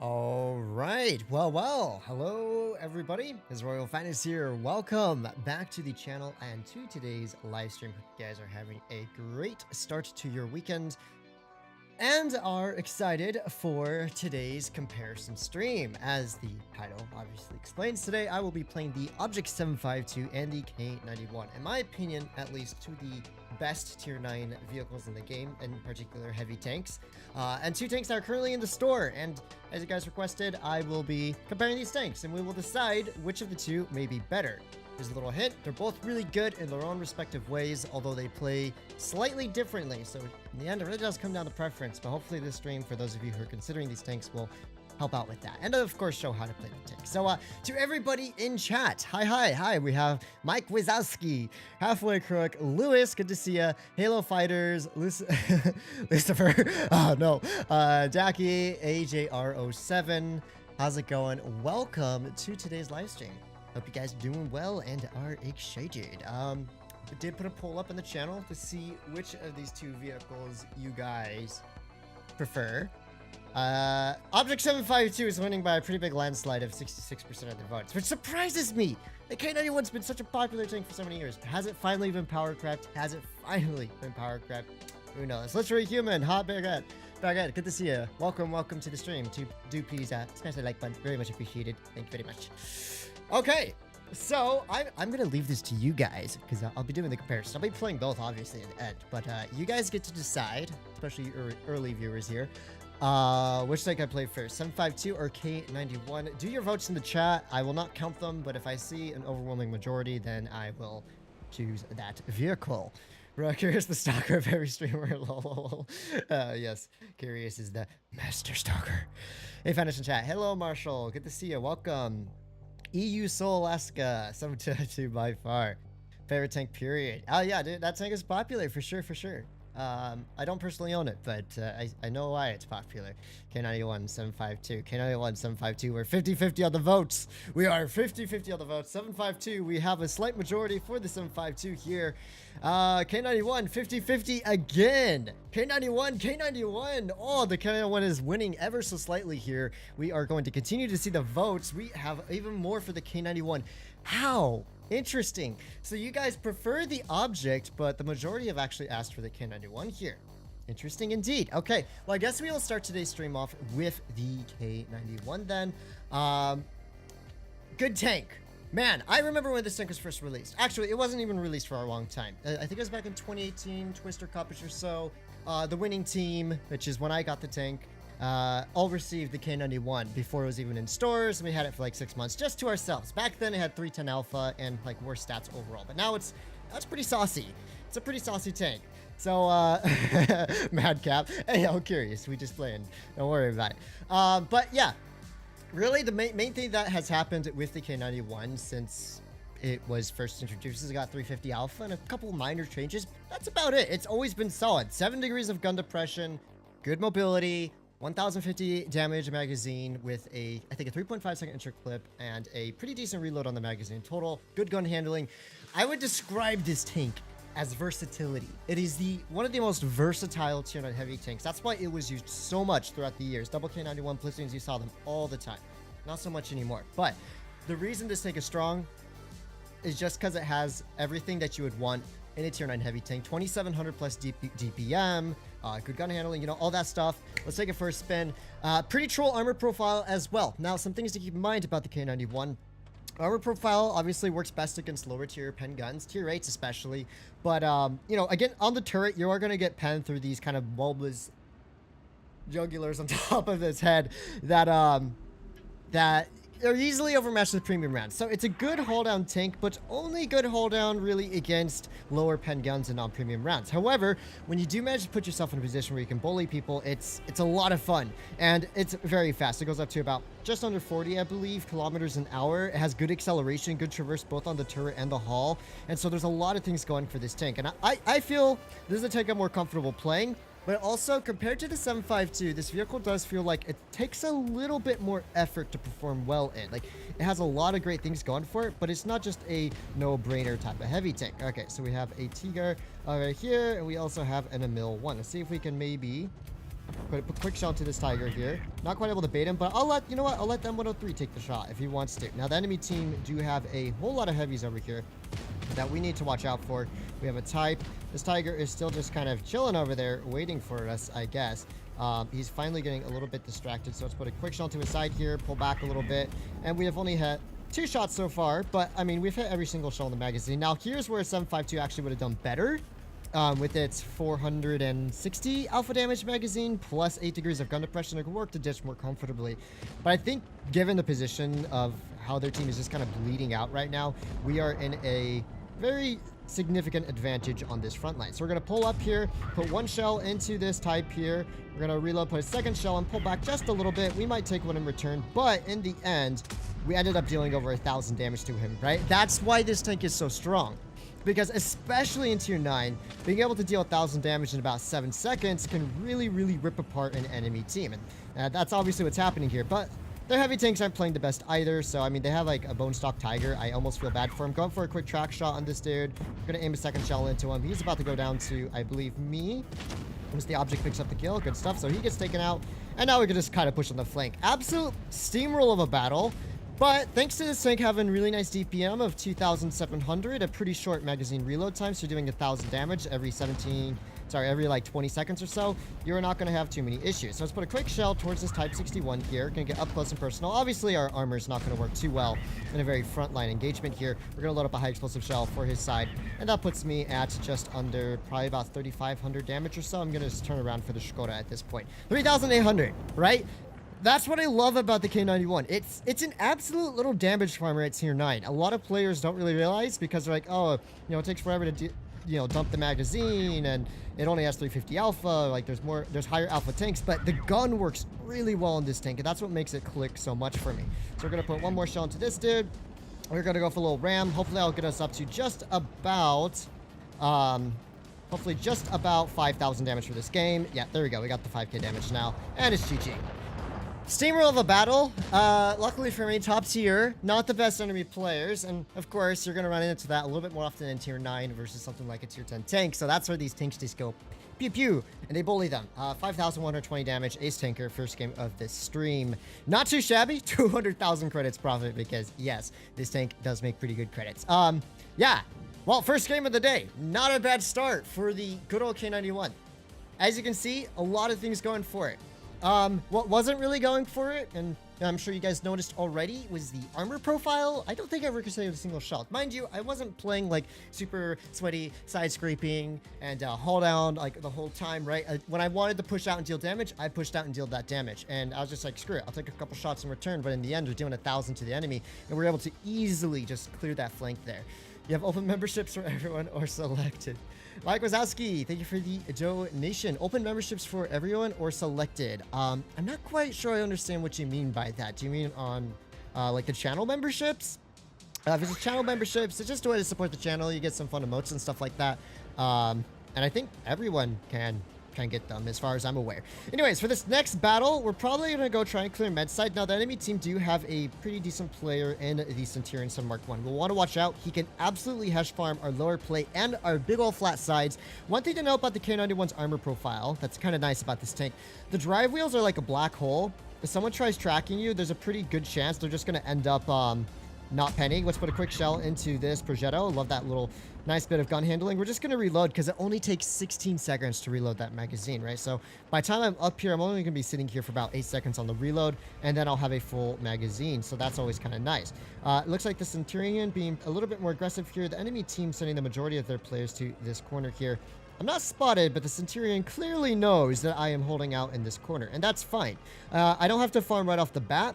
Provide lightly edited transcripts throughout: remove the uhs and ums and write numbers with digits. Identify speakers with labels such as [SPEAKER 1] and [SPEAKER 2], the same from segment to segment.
[SPEAKER 1] All right. Well. Hello, everybody. HisRoyalFatness here. Welcome back to the channel and to today's live stream. Hope you guys are having a great start to your weekend and are excited for today's comparison stream. As the title obviously explains, today I will be playing the Object 752 and the K-91. In my opinion, at least, two of the best tier 9 vehicles in the game, in particular heavy tanks, and two tanks that are currently in the store. And as you guys requested, I will be comparing these tanks and we will decide which of the two may be better. Here's a little hint, they're both really good in their own respective ways, although they play slightly differently. So in the end, it really does come down to preference, but hopefully this stream, for those of you who are considering these tanks, will help out with that. And of course, show how to play the tank. So to everybody in chat, hi. We have Mike Wazowski, Halfway Crook, Lewis, good to see ya, Halo Fighters, Lucifer, oh no, Jackie, AJR07, how's it going? Welcome to today's live stream. Hope you guys are doing well and are excited. I did put a poll up on the channel to see which of these two vehicles you guys prefer. Object 752 is winning by a pretty big landslide of 66% of the votes, which surprises me. The K-91's been such a popular tank for so many years. Has it finally been power crept? Has it finally been power crept? Who knows? Literally Human, Hot Baguette, good to see you. Welcome to the stream. Do please smash the like button. Very much appreciated. Thank you very much. Okay, so I'm gonna leave this to you guys because I'll be doing the comparison. I'll be playing both, obviously, at the end, but you guys get to decide, especially early viewers here, which tank I play first, 752 or K-91. Do your votes in the chat. I will not count them, but if I see an overwhelming majority, then I will choose that vehicle. Curious, the stalker of every streamer. Lol. Yes, Curious is the master stalker. Hey, Finish in chat. Hello, Marshall. Good to see you. Welcome. EU Seoul, Alaska, 722 by far. Favorite tank, period. Oh yeah, dude, that tank is popular for sure. I don't personally own it, but I know why it's popular. K-91, 752. K-91, 752. We're 50-50 on the votes. We are 50-50 on the votes. 752, we have a slight majority for the 752 here. K-91, 50-50 again. K-91. Oh, the K-91 is winning ever so slightly here. We are going to continue to see the votes. We have even more for the K-91. How? Interesting. So you guys prefer the object, but the majority have actually asked for the K-91 here. Interesting indeed. Okay, well, I guess we will start today's stream off with the K-91 then. Good tank. Man, I remember when this tank was first released. Actually, it wasn't even released for a long time. I think it was back in 2018, Twister Cup-ish or so. The winning team, which is when I got the tank, all received the K-91 before it was even in stores, and we had it for like 6 months just to ourselves. Back then it had 310 alpha and like worse stats overall, but now that's pretty saucy. It's a pretty saucy tank. So Madcap, hey, I'm curious, we just playing, don't worry about it. But yeah, really the main thing that has happened with the K-91 since it was first introduced is it got 350 alpha and a couple minor changes. That's about it. It's always been solid. 7 degrees of gun depression, good mobility, 1050 damage magazine with I think a 3.5 second intro clip and a pretty decent reload on the magazine. Total good gun handling. I would describe this tank as versatility. It is one of the most versatile tier 9 heavy tanks. That's why it was used so much throughout the years. Double K-91 platoons, you saw them all the time. Not so much anymore. But the reason this tank is strong is just because it has everything that you would want in a tier 9 heavy tank. 2700 plus DPM, good gun handling, you know, all that stuff. Let's take it for a spin. Pretty troll armor profile as well. Now, some things to keep in mind about the K-91. Armor profile obviously works best against lower tier pen guns, tier 8s especially. But, you know, again, on the turret, you are going to get penned through these kind of bulbous jugulars on top of his head that are easily overmatched with premium rounds. So it's a good hold down tank, but only good hold down really against lower pen guns and non-premium rounds. However, when you do manage to put yourself in a position where you can bully people, it's a lot of fun, and it's very fast. It goes up to about just under 40, I believe, kilometers an hour. It has good acceleration, good traverse both on the turret and the hull, and so there's a lot of things going for this tank. And I feel this is a tank I'm more comfortable playing. But also, compared to the 752, this vehicle does feel like it takes a little bit more effort to perform well in. Like, it has a lot of great things going for it, but it's not just a no-brainer type of heavy tank. Okay, so we have a Tiger right here, and we also have an Emil 1. Let's see if we can maybe Put a quick shell into this Tiger here. Not quite able to bait him, but I'll let, you know what? I'll let them 103 take the shot if he wants to. Now, the enemy team do have a whole lot of heavies over here that we need to watch out for. We have a type. This Tiger is still just kind of chilling over there, waiting for us, I guess. He's finally getting a little bit distracted, so let's put a quick shell to his side here, pull back a little bit, and we have only hit 2 shots so far, but I mean, we've hit every single shell in the magazine. Now, here's where 7.52 actually would have done better. With its 460 alpha damage magazine plus 8 degrees of gun depression, it could work the ditch more comfortably. But I think given the position of how their team is just kind of bleeding out right now, we are in a very significant advantage on this front line. So we're going to pull up here, put 1 shell into this type here. We're going to reload, put a 2nd shell, and pull back just a little bit. We might take one in return, but in the end, we ended up dealing over 1,000 damage to him, right? That's why this tank is so strong. Because especially in tier 9, being able to deal 1,000 damage in about 7 seconds can really, really rip apart an enemy team. And that's obviously what's happening here. But their heavy tanks aren't playing the best either. So, I mean, they have like a bone stock Tiger. I almost feel bad for him. Going for a quick track shot on this dude. We're going to aim a 2nd shell into him. He's about to go down to, I believe, me. Once the object picks up the kill. Good stuff. So he gets taken out. And now we can just kind of push on the flank. Absolute steamroll of a battle. But thanks to this tank having really nice DPM of 2,700, a pretty short magazine reload time, so you're doing 1,000 damage every every like 20 seconds or so, you're not going to have too many issues. So let's put a quick shell towards this Type 61 here. Going to get up close and personal. Obviously, our armor is not going to work too well in a very frontline engagement here. We're going to load up a high explosive shell for his side, and that puts me at just under probably about 3,500 damage or so. I'm going to just turn around for the Skoda at this point. 3,800, right? That's what I love about the K-91. It's an absolute little damage farmer at tier 9. A lot of players don't really realize because they're like, oh, you know, it takes forever to dump the magazine, and it only has 350 alpha. Like, there's higher alpha tanks, but the gun works really well in this tank, and that's what makes it click so much for me. So we're gonna put 1 more shell into this dude. We're gonna go for a little ram. Hopefully, I'll get us up to just about, hopefully just about 5,000 damage for this game. Yeah, there we go. We got the 5k damage now, and it's GG. Steamroll of a battle. Luckily for me, top tier, not the best enemy players, and of course you're going to run into that a little bit more often in tier 9 versus something like a tier 10 tank, so that's where these tanks just go pew pew, and they bully them. 5,120 damage, ace tanker, first game of this stream. Not too shabby, 200,000 credits profit, because yes, this tank does make pretty good credits. Yeah, well, first game of the day, not a bad start for the good old K-91. As you can see, a lot of things going for it. What wasn't really going for it, and I'm sure you guys noticed already, was the armor profile. I don't think I ricochetted a single shot. Mind you, I wasn't playing like super sweaty side scraping and haul down like the whole time, right? When I wanted to push out and deal damage, I pushed out and dealt that damage. And I was just like, screw it, I'll take a couple shots in return. But in the end, we're doing 1,000 to the enemy, and we're able to easily just clear that flank there. You have open memberships for everyone or selected. Mike Wazowski, thank you for the donation. Open memberships for everyone or selected? I'm not quite sure I understand what you mean by that. Do you mean on like the channel memberships? If it's channel memberships, it's just a way to support the channel. You get some fun emotes and stuff like that. And I think everyone can get them as far as I'm aware. Anyways, for this next battle, we're probably going to go try and clear med side. Now, the enemy team do have a pretty decent player in the Centurion Sun Mark 1. We'll want to watch out. He can absolutely hash farm our lower plate and our big old flat sides. One thing to know about the K-91's armor profile that's kind of nice about this tank, the drive wheels are like a black hole. If someone tries tracking you, there's a pretty good chance they're just going to end up not penning. Let's put a quick shell into this Progetto. Love that little nice bit of gun handling. We're just going to reload because it only takes 16 seconds to reload that magazine, right? So by the time I'm up here, I'm only going to be sitting here for about 8 seconds on the reload, and then I'll have a full magazine. So that's always kind of nice. It looks like the Centurion being a little bit more aggressive here. The enemy team sending the majority of their players to this corner here. I'm not spotted, but the Centurion clearly knows that I am holding out in this corner, and that's fine. I don't have to farm right off the bat.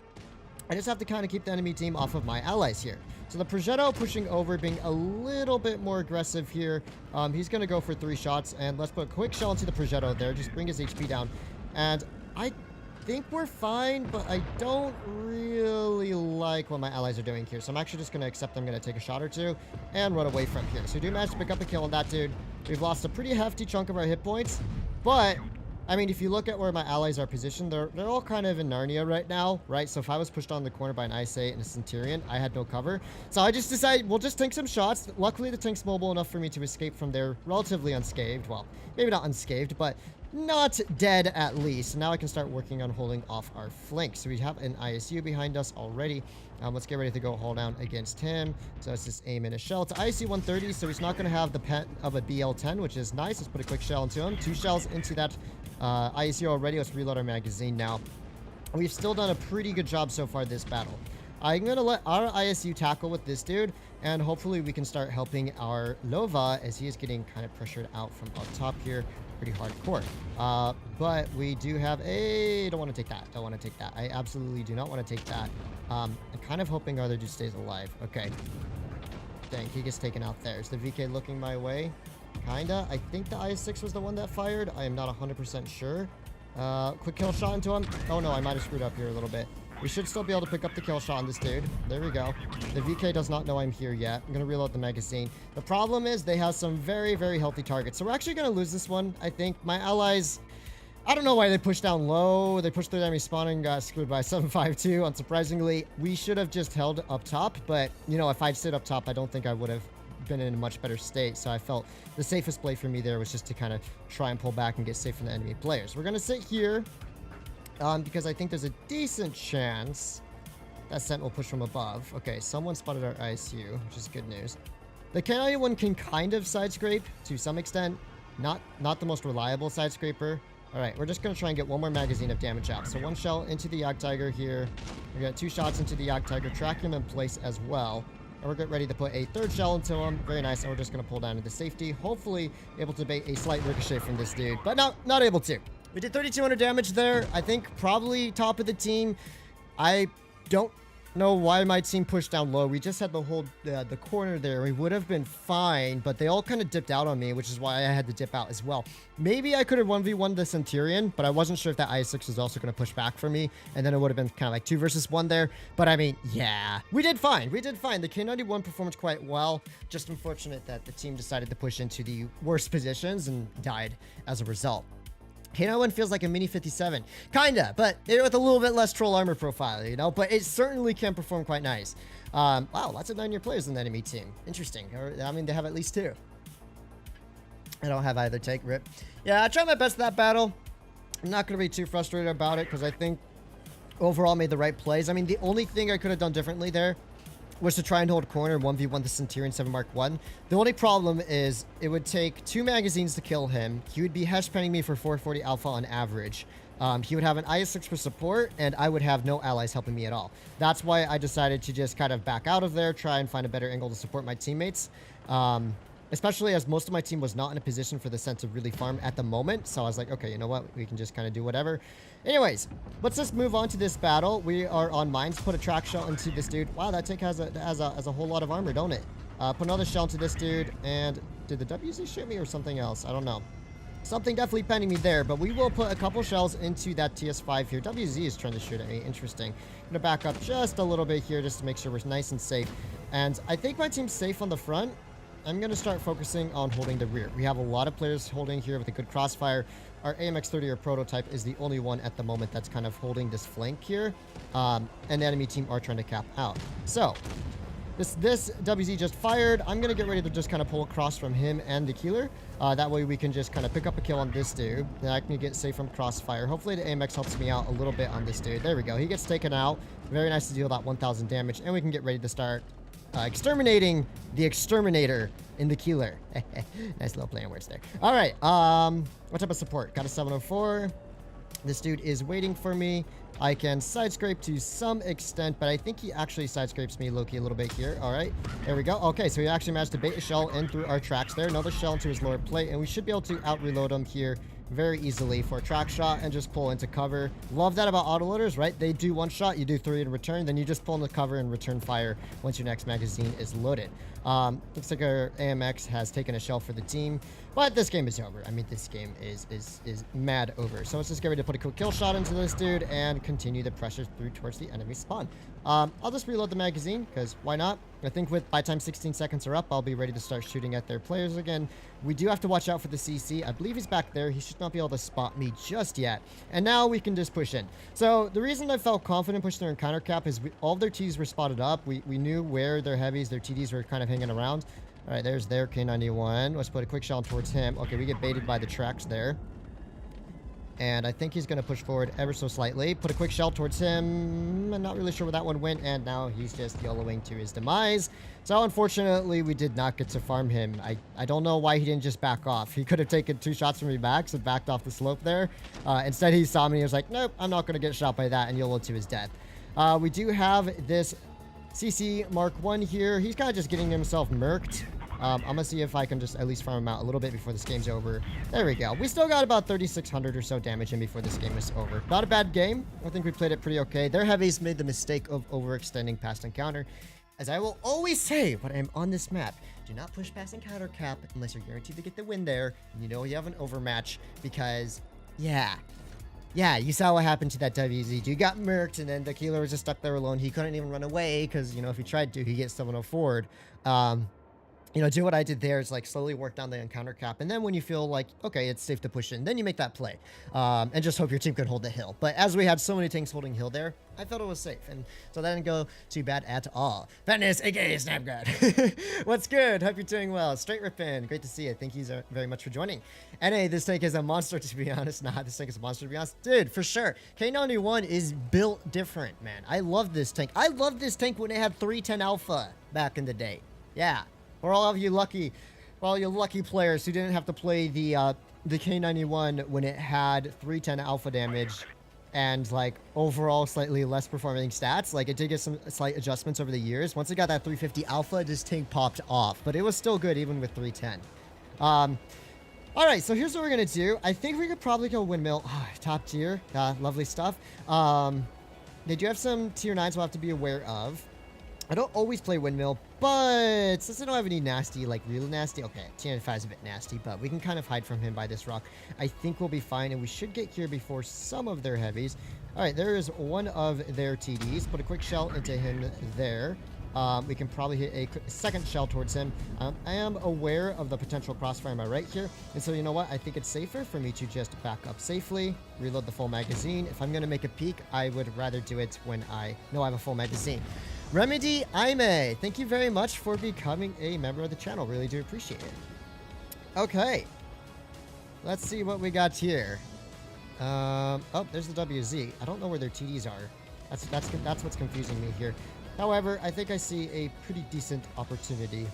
[SPEAKER 1] I just have to kind of keep the enemy team off of my allies here. So the Progetto pushing over, being a little bit more aggressive here. He's going to go for 3 shots, and let's put a quick shell into the Progetto there. Just bring his HP down. And I think we're fine, but I don't really like what my allies are doing here. So I'm actually just going to accept I'm going to take a shot or 2 and run away from here. So we do manage to pick up a kill on that dude. We've lost a pretty hefty chunk of our hit points, but I mean, if you look at where my allies are positioned, they're all kind of in Narnia right now, right? So if I was pushed on the corner by an Ice 8 and a Centurion, I had no cover. So I just decided we'll just tank some shots. Luckily, the tank's mobile enough for me to escape from there relatively unscathed. Well, maybe not unscathed, but not dead at least. Now I can start working on holding off our flank. So we have an ISU behind us already. Let's get ready to go haul down against him. So let's just aim in a shell. It's ISU 130, so he's not going to have the pet of a BL10, which is nice. Let's put a quick shell into him. 2 shells into that ISU already. Let's reload our magazine now. We've still done a pretty good job so far this battle. I'm going to let our ISU tackle with this dude, and hopefully we can start helping our Lova as he is getting kind of pressured out from up top here. Pretty hardcore. But we do have a... Don't want to take that. Don't want to take that. I absolutely do not want to take that. I'm kind of hoping our other dude stays alive. Okay. Dang, he gets taken out there. Is the VK looking my way? Kinda. I think the IS-6 was the one that fired. I am not 100% sure. Quick kill shot into him. Oh no, I might have screwed up here a little bit. We should still be able to pick up the kill shot on this dude. There we go. The VK does not know I'm here yet. I'm going to reload the magazine. The problem is they have some very, very healthy targets. So we're actually going to lose this one, I think. My allies, I don't know why they pushed down low. They pushed through the enemy spawn and got screwed by 752. Unsurprisingly, we should have just held up top. But, you know, if I'd stayed up top, I don't think I would have been in a much better state. So I felt the safest play for me there was just to kind of try and pull back and get safe from the enemy players. We're going to sit here. Because I think there's a decent chance that Scent will push from above. Okay, someone spotted our ISU, which is good news. The K-91 can kind of side scrape to some extent. Not the most reliable side scraper. All right, we're just going to try and get one more magazine of damage out. So 1 shell into the Yak Tiger here. We got 2 shots into the Yak Tiger. Track him in place as well. And we're getting ready to put a 3rd shell into him. Very nice. And we're just going to pull down into safety. Hopefully able to bait a slight ricochet from this dude. But no, not able to. We did 3,200 damage there. I think probably top of the team. I don't know why my team pushed down low. We just had to hold the corner there. We would have been fine, but they all kind of dipped out on me, which is why I had to dip out as well. Maybe I could have 1v1 the Centurion, but I wasn't sure if that IS-6 was also going to push back for me, and then it would have been kind of like 2 versus 1 there. But I mean, yeah, we did fine. We did fine. The K-91 performed quite well. Just unfortunate that the team decided to push into the worst positions and died as a result. K-91 feels like a mini 57. Kinda, but with a little bit less troll armor profile, you know? But it certainly can perform quite nice. Wow, lots of 9-year players in the enemy team. Interesting. I mean, they have at least 2. I don't have either. Take rip. Yeah, I tried my best that battle. I'm not going to be too frustrated about it because I think overall made the right plays. I mean, the only thing I could have done differently there was to try and hold corner 1v1 the Centurion 7 Mark 1. The only problem is it would take 2 magazines to kill him. He would be hesh penning me for 440 alpha on average. He would have an IS-6 for support, and I would have no allies helping me at all. That's why I decided to just kind of back out of there, try and find a better angle to support my teammates. Especially as most of my team was not in a position for the Scent to really farm at the moment. So I was like, okay, you know what? We can just kind of do whatever. Anyways, let's just move on to this battle. We are on mines. Put a track shell into this dude. Wow, that tank has a whole lot of armor, don't it? Put another shell into this dude. And did the WZ shoot me or something else? I don't know. Something definitely penning me there, but we will put a couple shells into that TS5 here. WZ is trying to shoot at me. Interesting. I'm going to back up just a little bit here just to make sure we're nice and safe. And I think my team's safe on the front. I'm going to start focusing on holding the rear. We have a lot of players holding here with a good crossfire. Our AMX-30 or prototype is the only one at the moment that's kind of holding this flank here. And the enemy team are trying to cap out. So, this WZ just fired. I'm going to get ready to just kind of pull across from him and the Keeler. That way we can just kind of pick up a kill on this dude. Then I can get safe from crossfire. Hopefully the AMX helps me out a little bit on this dude. There we go. He gets taken out. Very nice to deal that 1,000 damage. And we can get ready to start exterminating the exterminator in the Keeler. Nice little play on words there. All right. What type of support? Got a 704. This dude is waiting for me. I can side scrape to some extent, but I think he actually side scrapes me low-key a little bit here. All right. There we go. Okay, so he actually managed to bait a shell in through our tracks there. Another shell into his lower plate, and we should be able to out-reload him here very easily for a track shot and just pull into cover. Love that about autoloaders, right? They do 1 shot, you do 3 in return, then you just pull into cover and return fire once your next magazine is loaded. Looks like our AMX has taken a shell for the team, but this game is over. I mean, this game is mad over. So let's just get ready to put a quick kill shot into this dude and continue the pressure through towards the enemy spawn. I'll just reload the magazine because why not? I think by time 16 seconds are up, I'll be ready to start shooting at their players again. We do have to watch out for the CC. I believe he's back there. He should not be able to spot me just yet. And now we can just push in. So the reason I felt confident pushing their encounter cap is all of their Ts were spotted up. We knew where their heavies, their TDs were kind of hanging around. All right, there's their K-91. Let's put a quick shot towards him. Okay, we get baited by the tracks there. And I think he's going to push forward ever so slightly. Put a quick shell towards him. I'm not really sure where that one went. And now he's just YOLOing to his demise. So unfortunately, we did not get to farm him. I don't know why he didn't just back off. He could have taken 2 shots from me back, so backed off the slope there. Instead, he saw me and he was like, nope, I'm not going to get shot by that, and YOLO to his death. We do have this CC Mark 1 here. He's kind of just getting himself murked. I'm going to see if I can just at least farm him out a little bit before this game's over. There we go. We still got about 3,600 or so damage in before this game is over. Not a bad game. I think we played it pretty okay. Their heavies made the mistake of overextending past encounter. As I will always say when I'm on this map, do not push past encounter cap unless you're guaranteed to get the win there. And you know you have an overmatch because, yeah, you saw what happened to that WZ. Dude got murked and then the killer was just stuck there alone. He couldn't even run away because, you know, if he tried to, he gets someone forward. You know, do what I did there is like slowly work down the encounter cap. And then when you feel like, okay, it's safe to push in, then you make that play. And just hope your team can hold the hill. But as we had so many tanks holding hill there, I felt it was safe. And so that didn't go too bad at all. Fatness, aka Snapgrad. What's good? Hope you're doing well. Straight Ripin. Great to see you. Thank you very much for joining. NA, this tank is a monster to be honest. Nah, this tank is a monster to be honest. Dude, for sure. K-91 is built different, man. I love this tank. I loved this tank when it had 310 alpha back in the day. Yeah. For all of you lucky, for all you lucky players who didn't have to play the K-91 when it had 310 alpha damage and like overall slightly less performing stats, like it did get some slight adjustments over the years. Once it got that 350 alpha, this tank popped off, but it was still good even with 310. All right, so here's what we're gonna do. I think we could probably go windmill. Oh, top tier, lovely stuff. They do have some tier 9s we'll have to be aware of. I don't always play windmill, but since I don't have any nasty, like real nasty, okay, TN5 is a bit nasty, but we can kind of hide from him by this rock. I think we'll be fine, and we should get here before some of their heavies. All right, there is one of their TDs. Put a quick shell into him there. We can probably hit a second shell towards him. I am aware of the potential crossfire on my right here, and so you know what? I think it's safer for me to just back up safely, reload the full magazine. If I'm going to make a peek, I would rather do it when I know I have a full magazine. Remedy Aime, thank you very much for becoming a member of the channel. Really do appreciate it. Okay. Let's see what we got here. Oh, there's the WZ. I don't know where their TDs are. That's what's confusing me here. However, I think I see a pretty decent opportunity.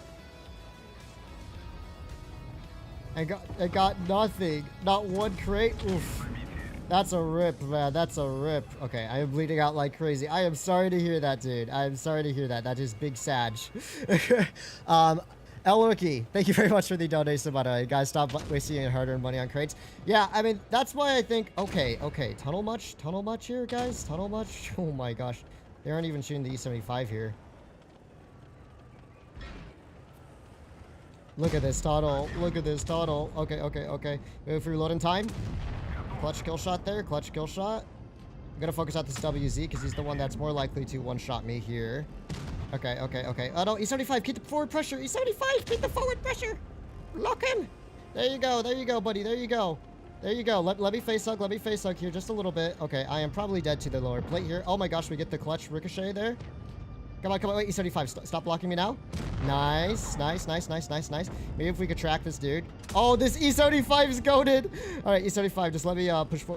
[SPEAKER 1] I got nothing. Not one crate. Oof. That's a rip, man. That's a rip. Okay, I am bleeding out like crazy. I am sorry to hear that, dude. I am sorry to hear that. That is big sag. Elwoki, thank you very much for the donation, by the way. Guys, stop wasting your hard-earned money on crates. Yeah, I mean, that's why I think... Okay. Tunnel much? Tunnel much here, guys? Tunnel much? Oh my gosh. They aren't even shooting the E75 here. Look at this tunnel. Look at this tunnel. Okay. Move for reloading time. Clutch kill shot there. Clutch kill shot. I'm gonna focus out this WZ because he's the one that's more likely to one-shot me here. Okay. Oh no, E75, keep the forward pressure. E75, keep the forward pressure. Lock him. There you go, buddy. There you go. Let me face hug here just a little bit. Okay, I am probably dead to the lower plate here. Oh my gosh, we get the clutch ricochet there. Come on, wait, E75, stop blocking me now. Nice. Maybe if we could track this dude. Oh, this E75 is goated. All right, E75, just let me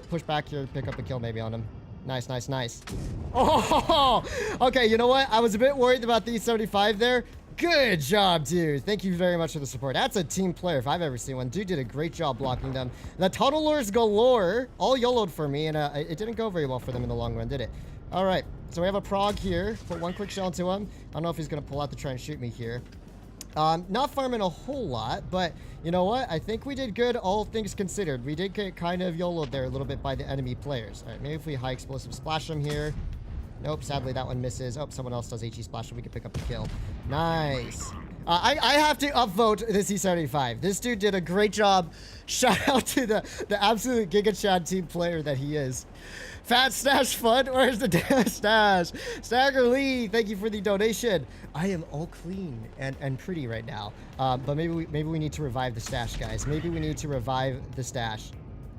[SPEAKER 1] push back here, pick up a kill maybe on him. Nice. Oh, okay, you know what? I was a bit worried about the E75 there. Good job, dude. Thank you very much for the support. That's a team player if I've ever seen one. Dude did a great job blocking them. The tunnelers galore. All YOLO'd for me, and it didn't go very well for them in the long run, did it? All right, so we have a prog here. Put one quick shell into him. I don't know if he's going to pull out to try and shoot me here. Not farming a whole lot, but you know what? I think we did good, all things considered. We did get kind of YOLO'd there a little bit by the enemy players. All right, maybe if we high explosive splash him here. Nope, sadly that one misses. Oh, someone else does HE splash, so we can pick up the kill. Nice. I have to upvote this E75. This dude did a great job. Shout out to the absolute Giga Chad team player that he is. Fat Stash Fun, where's the damn stash? Stagger Lee, thank you for the donation. I am all clean and pretty right now. But maybe we need to revive the stash, guys. Maybe we need to revive the stash.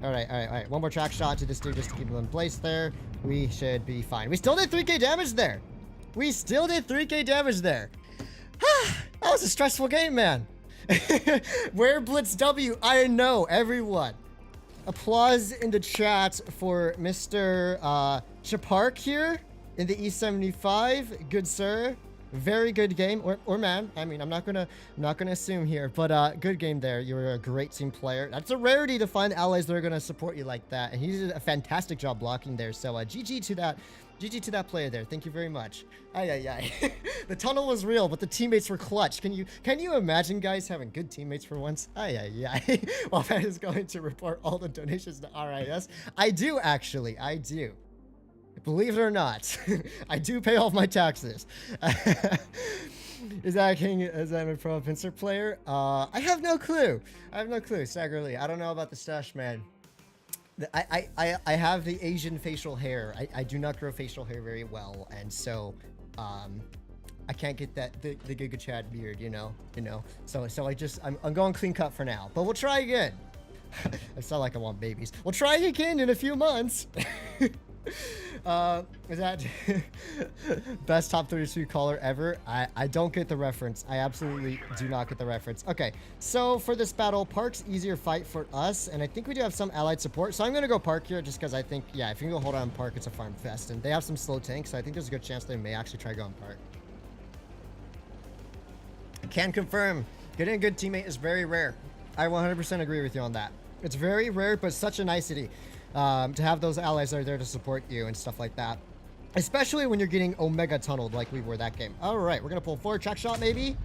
[SPEAKER 1] All right. One more track shot to this dude just to keep him in place there. We should be fine. We still did 3k damage there. That was a stressful game, man. Where Blitz W? I know, everyone. applause in the chat for Mr. Chapark here in the E75. Good sir. Very good game, or man. I mean, I'm not gonna assume here, but good game there. You're a great team player. That's a rarity to find allies that are gonna support you like that, and he did a fantastic job blocking there. So GG to that player there. Thank you very much. Ay. The tunnel was real, but the teammates were clutch. Can you imagine, guys, having good teammates for once? Ay. Well, that is going to report all the donations to RIS. I do actually. I do. Believe it or not, I do pay off my taxes. Is that a pro pincer player? I have no clue. Staggerly. I don't know about the stash, man. I have the Asian facial hair. I do not grow facial hair very well, and so I can't get the Giga Chad beard, you know. So I'm going clean cut for now. But we'll try again. I sound like I want babies. We'll try again in a few months. Is that best top 32 caller ever? I don't get the reference. I absolutely do not get the reference. Okay, so for this battle, Park's easier fight for us, and I think we do have some allied support, so I'm gonna go Park here just because I think, yeah, if you can go hold on Park, it's a farm fest, and they have some slow tanks, so I think there's a good chance they may actually try going Park. Can confirm, getting a good teammate is very rare. I 100% agree with you on that. It's very rare, but such a nicety. To have those allies that are there to support you and stuff like that. Especially when you're getting Omega tunneled like we were that game. Alright, we're going to pull forward track shot maybe.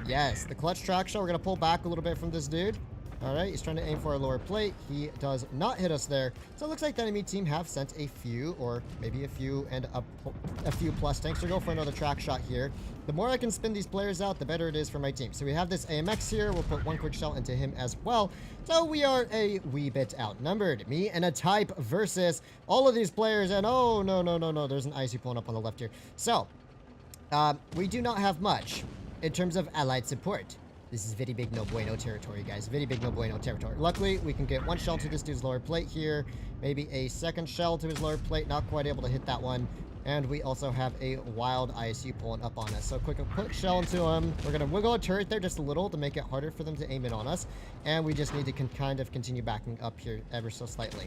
[SPEAKER 1] Yes, the clutch track shot. We're going to pull back a little bit from this dude. Alright, he's trying to aim for our lower plate. He does not hit us there. So it looks like the enemy team have sent a few, or maybe a few and a few plus tanks to go for another track shot here. The more I can spin these players out, the better it is for my team. So we have this AMX here. We'll put one quick shell into him as well. So we are a wee bit outnumbered. Me and a type versus all of these players. And oh, no. There's an IC pulling up on the left here. So we do not have much in terms of allied support. This is very big no bueno territory, guys. Very big no bueno territory. Luckily, we can get one shell to this dude's lower plate here. Maybe a second shell to his lower plate. Not quite able to hit that one. And we also have a wild ISU pulling up on us. So quick shell into him. We're going to wiggle a turret there just a little to make it harder for them to aim in on us. And we just need to kind of continue backing up here ever so slightly.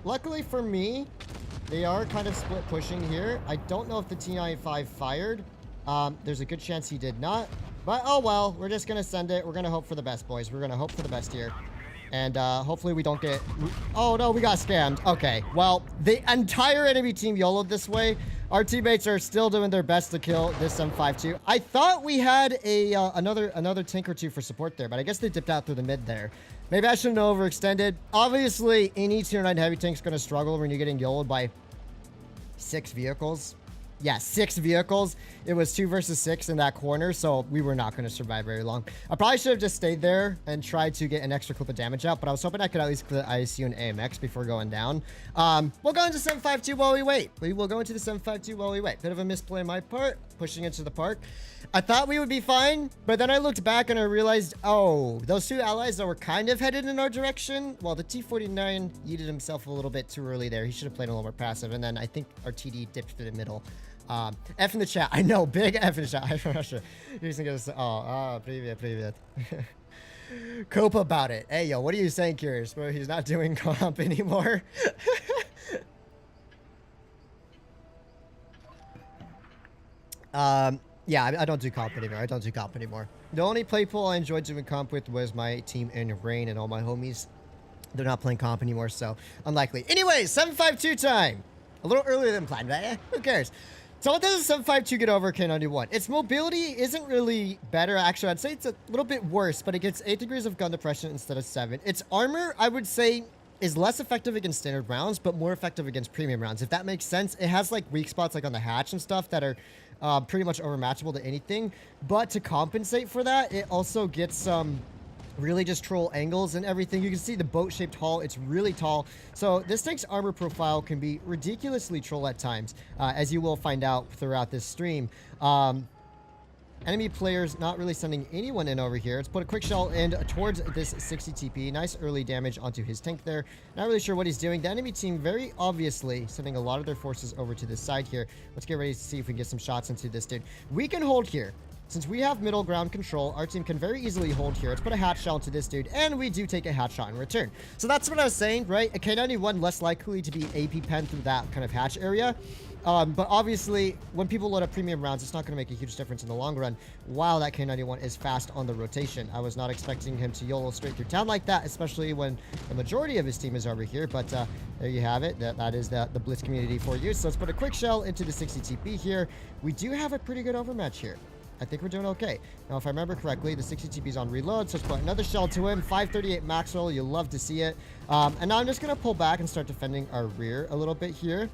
[SPEAKER 1] Luckily for me, they are kind of split pushing here. I don't know if the T-95 fired. There's a good chance he did not. But, oh well, we're just going to send it. We're going to hope for the best, boys. We're going to hope for the best here. And hopefully we don't get... Oh, no, we got scammed. Okay, well, the entire enemy team YOLO'd this way. Our teammates are still doing their best to kill this M52. I thought we had a another tank or two for support there, but I guess they dipped out through the mid there. Maybe I shouldn't have overextended. Obviously, any tier 9 heavy tank's going to struggle when you're getting YOLO'd by 6 vehicles. Yeah, 6 vehicles. It was 2 versus 6 in that corner, so we were not going to survive very long. I probably should have just stayed there and tried to get an extra clip of damage out, but I was hoping I could at least clear ISU and AMX before going down. We'll go into 752 while we wait. We will go into the 752 while we wait. Bit of a misplay on my part, pushing into the park. I thought we would be fine, but then I looked back and I realized, oh, those 2 allies that were kind of headed in our direction, well, the T-49 yeeted himself a little bit too early there. He should have played a little more passive, and then I think our TD dipped to the middle. F in the chat. I know, big F in the chat. I Russia. He's gonna get привет. Cope about it. Hey, yo, what are you saying, Curious? Bro, he's not doing comp anymore. Yeah, I don't do comp anymore. The only people I enjoyed doing comp with was my team in Rain and all my homies. They're not playing comp anymore, so unlikely. Anyways, 752 time. A little earlier than planned, but who cares? So what does a 752 get over K-91? Its mobility isn't really better. Actually, I'd say it's a little bit worse, but it gets 8 degrees of gun depression instead of 7. Its armor, I would say, is less effective against standard rounds, but more effective against premium rounds, if that makes sense. It has like weak spots like on the hatch and stuff that are pretty much overmatchable to anything. But to compensate for that, it also gets some really just troll angles and everything. You can see the boat-shaped hull. It's really tall. So this tank's armor profile can be ridiculously troll at times, as you will find out throughout this stream. Enemy players not really sending anyone in over here. Let's put a quick shell in towards this 60 TP. Nice early damage onto his tank there. Not really sure what he's doing. The enemy team very obviously sending a lot of their forces over to this side here. Let's get ready to see if we can get some shots into this dude. We can hold here. since we have middle ground control, our team can very easily hold here. Let's put a hatch shell into this dude, and we do take a hatch shot in return. So that's what I was saying, right? A K-91 less likely to be AP pen through that kind of hatch area. But obviously, when people load up premium rounds, it's not going to make a huge difference in the long run. Wow, that K-91 is fast on the rotation. I was not expecting him to YOLO straight through town like that, especially when the majority of his team is over here. But there you have it. That is the Blitz community for you. So let's put a quick shell into the 60 TP here. We do have a pretty good overmatch here. I think we're doing okay. Now, if I remember correctly, the 60 TP is on reload, so let's put another shell to him. 538 max roll. You'll love to see it. And now I'm just going to pull back and start defending our rear a little bit here.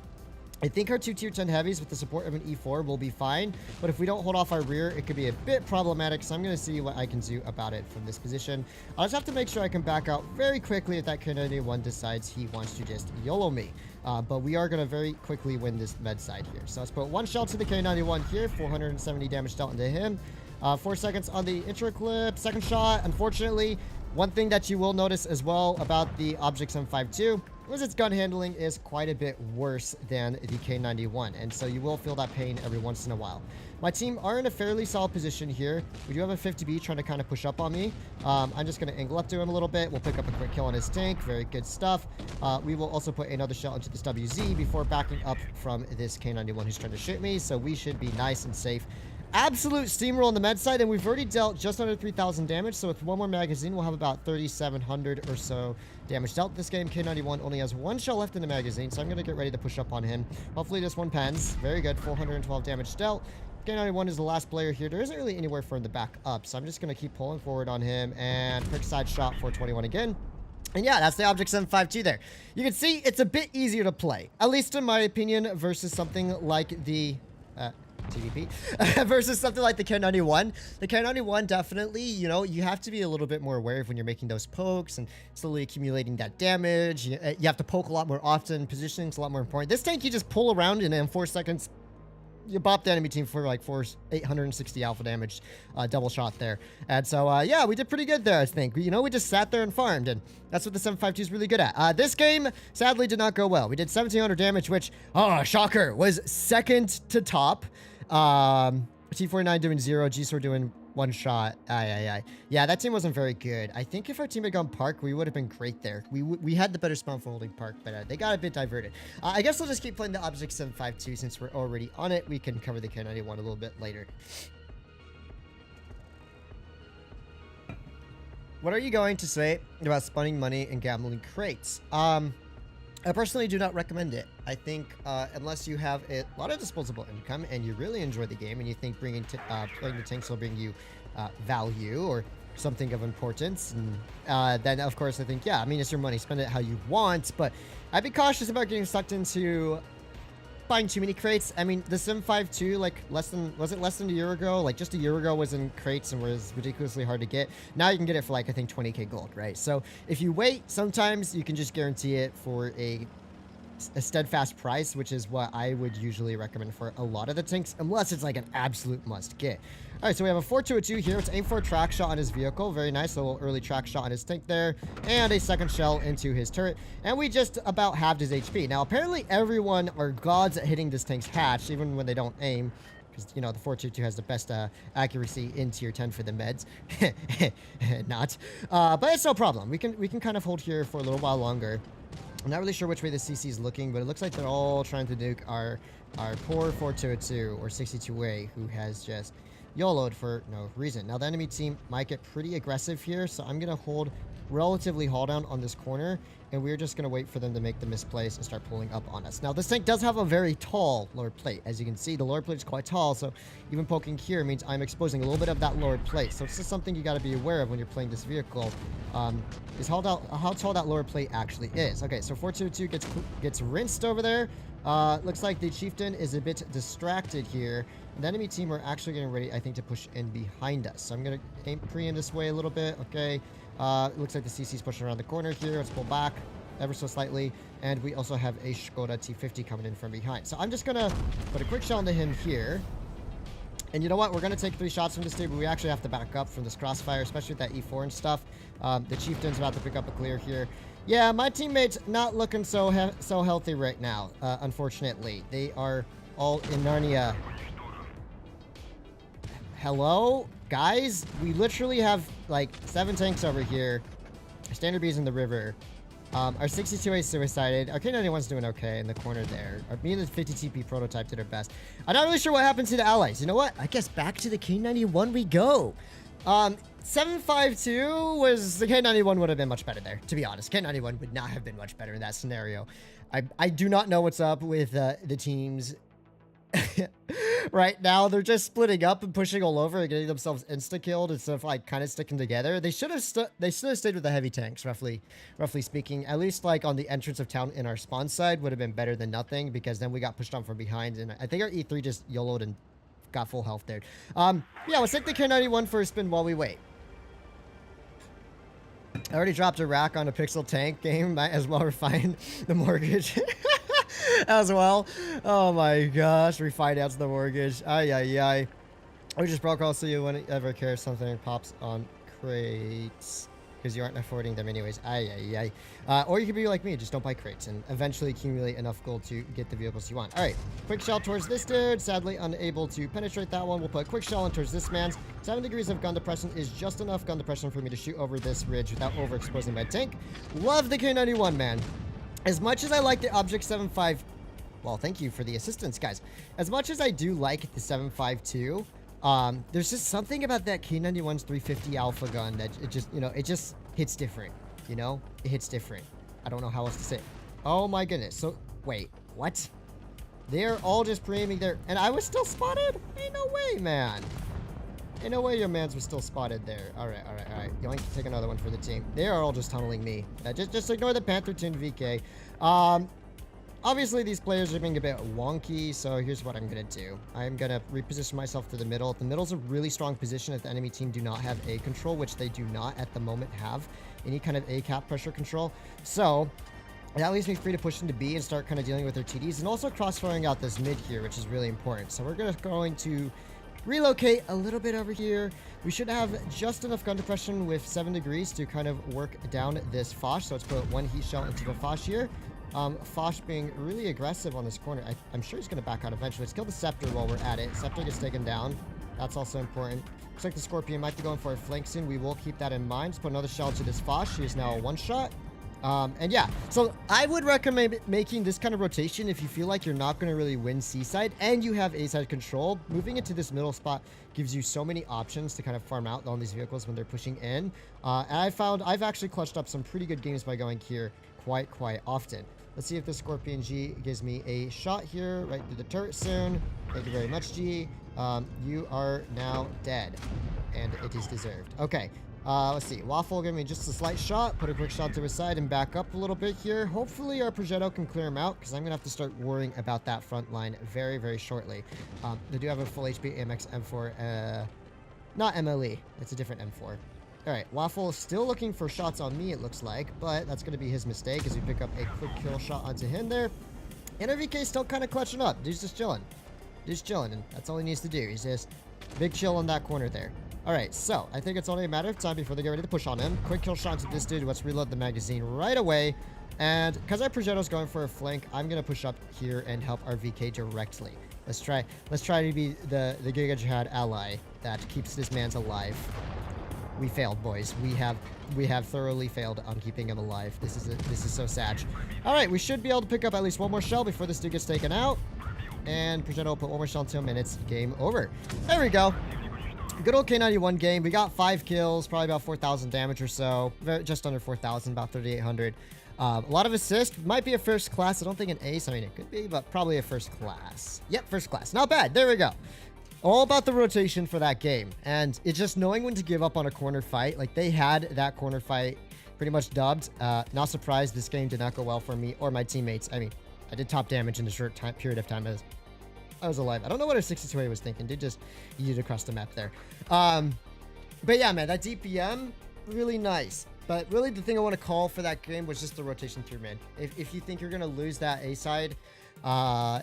[SPEAKER 1] I think our 2 tier 10 heavies with the support of an E4 will be fine, but if we don't hold off our rear, it could be a bit problematic, so I'm going to see what I can do about it from this position. I'll just have to make sure I can back out very quickly if that K-91 decides he wants to just YOLO me. But we are going to very quickly win this med side here. So let's put one shell to the K-91 here, 470 damage dealt into him. 4 seconds on the intro clip, second shot. Unfortunately, one thing that you will notice as well about the Object 752 was its gun handling is quite a bit worse than the K-91, and so you will feel that pain every once in a while. My team are in a fairly solid position here. We do have a 50B trying to kind of push up on me. I'm just going to angle up to him a little bit. We'll pick up a quick kill on his tank. Very good stuff. We will also put another shell into this WZ before backing up from this K-91 who's trying to shoot me, so we should be nice and safe. Absolute steamroll on the med side, and we've already dealt just under 3,000 damage, so with one more magazine, we'll have about 3,700 or so damage dealt. This game, K-91 only has one shell left in the magazine, so I'm going to get ready to push up on him. Hopefully this one pens. Very good, 412 damage dealt. K-91 is the last player here. There isn't really anywhere for him to back up, so I'm just going to keep pulling forward on him, and quick side shot, 421 again. And yeah, that's the Object 752 there. You can see it's a bit easier to play, at least in my opinion, versus something like the... TDP versus something like the K-91. The K-91 definitely, you know, you have to be a little bit more aware of when you're making those pokes and slowly accumulating that damage. You have to poke a lot more often. Positioning's a lot more important. This tank, you just pull around and in 4 seconds, you bop the enemy team for like 860 alpha damage, double shot there. And so, yeah, we did pretty good there, I think. You know, we just sat there and farmed, and that's what the 752 is really good at. This game, sadly, did not go well. We did 1,700 damage, which, oh, shocker, was second to top. T49 doing 0, G-Sword doing 1 shot. Yeah, that team wasn't very good. I think if our team had gone Park, we would have been great there. We had the better spawn for holding Park, but they got a bit diverted. I guess we'll just keep playing the Object 752 since we're already on it. We can cover the K-91 a little bit later. What are you going to say about spending money and gambling crates? I personally do not recommend it. I think unless you have a lot of disposable income and you really enjoy the game and you think playing the tanks will bring you value or something of importance, and then of course I think, yeah, I mean, it's your money, spend it how you want, but I'd be cautious about getting sucked into buying too many crates. I mean, the 752, like was it less than a year ago? Like just a year ago was in crates and was ridiculously hard to get. Now you can get it for like, I think 20k gold, right? So if you wait, sometimes you can just guarantee it for a steadfast price, which is what I would usually recommend for a lot of the tanks, unless it's like an absolute must get. All right, so we have a 4-2-2 here. Let's aim for a track shot on his vehicle. Very nice, a little early track shot on his tank there, and a second shell into his turret, and we just about halved his HP. Now, apparently everyone are gods at hitting this tank's hatch, even when they don't aim, because, you know, the 4-2-2 has the best accuracy in tier 10 for the meds. Not. But it's no problem. We can kind of hold here for a little while longer. I'm not really sure which way the CC is looking, but it looks like they're all trying to nuke our poor 4-2-2 or 62A, who has just YOLO'd for no reason. Now, the enemy team might get pretty aggressive here, so I'm going to hold relatively haul down on this corner, and we're just going to wait for them to make the misplace and start pulling up on us. Now, this tank does have a very tall lower plate. As you can see, the lower plate is quite tall, so even poking here means I'm exposing a little bit of that lower plate. So it's just something you got to be aware of when you're playing this vehicle, is how tall that lower plate actually is. Okay, so 4-2-2 gets rinsed over there. Looks like the chieftain is a bit distracted here. The enemy team are actually getting ready, I think, to push in behind us. So I'm going to pre-aim this way a little bit. Okay. Looks like the CC's pushing around the corner here. Let's pull back ever so slightly. And we also have a Skoda T50 coming in from behind. So I'm just going to put a quick shell into him here. And you know what? We're going to take 3 shots from this dude, but we actually have to back up from this crossfire, especially with that E4 and stuff. The chieftain's about to pick up a clear here. Yeah, my teammates not looking so healthy right now, unfortunately. They are all in Narnia hello? Guys, we literally have, like, 7 tanks over here. Our standard B's in the river. Our 62A suicided. Our K-91's doing okay in the corner there. Me and the 50 TP prototype did our best. I'm not really sure what happened to the allies. You know what? I guess back to the K-91 we go. 752 was... The K-91 would have been much better there, to be honest. K-91 would not have been much better in that scenario. I do not know what's up with the teams right now. They're just splitting up and pushing all over and getting themselves insta-killed instead of like kind of sticking together. They should have stayed with the heavy tanks, roughly speaking. At least like on the entrance of town in our spawn side would have been better than nothing, because then we got pushed on from behind, and I think our E3 just YOLO'd and got full health there. Yeah, let's take the K-91 for a spin while we wait. I already dropped a rack on a pixel tank game. Might as well refine the mortgage as well. Oh my gosh, refinance the mortgage. Ay, ay, ay. We just broke also you whenever care something pops on crates, because you aren't affording them anyways. Ay, ay, ay. Or you could be like me, just don't buy crates and eventually accumulate enough gold to get the vehicles you want. All right, quick shell towards this dude. Sadly unable to penetrate that one. We'll put a quick shell in towards this man's. 7 degrees of gun depression is just enough gun depression for me to shoot over this ridge without overexposing my tank. Love the K-91, man. As much as I like the Object 75... Well, thank you for the assistance, guys. As much as I do like the 752, there's just something about that K-91's 350 alpha gun that it just, you know, it just hits different. You know? It hits different. I don't know how else to say it. Oh my goodness. So, wait. What? They're all just pre-aiming there. And I was still spotted? Ain't no way, man. Ain't no way your mans was still spotted there. Alright, alright, alright. Going to take another one for the team. They are all just tunneling me. Just ignore the Panther Tune VK. Obviously, these players are being a bit wonky, so here's what I'm going to do. I'm going to reposition myself to the middle. The middle's a really strong position if the enemy team do not have A control, which they do not at the moment have any kind of A cap pressure control. So that leaves me free to push into B and start kind of dealing with their TDs, and also cross-firing out this mid here, which is really important. So we're going to relocate a little bit over here. We should have just enough gun depression with 7 degrees to kind of work down this Foch. So let's put 1 heat shell into the Foch here. Foch being really aggressive on this corner. I'm sure he's going to back out eventually. Let's kill the Scepter while we're at it. Scepter gets taken down. That's also important. Looks like the Scorpion might be going for a flank soon. We will keep that in mind. Let's put another shell to this Foch. She is now a one-shot. And yeah, so I would recommend making this kind of rotation if you feel like you're not going to really win C-side and you have A-side control. Moving into this middle spot gives you so many options to kind of farm out on these vehicles when they're pushing in. And I found I've actually clutched up some pretty good games by going here quite often. Let's see if the Scorpion G gives me a shot here right through the turret soon. Thank you very much, G. You are now dead, and it is deserved. Okay. Let's see. Waffle give me just a slight shot. Put a quick shot to his side and back up a little bit here. Hopefully our Progetto can clear him out, because I'm going to have to start worrying about that front line very shortly. They do have a full HP AMX M4. Not MLE. It's a different M4. Alright, Waffle is still looking for shots on me, it looks like, but that's going to be his mistake as we pick up a quick kill shot onto him there. And RVK is still kind of clutching up. Dude's just chilling. Dude's chilling, and that's all he needs to do. He's just big chill on that corner there. Alright, so I think it's only a matter of time before they get ready to push on him. Quick kill shot to this dude. Let's reload the magazine right away. And because our Progetto's going for a flank, I'm going to push up here and help our VK directly. Let's try to be the Giga Jihad ally that keeps this man's alive. We failed, boys. We have thoroughly failed on keeping him alive. This is so sad. All right, we should be able to pick up at least one more shell before this dude gets taken out. And Progetto will put one more shell into him, and it's game over. There we go. Good old K-91 game. We got 5 kills, probably about 4,000 damage or so. Just under 4,000, about 3,800. A lot of assists. Might be a first class. I don't think an ace. I mean, it could be, but probably a first class. Yep, first class. Not bad. There we go. All about the rotation for that game. And it's just knowing when to give up on a corner fight. Like, they had that corner fight pretty much dubbed. Not surprised this game did not go well for me or my teammates. I mean, I did top damage in a short period of time as I was alive. I don't know what our 62A was thinking. Did just yeet across the map there. But yeah, man, that DPM, really nice. But really, the thing I want to call for that game was just the rotation through mid. If you think you're going to lose that A side,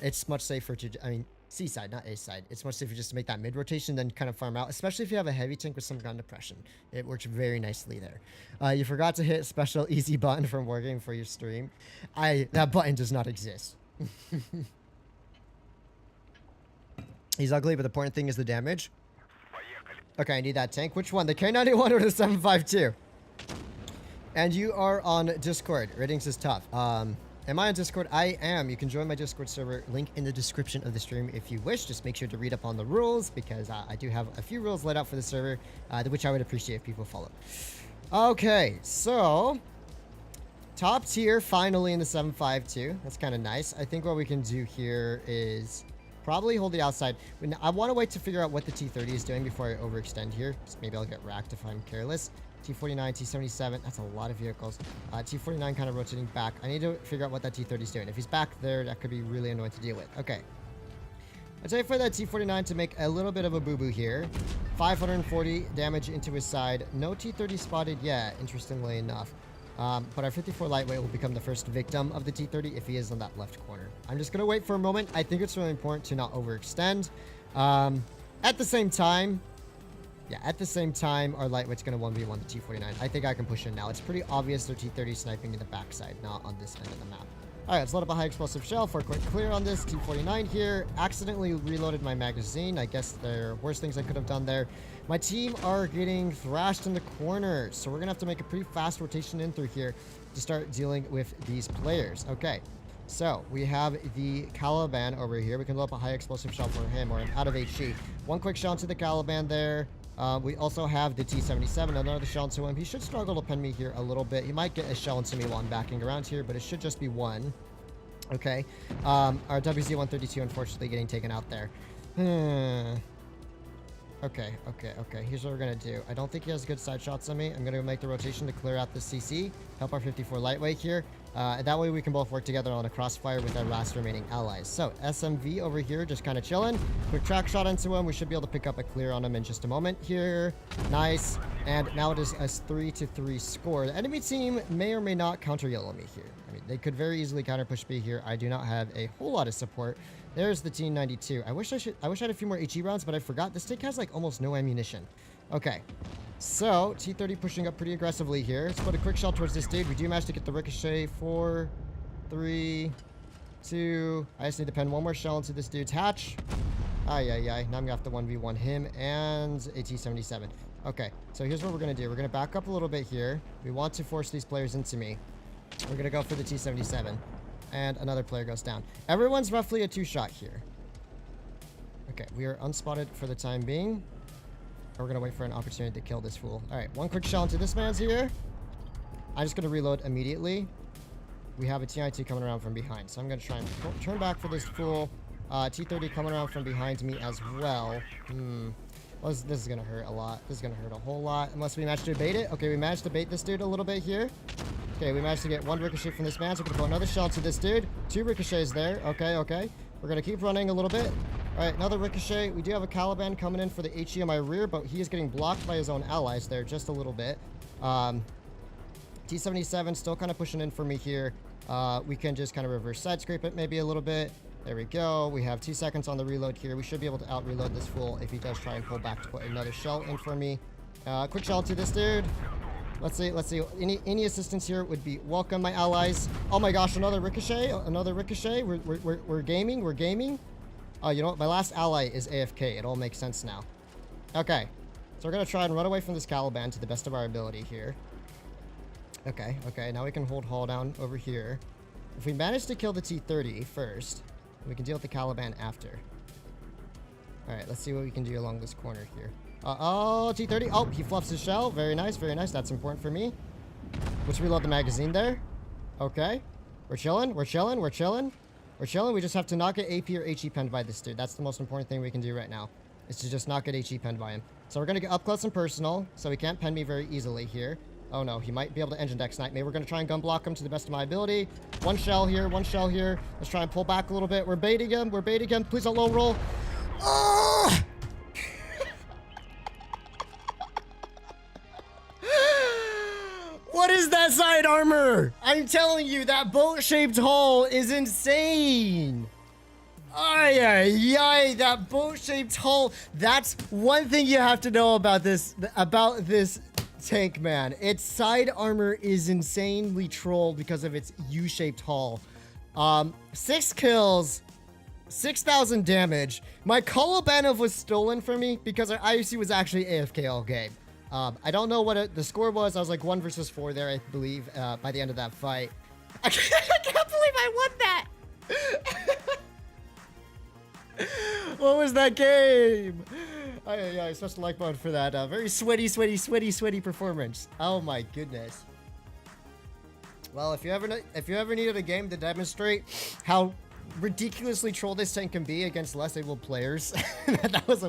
[SPEAKER 1] it's much safer to, I mean, C side, not A side. It's much safer just to make that mid rotation than kind of farm out, especially if you have a heavy tank with some gun depression. It works very nicely there. You forgot to hit special easy button from working for your stream. That button does not exist. He's ugly, but the important thing is the damage. Okay, I need that tank. Which one? The K-91 or the 7.52? And you are on Discord. Ratings is tough. Am I on Discord? I am. You can join my Discord server. Link in the description of the stream if you wish. Just make sure to read up on the rules because I do have a few rules laid out for the server, which I would appreciate if people follow. Okay, so top tier finally in the 7.52. That's kind of nice. I think what we can do here is probably hold the outside. I want to wait to figure out what the T-30 is doing before I overextend here. Just maybe I'll get racked if I'm careless. T-49, T-77, that's a lot of vehicles. T-49 kind of rotating back. I need to figure out what that T-30 is doing. If he's back there, that could be really annoying to deal with. Okay. I'd say for that T-49 to make a little bit of a boo-boo here. 540 damage into his side. No T-30 spotted yet, interestingly enough. But our 54 lightweight will become the first victim of the T-30 if he is on that left corner. I'm just going to wait for a moment. I think it's really important to not overextend. At the same time, our lightweight's going to 1v1 the T-49. I think I can push in now. It's pretty obvious they're T-30 sniping in the backside, not on this end of the map. All right, let's load up a high explosive shell for a quick clear on this. T-49 here. Accidentally reloaded my magazine. I guess there are worse things I could have done there. My team are getting thrashed in the corner, so we're going to have to make a pretty fast rotation in through here to start dealing with these players. Okay, so we have the Caliban over here. We can load up a high explosive shell for him or an out of HE. One quick shell into the Caliban there. We also have the T-77, another shell into him. He should struggle to pen me here a little bit. He might get a shell into me while I'm backing around here, but it should just be one. Okay. Our WZ-132 unfortunately getting taken out there. Okay. Here's what we're going to do. I don't think he has good side shots on me. I'm going to make the rotation to clear out the CC. Help our 54 lightweight here. That way we can both work together on a crossfire with our last remaining allies. So SMV over here just kind of chilling. Quick track shot into him. We should be able to pick up a clear on him in just a moment here. Nice. And now it is a 3-3 score. The enemy team may or may not counter yellow me here. I mean, they could very easily counter push me here. I do not have a whole lot of support. There's the T-92. I wish I had a few more HE rounds, but I forgot. This tank has like almost no ammunition. Okay. So, T-30 pushing up pretty aggressively here. Let's put a quick shell towards this dude. We do manage to get the ricochet. 4, 3, 2. I just need to pen one more shell into this dude's hatch. Now I'm going to have to 1v1 him and a T-77. Okay, so here's what we're going to do. We're going to back up a little bit here. We want to force these players into me. We're going to go for the T-77. And another player goes down. Everyone's roughly a 2-shot here. Okay, we are unspotted for the time being. We're going to wait for an opportunity to kill this fool. All right, one quick shell into this man's here. I'm just going to reload immediately. We have a T-92 coming around from behind. So I'm going to try and turn back for this fool. T-30 coming around from behind me as well. Well, this is going to hurt a lot. This is going to hurt a whole lot. Unless we manage to bait it. Okay, we managed to bait this dude a little bit here. Okay, we managed to get one ricochet from this man. So we're going to put another shell to this dude. 2 ricochets there. Okay. We're going to keep running a little bit. All right, another ricochet. We do have a Caliban coming in for the HE on my rear, but he is getting blocked by his own allies there just a little bit. T-77 still kind of pushing in for me here. We can just kind of reverse side scrape it maybe a little bit. There we go. We have 2 seconds on the reload here. We should be able to out-reload this fool if he does try and pull back to put another shell in for me. Quick shell to this dude. Let's see. Any assistance here would be welcome, my allies. Oh my gosh, another ricochet. We're gaming. Oh, you know what? My last ally is AFK. It all makes sense now. Okay. So we're going to try and run away from this Caliban to the best of our ability here. Okay. Now we can hold hull down over here. If we manage to kill the T-30 first, we can deal with the Caliban after. All right, let's see what we can do along this corner here. Oh, T-30. Oh, he fluffs his shell. Very nice. That's important for me. Let's reload the magazine there. Okay. We're chilling. We just have to not get AP or HE penned by this dude. That's the most important thing we can do right now. Is to just not get HE penned by him. So we're going to get up close and personal. So he can't pen me very easily here. Oh no, he might be able to engine deck snipe me. We're going to try and gun block him to the best of my ability. One shell here. Let's try and pull back a little bit. We're baiting him. Please don't low roll. Oh! What is that side armor? I'm telling you, that boat-shaped hull is insane. That boat-shaped hull. That's one thing you have to know about this tank, man. Its side armor is insanely trolled because of its U-shaped hull. 6 kills, 6,000 damage. My Kolobanov was stolen from me because our IUC was actually AFK all game. I don't know what the score was. I was like 1 versus 4 there, I believe, by the end of that fight. I can't believe I won that. What was that game? I smashed the like button for that. Very sweaty performance. Oh my goodness. Well, if you ever needed a game to demonstrate how ridiculously troll this tank can be against less able players, that was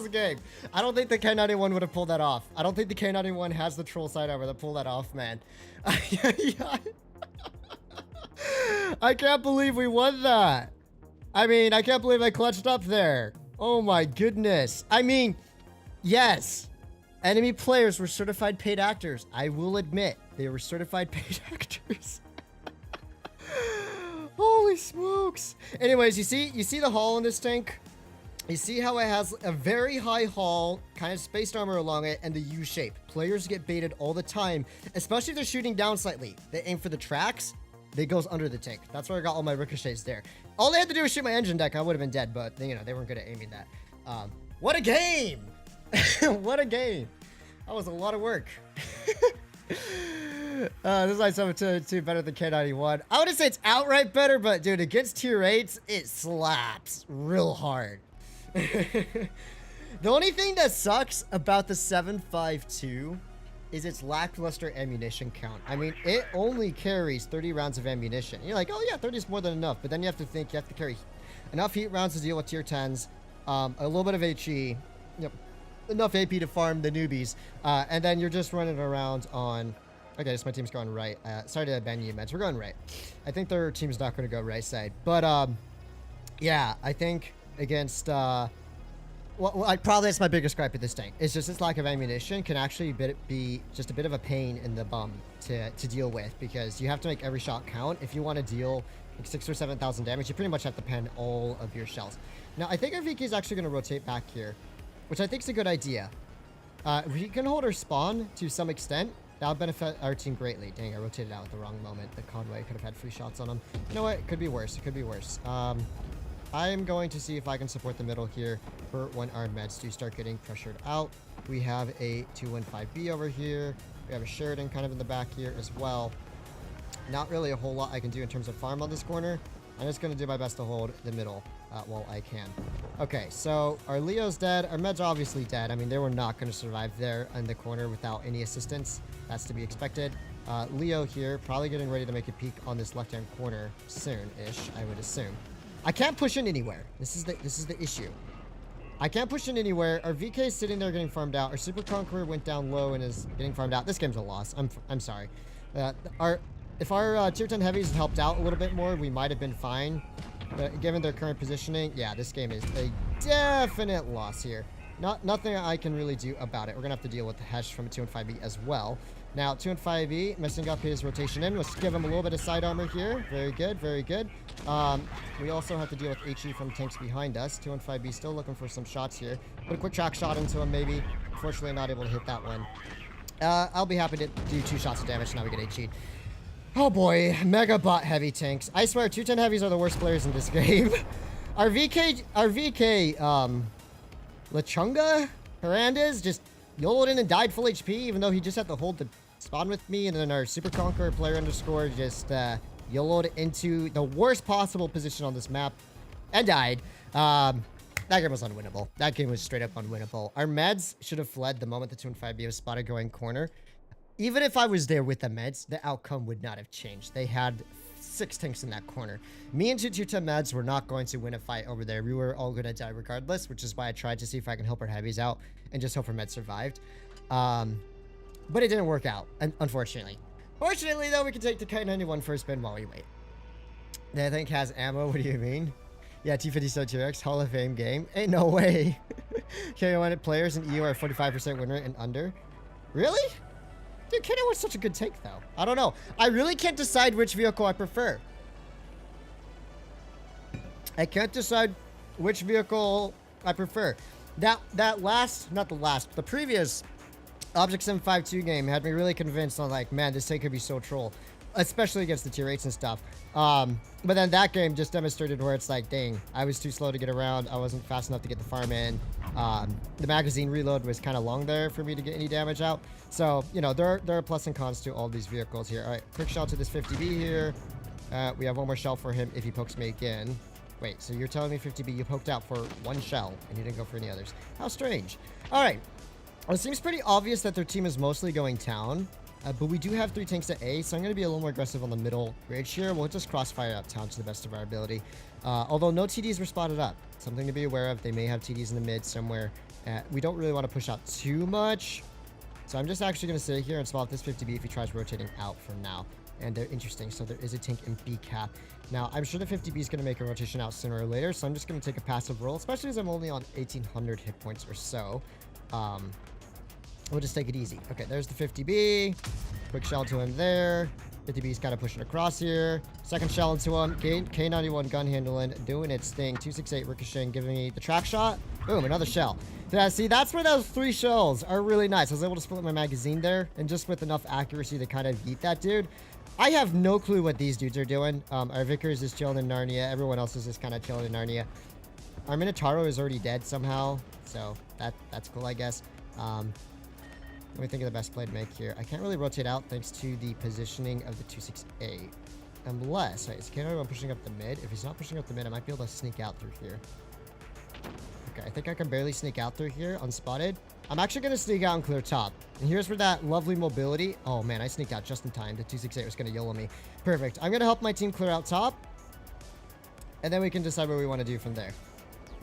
[SPEAKER 1] a game. I don't think the K-91 would have pulled that off. I don't think the K-91 has the troll sidearmor to pull that off, man. I can't believe we won that. I mean, I can't believe I clutched up there. Oh my goodness. I mean, yes. Enemy players were certified paid actors. I will admit, they were certified paid actors. Holy smokes. Anyways, you see the hull in this tank? You see how it has a very high hull, kind of spaced armor along it, and the U shape. Players get baited all the time, especially if they're shooting down slightly. They aim for the tracks. They goes under the tank. That's where I got all my ricochets there. All they had to do was shoot my engine deck. I would have been dead, but you know, they weren't good at aiming that. What a game! What a game! That was a lot of work. This is like 722 better than K-91. I wouldn't say it's outright better, but dude, against tier 8s, it slaps real hard. The only thing that sucks about the 752 is its lackluster ammunition count. I mean, it only carries 30 rounds of ammunition. You're like, oh yeah, 30 is more than enough. But then you have to think, you have to carry enough heat rounds to deal with tier 10s, a little bit of HE, yep, enough AP to farm the newbies, and then you're just running around on... Okay, this my team's going right. Sorry to ban you, Meds. We're going right. I think their team's not going to go right side. But, yeah, I think against... Well, probably that's my biggest gripe with this tank. It's just its lack of ammunition can actually be just a bit of a pain in the bum to deal with, because you have to make every shot count. If you want to deal like 6,000 or 7,000 damage, you pretty much have to pen all of your shells. Now, I think our VK is actually going to rotate back here, which I think is a good idea. We can hold our spawn to some extent. That would benefit our team greatly. Dang, I rotated out at the wrong moment. The Conway could have had free shots on him. You know what? It could be worse. It could be worse. I'm going to see if I can support the middle here for when our meds do start getting pressured out. We have a 215B over here. We have a Sheridan kind of in the back here as well. Not really a whole lot I can do in terms of farm on this corner. I'm just going to do my best to hold the middle while I can. Okay, so our Leo's dead. Our meds are obviously dead. I mean, they were not going to survive there in the corner without any assistance. That's to be expected. Leo here, probably getting ready to make a peek on this left-hand corner soon-ish, I would assume. I can't push in anywhere. This is the issue. I can't push in anywhere. Our VK is sitting there getting farmed out. Our Super Conqueror went down low and is getting farmed out. This game's a loss. I'm sorry. If our tier 10 heavies helped out a little bit more, we might have been fine. But given their current positioning, yeah, this game is a definite loss here. Nothing I can really do about it. We're gonna have to deal with the Hesh from a 215B as well. Now, 215B messing up his rotation in. Let's give him a little bit of side armor here. Very good, very good. We also have to deal with HE from tanks behind us. 215B still looking for some shots here. Put a quick track shot into him, maybe. Unfortunately, not able to hit that one. I'll be happy to do 2 shots of damage. Now we get HE. Oh boy, mega bot heavy tanks. I swear, 210 heavies are the worst players in this game. Our VK, Lachunga Hernandez just YOLO'd in and died full HP, even though he just had to hold the spawn with me. And then our Super Conqueror player underscore just YOLO'd into the worst possible position on this map and died. That game was unwinnable. That game was straight up unwinnable. Our meds should have fled the moment the 215B was spotted going corner. Even if I was there with the meds, the outcome would not have changed. They had 6 tanks in that corner. Me and 210 meds were not going to win a fight over there. We were all going to die regardless, which is why I tried to see if I can help our heavies out and just hope our meds survived. But it didn't work out, unfortunately. Fortunately, though, we can take the K-91 for a spin while we wait. That tank has ammo. What do you mean? Yeah, T50 T-Rex, Hall of Fame game. Ain't no way. K-91 players in EU are 45% winner and under. Really? Dude, K-91's such a good tank, though. I don't know. I really can't decide which vehicle I prefer. I can't decide which vehicle I prefer. The previous Object 752 game had me really convinced on like, man, this tank could be so troll. especially against the tier 8s and stuff. But then that game just demonstrated where it's like, dang, I was too slow to get around. I wasn't fast enough to get the farm in. The magazine reload was kind of long there for me to get any damage out. So, you know, there are plus and cons to all these vehicles here. All right, quick shell to this 50B here. We have one more shell for him if he pokes me again. Wait, so you're telling me 50B you poked out for one shell and you didn't go for any others? How strange. All right. Well, it seems pretty obvious that their team is mostly going town. But we do have 3 tanks at A, so I'm going to be a little more aggressive on the middle ridge here. We'll just crossfire out town to the best of our ability. Although no TDs were spotted up. Something to be aware of. They may have TDs in the mid somewhere. We don't really want to push out too much. So I'm just actually going to sit here and spot this 50B if he tries rotating out for now. And they're interesting. So there is a tank in B cap. Now, I'm sure the 50B is going to make a rotation out sooner or later. So I'm just going to take a passive roll, especially as I'm only on 1,800 hit points or so. We'll just take it easy. Okay, there's the 50B. Quick shell to him there. 50B's kind of pushing across here. Second shell into him. K-91 gun handling, doing its thing. 268 ricocheting, giving me the track shot. Boom, another shell. Yeah, see, that's where those 3 shells are really nice. I was able to split my magazine there, and just with enough accuracy to kind of beat that dude. I have no clue what these dudes are doing. Our Vickers is chilling in Narnia. Everyone else is just kind of chilling in Narnia. Our Minotauro is already dead somehow, so that's cool, I guess. Let me think of the best play to make here. I can't really rotate out thanks to the positioning of the 268. Unless, right, is K-91 pushing up the mid? If he's not pushing up the mid, I might be able to sneak out through here. Okay, I think I can barely sneak out through here, unspotted. I'm actually going to sneak out and clear top. And here's where that lovely mobility. Oh, man, I sneaked out just in time. The 268 was going to YOLO me. Perfect. I'm going to help my team clear out top. And then we can decide what we want to do from there.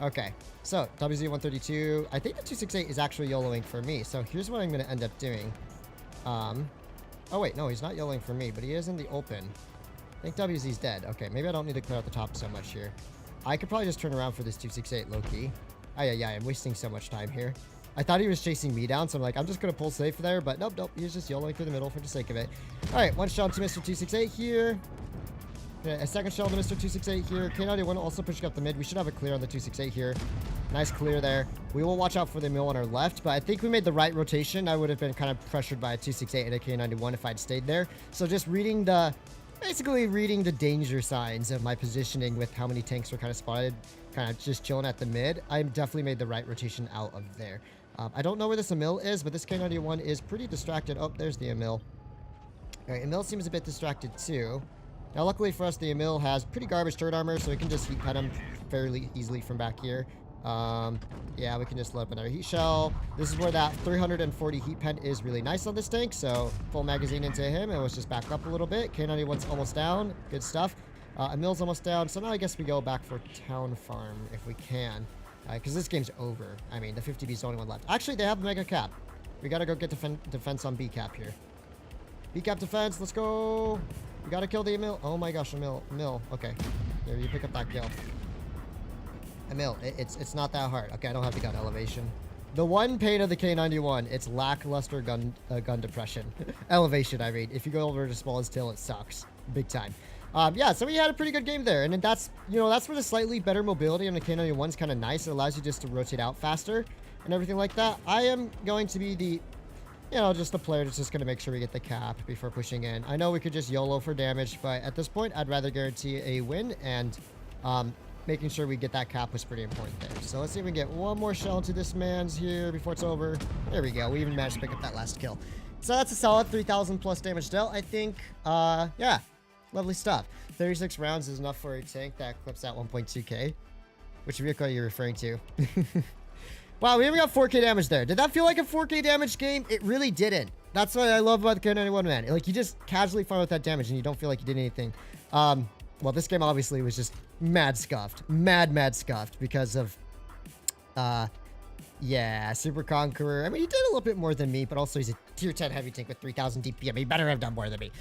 [SPEAKER 1] Okay, so WZ-132. I think the 268 is actually YOLOing for me. So here's what I'm going to end up doing. Oh, wait, no, he's not YOLOing for me, but he is in the open. I think WZ's dead. Okay, maybe I don't need to clear out the top so much here. I could probably just turn around for this 268 low-key. Yeah, I'm wasting so much time here. I thought he was chasing me down, so I'm like, I'm just going to pull safe there, but nope, he's just YOLOing through the middle for the sake of it. All right, one shot to Mr. 268 here. Yeah, a second shell to Mr. 268 here. K-91 also pushing up the mid. We should have a clear on the 268 here. Nice clear there. We will watch out for the mill on our left, but I think we made the right rotation. I would have been kind of pressured by a 268 and a K-91 if I'd stayed there. So just basically reading the danger signs of my positioning with how many tanks were kind of spotted, kind of just chilling at the mid. I definitely made the right rotation out of there. I don't know where this Emil is, but this K-91 is pretty distracted. Oh, there's the Emil. All right, Emil seems a bit distracted too. Now, luckily for us, the Emil has pretty garbage turret armor, so we can just heat pet him fairly easily from back here. Yeah, we can just load up another heat shell. This is where that 340 heat pet is really nice on this tank, so full magazine into him, and let's just back up a little bit. K-91's almost down. Good stuff. Emil's almost down, so now I guess we go back for town farm if we can, because this game's over. I mean, the 50B is the only one left. Actually, they have the mega cap. We gotta go get defense on B cap here. B cap defense, let's go. We gotta kill the Emil. Oh my gosh, Emil. Okay. There, you pick up that kill. Emil, it's not that hard. Okay, I don't have the gun elevation. The one pain of the K-91, it's lackluster gun depression. Elevation, I mean. If you go over to small as tail, it sucks. Big time. Yeah, so we had a pretty good game there. And then that's where the slightly better mobility on the K-91 is kind of nice. It allows you just to rotate out faster and everything like that. I am going to be the... just the player that's just going to make sure we get the cap before pushing in. I know we could just YOLO for damage, but at this point, I'd rather guarantee a win, and making sure we get that cap was pretty important there. So let's see if we can get one more shell into this man's here before it's over. There we go. We even managed to pick up that last kill. So that's a solid 3,000 plus damage dealt, I think. Yeah, lovely stuff. 36 rounds is enough for a tank that clips at 1.2k. Which vehicle are you referring to? Wow, we even got 4k damage there. Did that feel like a 4k damage game? It really didn't. That's what I love about the K-91, man. Like, you just casually fire with that damage and you don't feel like you did anything. Well, this game obviously was just mad scuffed. Mad scuffed because of, yeah, Super Conqueror. I mean, he did a little bit more than me, but also he's a tier 10 heavy tank with 3,000 DPM. He better have done more than me.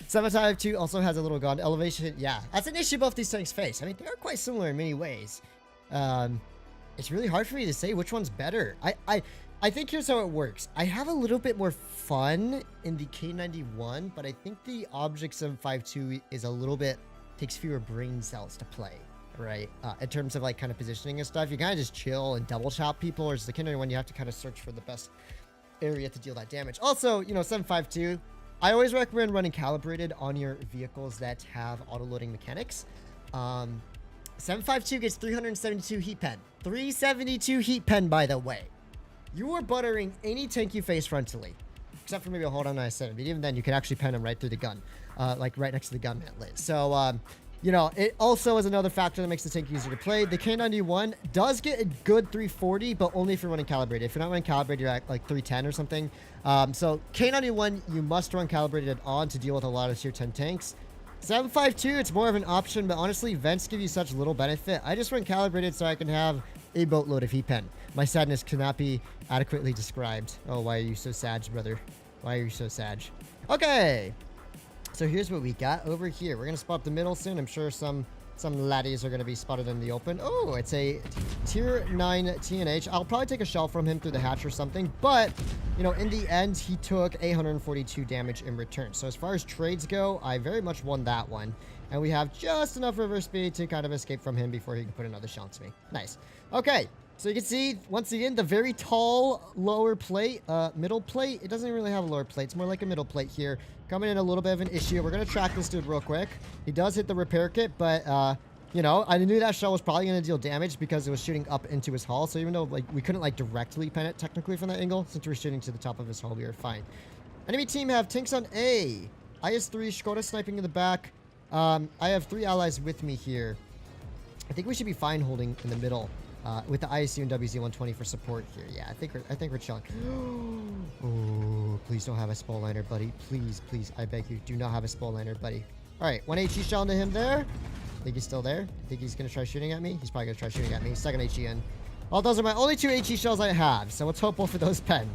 [SPEAKER 1] 752 also has a little gun elevation. Yeah, that's an issue both these tanks face. I mean, they are quite similar in many ways. It's really hard for me to say which one's better. I think here's how it works. I have a little bit more fun in the K-91, but I think the Object 752 is a little bit, takes fewer brain cells to play, right? In terms of like kind of positioning and stuff, you kind of just chill and double chop people, whereas the K-91, you have to kind of search for the best area to deal that damage. Also, 752, I always recommend running calibrated on your vehicles that have auto-loading mechanics. 752 gets 372 heat pen. 372 heat pen, by the way. You are buttering any tank you face frontally. Except for maybe a hold on I-7. But even then, you can actually pen them right through the gun. Like right next to the gun mantlet. So, you know, it also is another factor that makes the tank easier to play. The K-91 does get a good 340, but only if you're running calibrated. If you're not running calibrated, you're at like 310 or something. So K-91, you must run calibrated on to deal with a lot of tier 10 tanks. 752, it's more of an option, but honestly, vents give you such little benefit. I just run calibrated so I can have a boatload of heat pen. My sadness cannot be adequately described. Oh, why are you so sad, brother? Why are you so sad? Okay. So here's what we got over here. We're going to spot the middle soon. I'm sure some laddies are going to be spotted in the open. Oh, it's a tier 9 TNH. I'll probably take a shell from him through the hatch or something. But, you know, in the end, he took 842 damage in return. So as far as trades go, I very much won that one. And we have just enough river speed to kind of escape from him before he can put another shell into me. Nice. Okay. So you can see, once again, the very tall lower plate, middle plate. It doesn't really have a lower plate. It's more like a middle plate here. Coming in a little bit of an issue. We're going to track this dude real quick. He does hit the repair kit, but, you know, I knew that shell was probably going to deal damage because it was shooting up into his hull. So even though, like, we couldn't, like, directly pen it technically from that angle, since we were shooting to the top of his hull, we were fine. Enemy team have tanks on A. IS-3, Skoda sniping in the back. I have 3 allies with me here. I think we should be fine holding in the middle. With the ISU and WZ-120 for support here. Yeah, I think we're chilling. Oh, please don't have a spall liner, buddy. Please, please, I beg you, do not have a spall liner, buddy. All right, 1 HE shell into him there. Think he's still there. Think he's gonna try shooting at me. He's probably gonna try shooting at me. Second HE in. Well, those are my only 2 HE shells I have, so let's hope both of those penned.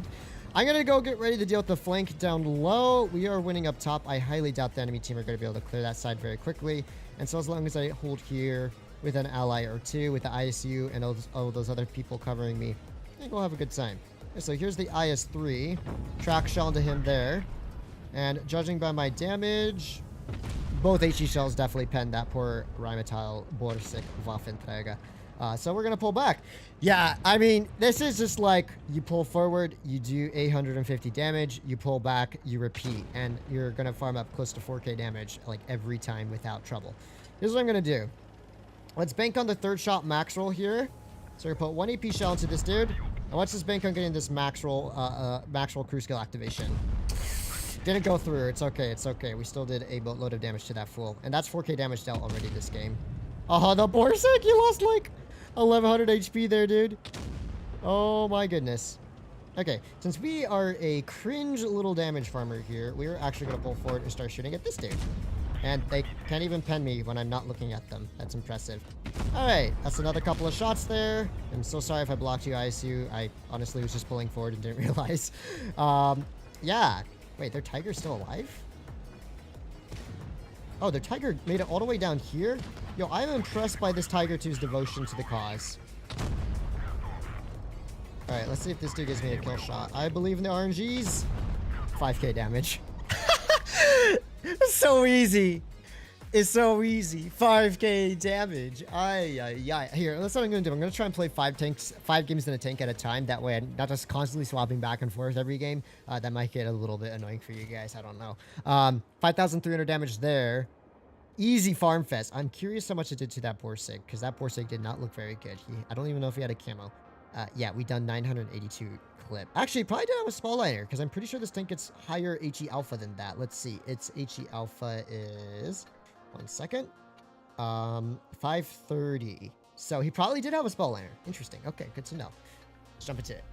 [SPEAKER 1] I'm gonna go get ready to deal with the flank down low. We are winning up top. I highly doubt the enemy team are gonna be able to clear that side very quickly. And so as long as I hold here with an ally or two, with the ISU and all those other people covering me, I think we'll have a good time. So here's the IS-3. Track shell into him there. And judging by my damage, both HE shells definitely penned that poor Rheinmetall Borsig Waffenträger. So we're going to pull back. Yeah, I mean, this is just like you pull forward, you do 850 damage, you pull back, you repeat, and you're going to farm up close to 4k damage like every time without trouble. Here's what I'm going to do. Let's bank on the 3rd shot max roll here. So we're going to put 1 AP shell into this dude. And let's just bank on getting this max roll crew skill activation. Didn't go through. It's okay. It's okay. We still did a boatload of damage to that fool. And that's 4k damage dealt already this game. Oh, the Borsig! You lost like 1100 HP there, dude. Oh my goodness. Okay, since we are a cringe little damage farmer here, we're actually going to pull forward and start shooting at this dude. And they can't even pen me when I'm not looking at them. That's impressive. All right, that's another couple of shots there. I'm so sorry if I blocked you, ISU. I honestly was just pulling forward and didn't realize. Yeah. Wait, their Tiger's still alive? Oh, their Tiger made it all the way down here? Yo, I'm impressed by this Tiger 2's devotion to the cause. All right, let's see if this dude gives me a kill shot. I believe in the RNGs. 5k damage. It's so easy. It's so easy. 5k damage. Ay. Here, that's what I'm going to do. I'm going to try and play 5 games in a tank at a time. That way I'm not just constantly swapping back and forth every game. That might get a little bit annoying for you guys. I don't know. 5,300 damage there. Easy farm fest. I'm curious how much it did to that Borsig, because that Borsig did not look very good. I don't even know if he had a camo. Yeah, we done 982 clip. Actually, probably did have a small liner, because I'm pretty sure this tank gets higher HE alpha than that. Let's see. Its HE alpha is... 1 second. 530. So he probably did have a spell liner. Interesting. Okay, good to know. Let's jump into it.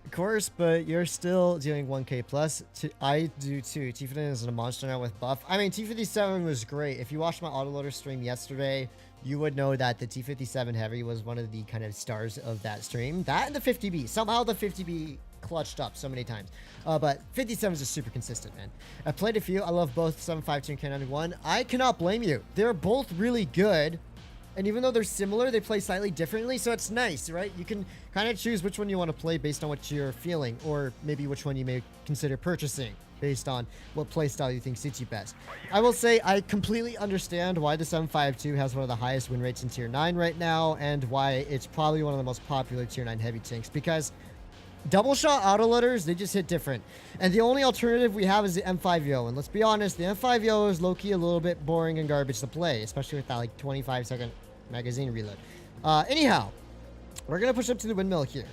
[SPEAKER 1] Of course, but you're still doing 1k plus. I do too. T57 is a monster now with buff. I mean, T57 was great. If you watched my autoloader stream yesterday, you would know that the T57 Heavy was one of the kind of stars of that stream. That and the 50B. Somehow the 50B clutched up so many times. But 57 is just super consistent, man. I played a few. I love both 752 and K-91. I cannot blame you. They're both really good. And even though they're similar, they play slightly differently. So it's nice, right? You can kind of choose which one you want to play based on what you're feeling, or maybe which one you may consider purchasing based on what playstyle you think suits you best. I will say I completely understand why the 752 has one of the highest win rates in Tier 9 right now, and why it's probably one of the most popular Tier 9 heavy tanks, because Double shot autoloaders, they just hit different. And the only alternative we have is the M5Yo. And let's be honest, the M5Yo is low-key a little bit boring and garbage to play, especially with that like 25-second magazine reload. Anyhow, we're going to push up to the windmill here.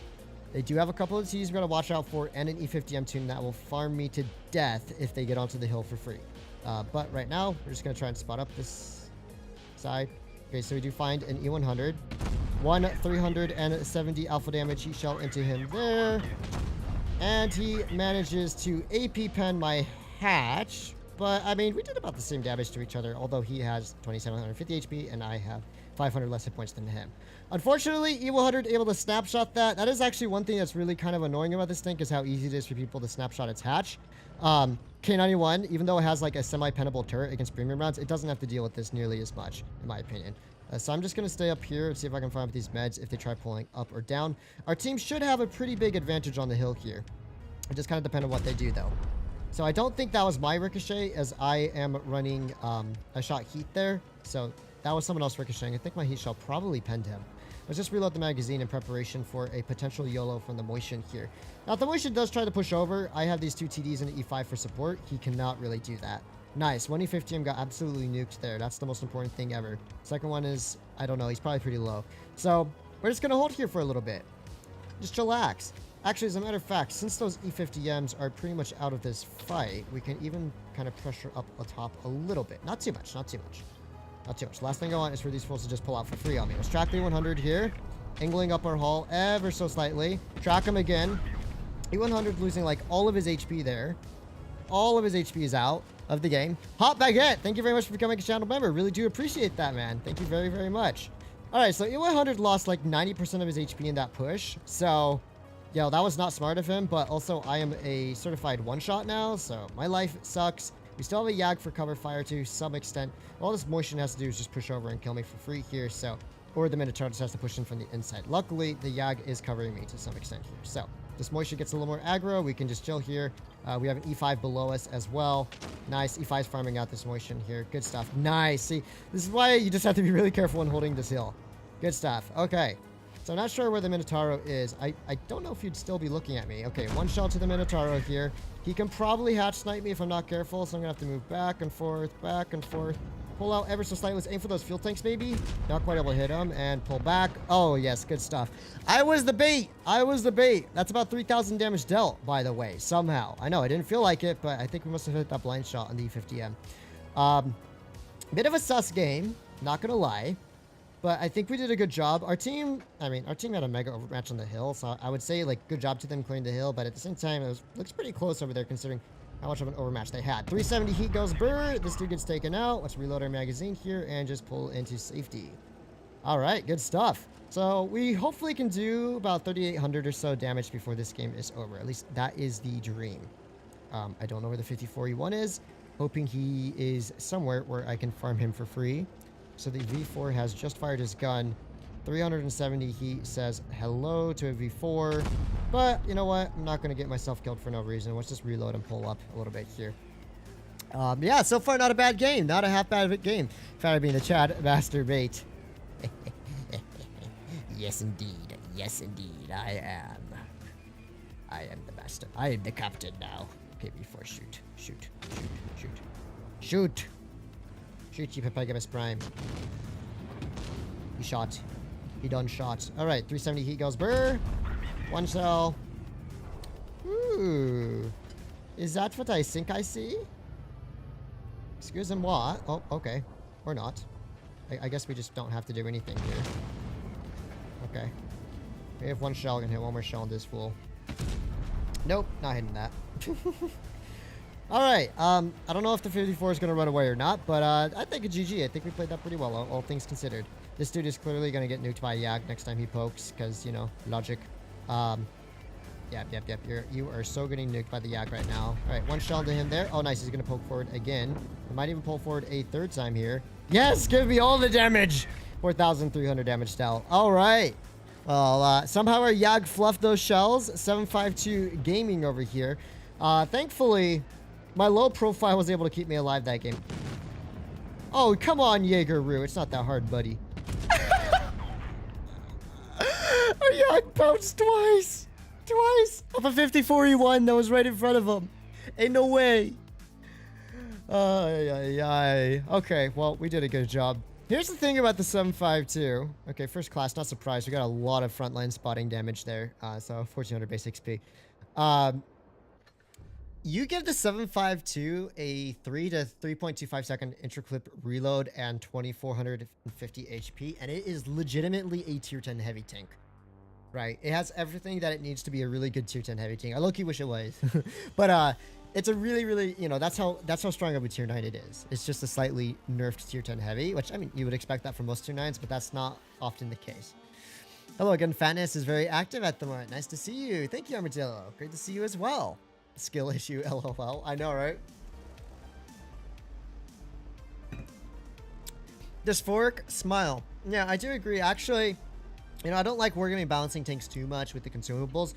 [SPEAKER 1] They do have a couple of T's we're going to watch out for, and an E50M tune that will farm me to death if they get onto the hill for free. But right now, we're just going to try and spot up this side. Okay, so we do find an E100. 370 alpha damage heat shell into him there. And he manages to AP pen my hatch. But, I mean, we did about the same damage to each other, although he has 2,750 HP and I have 500 less hit points than him. Unfortunately, E100 able to snapshot that. That is actually one thing that's really kind of annoying about this tank, is how easy it is for people to snapshot its hatch. K-91, even though it has like a semi-penable turret against premium rounds, it doesn't have to deal with this nearly as much, in my opinion. So I'm just going to stay up here and see if I can find these meds if they try pulling up or down. Our team should have a pretty big advantage on the hill here. It just kind of depends on what they do, though. So I don't think that was my ricochet, as I am running a shot heat there. So that was someone else ricocheting. I think my heat shell probably penned him. Let's just reload the magazine in preparation for a potential YOLO from the Motion here. Now, if the Motion does try to push over, I have these two TDs and an E5 for support. He cannot really do that. Nice. 1 E50M got absolutely nuked there. That's the most important thing ever. Second one is, I don't know, he's probably pretty low. So we're just going to hold here for a little bit. Just chillax. Actually, as a matter of fact, since those E50Ms are pretty much out of this fight, we can even kind of pressure up atop a little bit. Not too much, not too much. Not too much. Last thing I want is for these fools to just pull out for free on me. Let's track the 100 here. Angling up our hull ever so slightly. Track him again. E100 losing like all of his HP there. All of his HP is out of the game. Hot Baguette, thank you very much for becoming a channel member. Really do appreciate that, man. Thank you very, very much. All right, so E100 lost like 90% of his HP in that push. So, yo, that was not smart of him, but also I am a certified one-shot now, so my life sucks. We still have a Yag for cover fire to some extent. All this Motion has to do is just push over and kill me for free here, so, or the Minotaur just has to push in from the inside. Luckily, the Yag is covering me to some extent here. So, this Motion gets a little more aggro. We can just chill here. We have an E5 below us as well. Nice. E5's farming out this Motion here. Good stuff. Nice. See, this is why you just have to be really careful when holding this hill. Good stuff. Okay. So I'm not sure where the Minotauro is. I don't know if you'd still be looking at me. Okay, one shot to the Minotauro here. He can probably hatch snipe me if I'm not careful, so I'm going to have to move back and forth, pull out ever so slightly. Let's aim for those fuel tanks, maybe. Not quite able to hit him, and pull back. Oh, yes, good stuff. I was the bait. I was the bait. That's about 3,000 damage dealt, by the way, somehow. I know, I didn't feel like it, but I think we must have hit that blind shot on the E50M. Bit of a sus game, not going to lie. But I think we did a good job. Our team had a mega overmatch on the hill, so I would say, like, good job to them clearing the hill, but at the same time, looks pretty close over there considering how much of an overmatch they had. 370 heat goes brr. This dude gets taken out. Let's reload our magazine here and just pull into safety. All right, good stuff. So we hopefully can do about 3,800 or so damage before this game is over. At least that is the dream. I don't know where the 54E1 is. Hoping he is somewhere where I can farm him for free. So the V4 has just fired his gun. 370 heat says hello to a V4. But you know what? I'm not going to get myself killed for no reason. Let's just reload and pull up a little bit here. Yeah, so far not a bad game. Not a half bad game. Fatter being the Chad masturbate. Yes, indeed. Yes, indeed. I am. I am the master. I am the captain now. Okay, V4, shoot. Shoot. Shoot. Shoot. Shoot. Shoot you, Pepegamus Prime. He shot. He done shot. Alright, 370 heat goes brr. One shell. Ooh. Is that what I think I see? Excuse me, what? Oh, okay. Or not. I guess we just don't have to do anything here. Okay. We have one shell. Gonna hit one more shell on this fool. Nope, not hitting that. Alright, I don't know if the 54 is going to run away or not, but I think a GG. I think we played that pretty well, all things considered. This dude is clearly going to get nuked by Yag next time he pokes, because, you know, logic. Yep. You are so getting nuked by the Yag right now. Alright, one shell to him there. Oh, nice. He's going to poke forward again. He might even pull forward a third time here. Yes, give me all the damage! 4,300 damage dealt. Alright. Well, somehow our Yag fluffed those shells. 752 Gaming over here. Thankfully, my low profile was able to keep me alive that game. Oh, come on, Jaeger-Roo. It's not that hard, buddy. Our Yag bounced twice. Twice! Off a 54E1 that was right in front of him. Ain't no way. Okay, well, we did a good job. Here's the thing about the 7.52. Okay, first class, not surprised. We got a lot of frontline spotting damage there. So 1400 base XP. You give the 7.52 a 3 to 3.25 second intraclip reload and 2450 HP, and it is legitimately a tier 10 heavy tank. Right? It has everything that it needs to be a really good tier 10 heavy tank. I low-key wish it was. But it's a really, you know, that's how strong of a tier 9 it is. It's just a slightly nerfed tier 10 heavy, which, I mean, you would expect that from most tier 9s, but that's not often the case. Hello again, Fatness is very active at the moment. Nice to see you. Thank you, Armadillo. Great to see you as well. Skill issue, LOL. I know, right? Dysphoric smile. Yeah, I do agree. Actually, you know, I don't like wargaming balancing tanks too much with the consumables.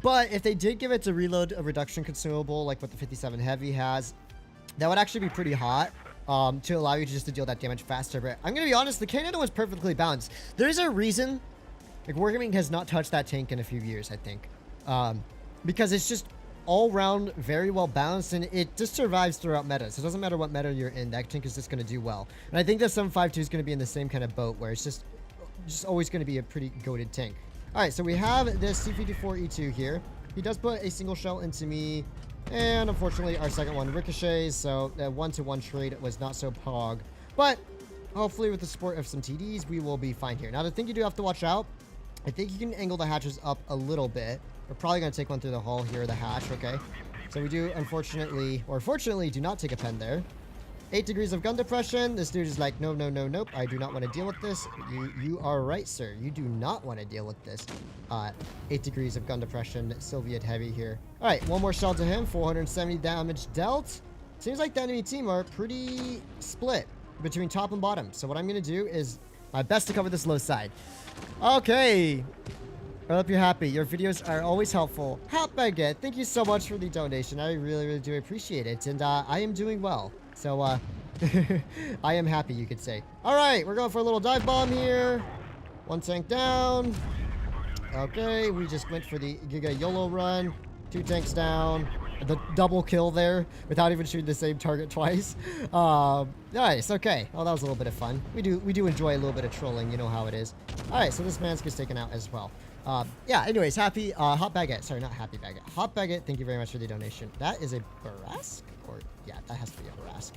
[SPEAKER 1] But if they did give it to reload a reduction consumable, like what the 57 Heavy has, that would actually be pretty hot to allow you just to deal that damage faster. But I'm going to be honest, the K-91 was perfectly balanced. There's a reason, like, wargaming has not touched that tank in a few years, I think. Because it's just all round very well balanced, and it just survives throughout meta. So it doesn't matter what meta you're in, that tank is just going to do well. And I think that 7.52 is going to be in the same kind of boat, where it's just always going to be a pretty goated tank. All right, so we have this C-54E2 here. He does put a single shell into me, and unfortunately our second one ricochets, so that 1-to-1 trade was not so pog. But hopefully with the support of some TDs, we will be fine here. Now, the thing you do have to watch out, I think you can angle the hatches up a little bit. We're probably going to take one through the hull here, the hatch, okay? So we do, unfortunately, or fortunately, do not take a pen there. 8 degrees of gun depression. This dude is like, no, no, no, nope. I do not want to deal with this. You are right, sir. You do not want to deal with this. 8 degrees of gun depression. Soviet heavy here. All right, one more shell to him. 470 damage dealt. Seems like the enemy team are pretty split between top and bottom. So what I'm going to do is my best to cover this low side. Okay. I hope you're happy. Your videos are always helpful. Hot Baguette, thank you so much for the donation. I really, really do appreciate it. And I am doing well. So, I am happy, you could say. All right, we're going for a little dive bomb here. One tank down. Okay, we just went for the Giga YOLO run. 2 tanks down. The double kill there without even shooting the same target twice. Nice, okay. Oh, that was a little bit of fun. We do enjoy a little bit of trolling, you know how it is. All right, so this man's gets taken out as well. Yeah, anyways, happy, Hot Baguette. Sorry, not Happy Baguette. Hot Baguette, thank you very much for the donation. That is a Barask? Or, yeah, that has to be a Barask.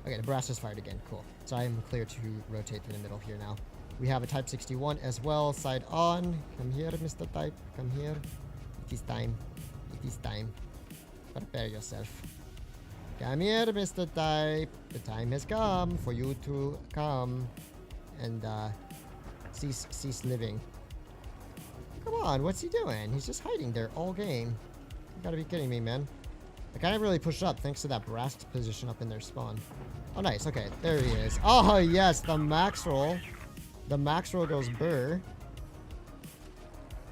[SPEAKER 1] Okay, the Barask is fired again. Cool. So I am clear to rotate through the middle here now. We have a Type 61 as well. Side on. Come here, Mr. Type. Come here. It is time. It is time. Prepare yourself. Come here, Mr. Type. The time has come for you to come and cease living. Come on, what's he doing? He's just hiding there all game. You gotta be kidding me, man. I kind of really pushed up thanks to that Barask position up in their spawn. Oh, nice. Okay, there he is. Oh, yes, the max roll. The max roll goes burr.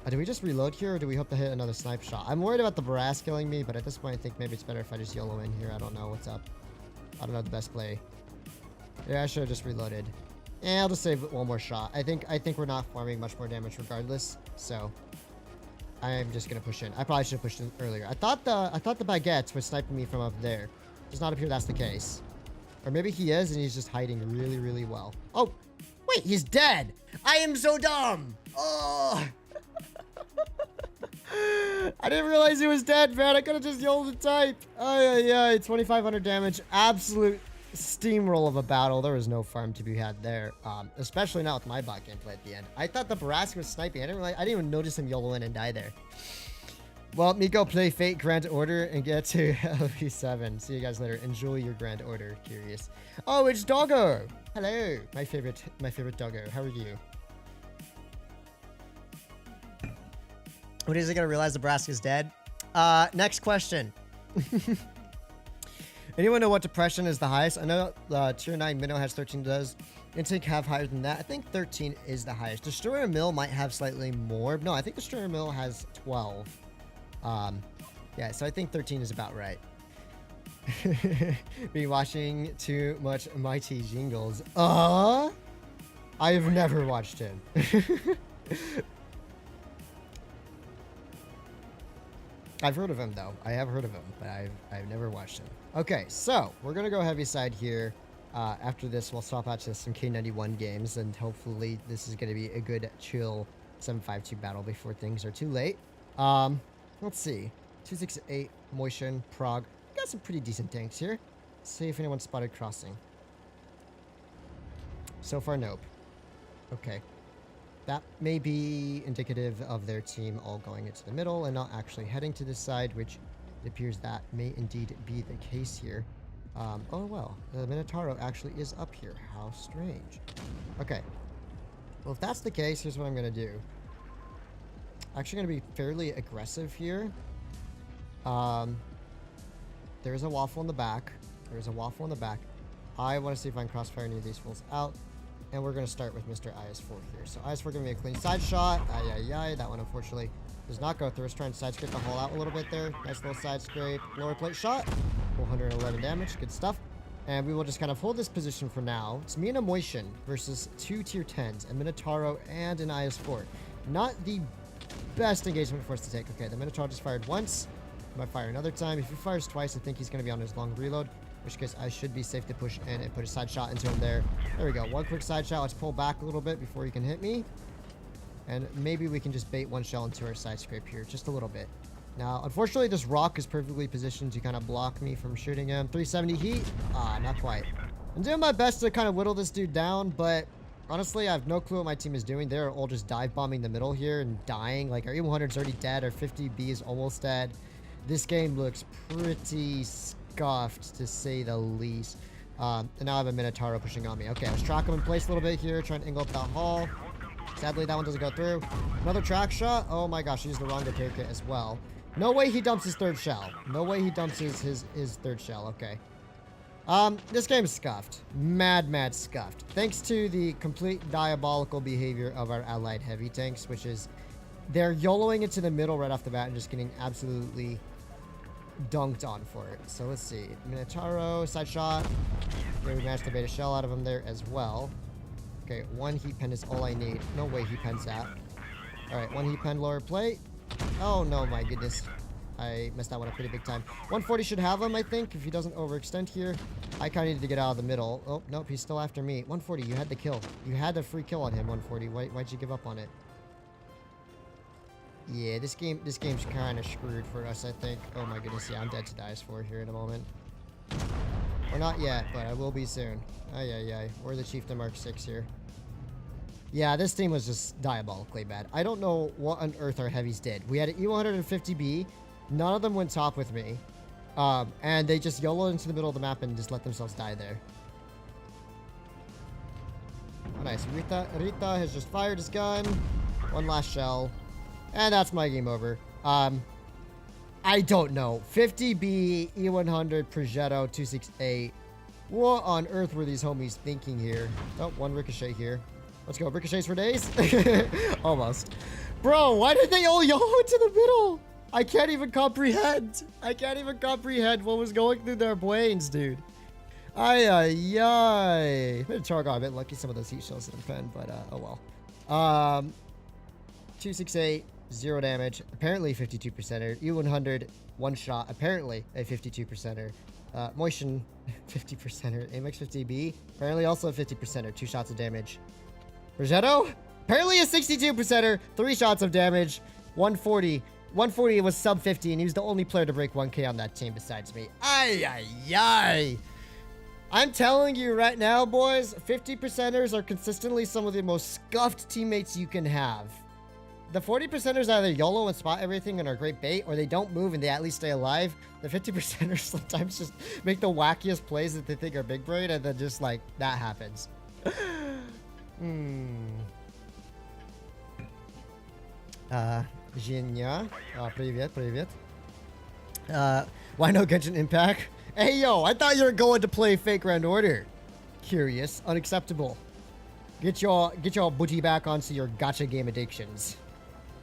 [SPEAKER 1] Do we just reload here, or do we hope to hit another snipe shot? I'm worried about the Barask killing me, but at this point, I think maybe it's better if I just YOLO in here. I don't know what's up. I don't know the best play. Yeah, I should have just reloaded. And I'll just save one more shot. I think we're not farming much more damage regardless, so I'm just gonna push in. I probably should have pushed in earlier. I thought the baguettes were sniping me from up there. Does not appear that's the case. Or maybe he is and he's just hiding really, really well. Oh, wait, he's dead. I am so dumb. Oh. I didn't realize he was dead, man. I could have just YOLO'd the Type. Oh, yeah, 2,500 damage. Absolute steamroll of a battle. There was no farm to be had there, especially not with my bot gameplay at the end. I thought the Barask was sniping. I didn't even notice him YOLO in and die there. Well, Miko, play Fate Grand Order and get to LV7. See you guys later. Enjoy your Grand Order. Curious. Oh, it's Doggo. Hello, my favorite Doggo. How are you? When is he gonna realize the Barask is dead? Next question. Anyone know what depression is the highest? I know tier 9 minnow has 13 does. Intake have higher than that. I think 13 is the highest. Destroyer Mill might have slightly more. No, I think Destroyer Mill has 12. Yeah, so I think 13 is about right. Be watching too much Mighty Jingles. I've never watched him. I've heard of him, though. I have heard of him, but I've never watched him. Okay, so we're going to go heavy side here. After this, we'll swap out to some K-91 games, and hopefully this is going to be a good, chill 7.52 battle before things are too late. Let's see. 268, Motion, Prague. Got some pretty decent tanks here. Let's see if anyone spotted crossing. So far, nope. Okay. That may be indicative of their team all going into the middle and not actually heading to this side, which it appears that may indeed be the case here. Oh, well, the Minotauro actually is up here. How strange. Okay. Well, if that's the case, here's what I'm going to do. Actually going to be fairly aggressive here. There's a waffle in the back. There's a waffle in the back. I want to see if I can crossfire any of these fools out. And we're going to start with Mr. IS-4 here. So IS-4 giving me a clean side shot. That one unfortunately does not go through. It's trying to side scrape the hull out a little bit there. Nice little side scrape. Lower plate shot. 411 damage. Good stuff. And we will just kind of hold this position for now. It's me and a Motion versus 2 tier 10s. A Minotauro and an IS-4. Not the best engagement for us to take. Okay, the Minotauro just fired once. I might fire another time. If he fires twice, I think he's going to be on his long reload. In which case, I should be safe to push in and put a side shot into him there. There we go. One quick side shot. Let's pull back a little bit before he can hit me. And maybe we can just bait one shell into our side scrape here. Just a little bit. Now, unfortunately, this rock is perfectly positioned to kind of block me from shooting him. 370 heat. Not quite. I'm doing my best to kind of whittle this dude down, but honestly, I have no clue what my team is doing. They're all just dive bombing the middle here and dying. Like, our E100's already dead. Our 50B is almost dead. This game looks pretty scuffed, to say the least. And now I have a Minotauro pushing on me. Okay, let's track him in place a little bit here, trying to angle up that hull. Sadly, that one doesn't go through. Another track shot. Oh my gosh, he used the wrong repair kit as well. No way he dumps his third shell. No way he dumps his third shell. Okay. This game is scuffed. Mad scuffed. Thanks to the complete diabolical behavior of our allied heavy tanks, which is they're YOLOing into the middle right off the bat and just getting absolutely dunked on for it. So let's see. Minotauro, side shot. Okay, we managed to bait a shell out of him there as well. Okay, one heat pen is all I need. No way he pens that. Alright, one heat pen lower plate. Oh no, my goodness. I messed that one up pretty big time. 140 should have him, I think, if he doesn't overextend here. I kind of need to get out of the middle. Oh, nope, he's still after me. 140, you had the kill. You had the free kill on him, 140. Why'd you give up on it? Yeah, this game's kind of screwed for us, I think. Oh my goodness, yeah, I'm dead to the IS-4 here in a moment. Or not yet, but I will be soon. We're the Chieftain Mark 6 here. Yeah, this team was just diabolically bad. I don't know what on earth our heavies did. We had an E150B. None of them went top with me. And they just YOLO'd into the middle of the map and just let themselves die there. Oh, nice. Rita has just fired his gun. One last shell. And that's my game over. I don't know. 50B, E100, Progetto, 268. What on earth were these homies thinking here? Oh, one ricochet here. Let's go. Ricochets for days? Almost. Bro, why did they all YOLO into the middle? I can't even comprehend. I can't even comprehend what was going through their brains, dude. Minotauro got a bit lucky. Some of those heat shells didn't pen, but oh well. 268, 0 damage. Apparently 52%er. E100, 1 shot. Apparently a 52%er. Motion, 50%er. AMX 50B. Apparently also a 50%er. 2 shots of damage. Progetto, apparently a 62%er. 3 shots of damage. 140. 140 was sub 50, and he was the only player to break 1K on that team besides me. I'm telling you right now, boys, 50%ers are consistently some of the most scuffed teammates you can have. The 40%ers either YOLO and spot everything and are great bait, or they don't move and they at least stay alive. The 50%ers sometimes just make the wackiest plays that they think are big brain, and then just like that happens. Jinya. Привет. Why no Genshin Impact? Hey, yo, I thought you were going to play Fake Grand Order. Curious. Unacceptable. Get your booty back onto your gacha game addictions.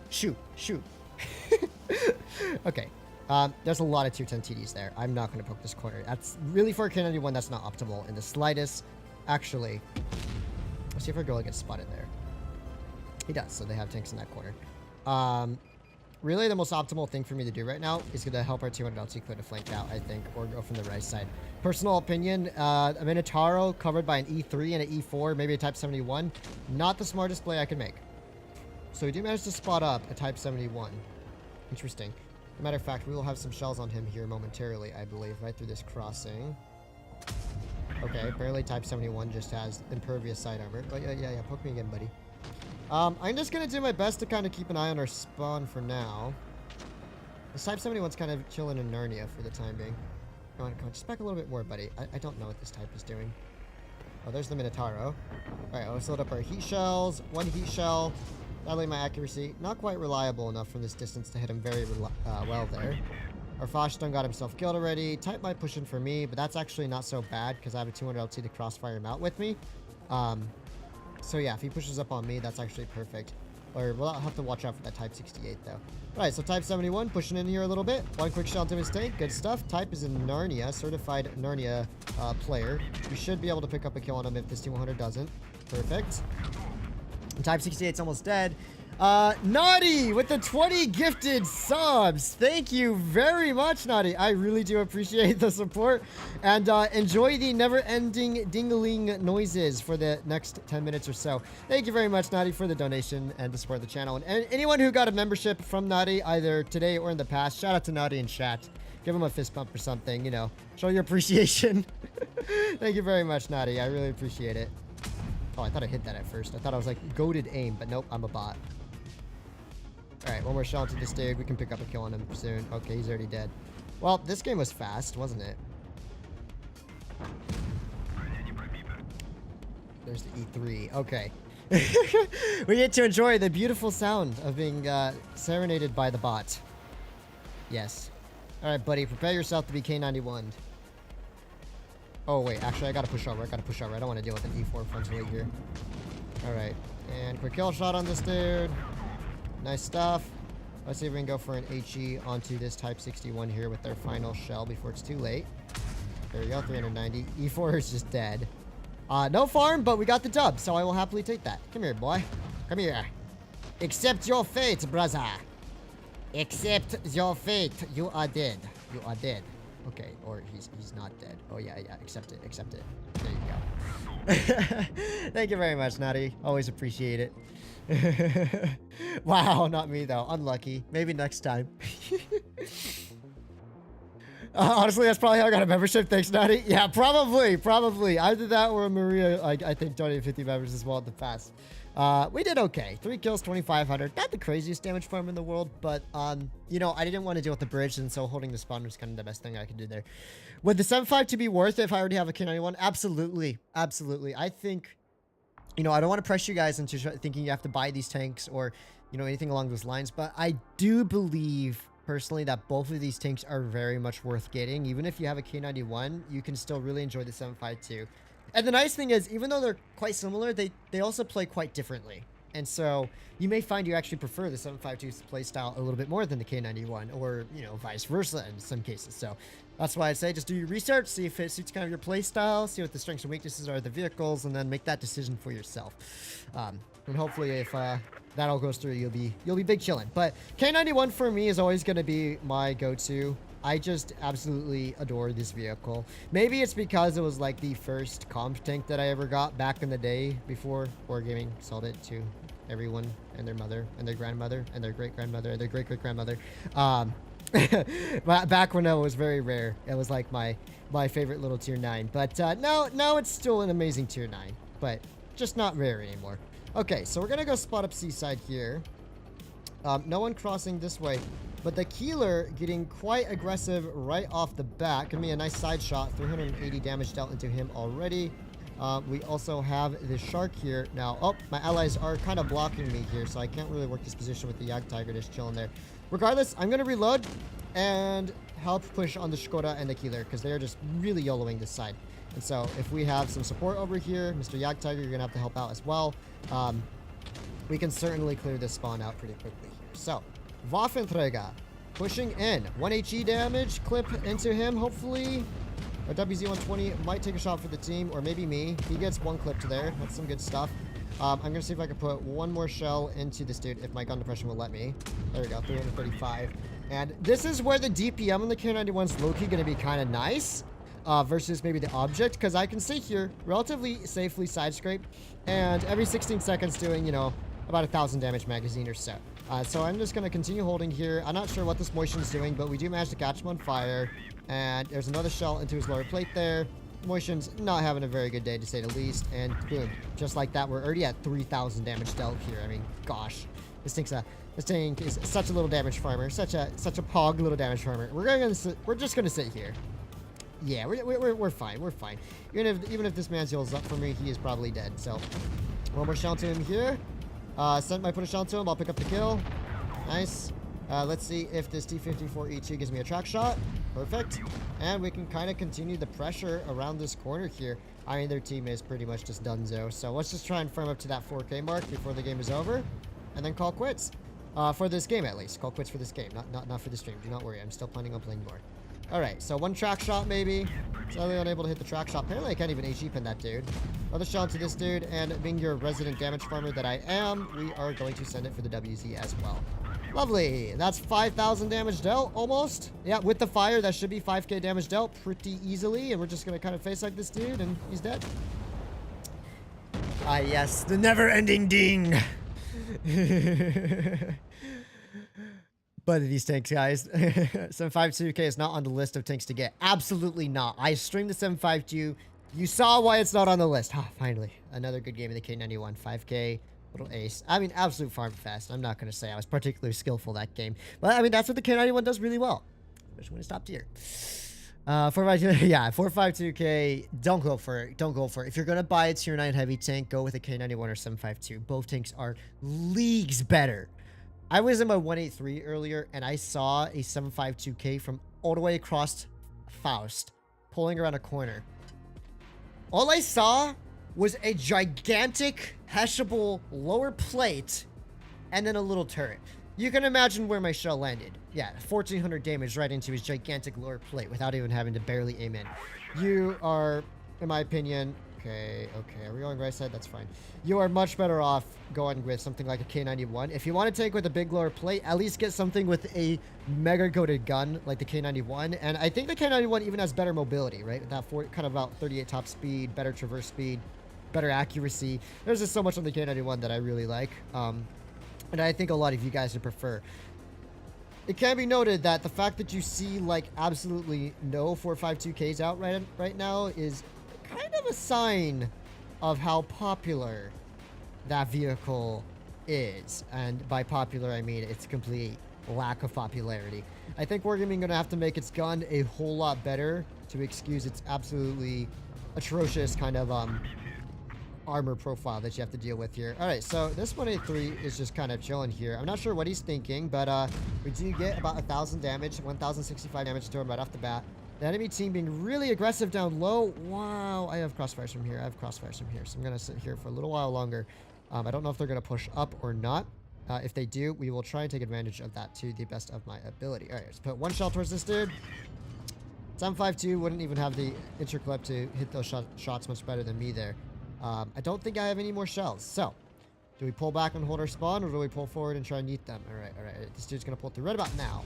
[SPEAKER 1] Shoot. Okay. There's a lot of tier 10 TDs there. I'm not going to poke this corner. That's really for a K-91, that's not optimal in the slightest. Actually, let's see if our girl gets spotted there. He does, so they have tanks in that corner. really the most optimal thing for me to do right now is going to help our 200 LT clear to flank out, I think, or go from the right side. Personal opinion, a Minotauro covered by an E3 and an E4, maybe a Type 71, not the smartest play I could make. So we do manage to spot up a Type 71. Interesting. As a matter of fact, we will have some shells on him here momentarily, I believe, right through this crossing. Okay, apparently Type 71 just has impervious side armor. But yeah, poke me again, buddy. I'm just going to do my best to kind of keep an eye on our spawn for now. This Type 71's kind of chilling in Narnia for the time being. Come on, just back a little bit more, buddy. I don't know what this type is doing. Oh, there's the Minotauro. Alright, let's load up our heat shells. One heat shell. Sadly, my accuracy, not quite reliable enough from this distance to hit him very well there. Our Foshstone got himself killed already. Type might push in for me, but that's actually not so bad because I have a 200 LT to crossfire him out with me. So yeah, if he pushes up on me, that's actually perfect. Or we'll have to watch out for that Type 68 though. Alright, so Type 71 pushing in here a little bit. One quick shot to his tank. Good stuff. Type is in Narnia, certified Narnia player. We should be able to pick up a kill on him if this T100 doesn't. Perfect. Type 68's almost dead. Naughty with the 20 gifted subs. Thank you very much, Naughty. I really do appreciate the support. And enjoy the never-ending dingling noises for the next 10 minutes or so. Thank you very much, Naughty, for the donation and to support the channel. And anyone who got a membership from Naughty, either today or in the past, shout out to Naughty in chat. Give him a fist bump or something, you know. Show your appreciation. Thank you very much, Naughty. I really appreciate it. Oh, I thought I hit that at first. I thought I was like goated aim, but nope, I'm a bot. Alright, one more shot to this dude. We can pick up a kill on him soon. Okay, he's already dead. Well, this game was fast, wasn't it? There's the E3. Okay. We get to enjoy the beautiful sound of being serenaded by the bot. Yes. Alright, buddy. Prepare yourself to be K-91. Oh, wait. Actually, I gotta push over. I don't want to deal with an E4 frontally here. Alright. And quick kill shot on this dude. Nice stuff. Let's see if we can go for an HE onto this Type 61 here with their final shell before it's too late. There we go, 390. E4 is just dead. No farm, but we got the dub, so I will happily take that. Come here, boy. Come here. Accept your fate, brother. Accept your fate. You are dead. You are dead. Okay, or he's not dead. Oh, yeah, accept it. There you go. Thank you very much, Naughty. Always appreciate it. Wow, not me though. Unlucky. Maybe next time. Honestly, that's probably how I got a membership. Thanks, Naughty. Yeah, probably. Either that or Maria, I think, donated 50 members as well in the past. We did okay. 3 kills, 2,500. Not the craziest damage farm in the world, but, you know, I didn't want to deal with the bridge, and so holding the spawn was kind of the best thing I could do there. Would the 7.5 to be worth it if I already have a K-91? Absolutely. I think, you know, I don't want to press you guys into thinking you have to buy these tanks or, you know, anything along those lines, but I do believe personally that both of these tanks are very much worth getting. Even if you have a K-91, you can still really enjoy the 7.5 too. And the nice thing is, even though they're quite similar, they also play quite differently. And so you may find you actually prefer the 7.52 play style a little bit more than the K-91, or, you know, vice versa in some cases. So that's why I say just do your research, see if it suits kind of your play style, see what the strengths and weaknesses are of the vehicles, and then make that decision for yourself. And hopefully if that all goes through, you'll be big chillin'. But K-91 for me is always going to be my go-to. I just absolutely adore this vehicle. Maybe it's because it was like the first comp tank that I ever got back in the day before Wargaming sold it to everyone and their mother and their grandmother and their great-grandmother and their great-great-grandmother. Back when it was very rare. It was like my favorite little tier 9. But now it's still an amazing tier 9, but just not rare anymore. Okay, so we're gonna go spot up seaside here. No one crossing this way. But the Keeler getting quite aggressive right off the bat. Gonna be a nice side shot. 380 damage dealt into him already. We also have the Shark here. Now, oh, my allies are kind of blocking me here, so I can't really work this position with the Jagdtiger just chilling there. Regardless, I'm gonna reload and help push on the Skoda and the Keeler because they're just really YOLOing this side. And so if we have some support over here, Mr. Jagdtiger, you're gonna have to help out as well. We can certainly clear this spawn out pretty quickly here. So, Waffenträger pushing in. 1 HE damage clip into him, hopefully. Our WZ-120 might take a shot for the team, or maybe me. He gets 1 clip to there. That's some good stuff. I'm going to see if I can put one more shell into this dude, if my gun depression will let me. There we go, 335. And this is where the DPM on the K-91's low-key going to be kind of nice. Versus maybe the object, because I can sit here relatively safely side scrape, and every 16 seconds doing, you know, about 1,000 damage magazine or so. So I'm just going to continue holding here. I'm not sure what this motion is doing, but we do manage to catch him on fire, and there's another shell into his lower plate there. Motion's not having a very good day, to say the least, and boom, just like that, we're already at 3,000 damage dealt here. I mean, gosh, this tank is such a little damage farmer, such a pog little damage farmer. We're just gonna sit here. Yeah, we're fine. We're fine. Even if this man heals up for me, he is probably dead. So, one more shell to him here. Put a shell to him. I'll pick up the kill. Nice. Let's see if this T-54E2 gives me a track shot. Perfect. And we can kind of continue the pressure around this corner here. I mean, their team is pretty much just donezo. So let's just try and firm up to that 4K mark before the game is over, and then call quits. For this game, at least. Call quits for this game, not for the stream. Do not worry. I'm still planning on playing more. Alright, so one track shot maybe. Sadly unable to hit the track shot. Apparently I can't even HE pin that dude. Another shot to this dude, and being your resident damage farmer that I am, we are going to send it for the WZ as well. Lovely. That's 5,000 damage dealt, almost. Yeah, with the fire, that should be 5k damage dealt pretty easily, and we're just going to kind of face like this dude, and he's dead. Ah, yes, the never-ending ding. But these tanks, guys. 752K is not on the list of tanks to get. Absolutely not. I streamed the 752. You saw why it's not on the list. Ah, finally. Another good game of the K-91. 5K. Little ace. I mean, absolute farm fest. I'm not going to say I was particularly skillful that game. But, I mean, that's what the K-91 does really well. Especially when it's top tier. 452, yeah, 452K. Don't go for it. Don't go for it. If you're going to buy a tier 9 heavy tank, go with a K-91 or 752. Both tanks are leagues better. I was in my 183 earlier, and I saw a 752K from all the way across Faust, pulling around a corner. All I saw was a gigantic hashable lower plate, and then a little turret. You can imagine where my shell landed. Yeah, 1,400 damage right into his gigantic lower plate without even having to barely aim in. You are, in my opinion... Okay, are we going right side? That's fine. You are much better off going with something like a K-91. If you want to tank with a big lower plate, at least get something with a mega goated gun like the K-91. And I think the K-91 even has better mobility, right? With that kind of about 38 top speed, better traverse speed, better accuracy. There's just so much on the K-91 that I really like. And I think a lot of you guys would prefer. It can be noted that the fact that you see like absolutely no 452Ks out right now is kind of a sign of how popular that vehicle is. And by popular, I mean its complete lack of popularity. I think we're going to have to make its gun a whole lot better to excuse its absolutely atrocious kind of armor profile that you have to deal with here. All right, so this 183 is just kind of chilling here. I'm not sure what he's thinking, but we do get about 1,000 damage, 1,065 damage to him right off the bat. The enemy team being really aggressive down low. Wow, I have crossfires from here. So I'm going to sit here for a little while longer. I don't know if they're going to push up or not. If they do, we will try and take advantage of that to the best of my ability. All right, let's put one shell towards this dude. 752 wouldn't even have the interclip to hit those shots much better than me there. I don't think I have any more shells. So, do we pull back and hold our spawn, or do we pull forward and try and eat them? All right. This dude's going to pull through right about now.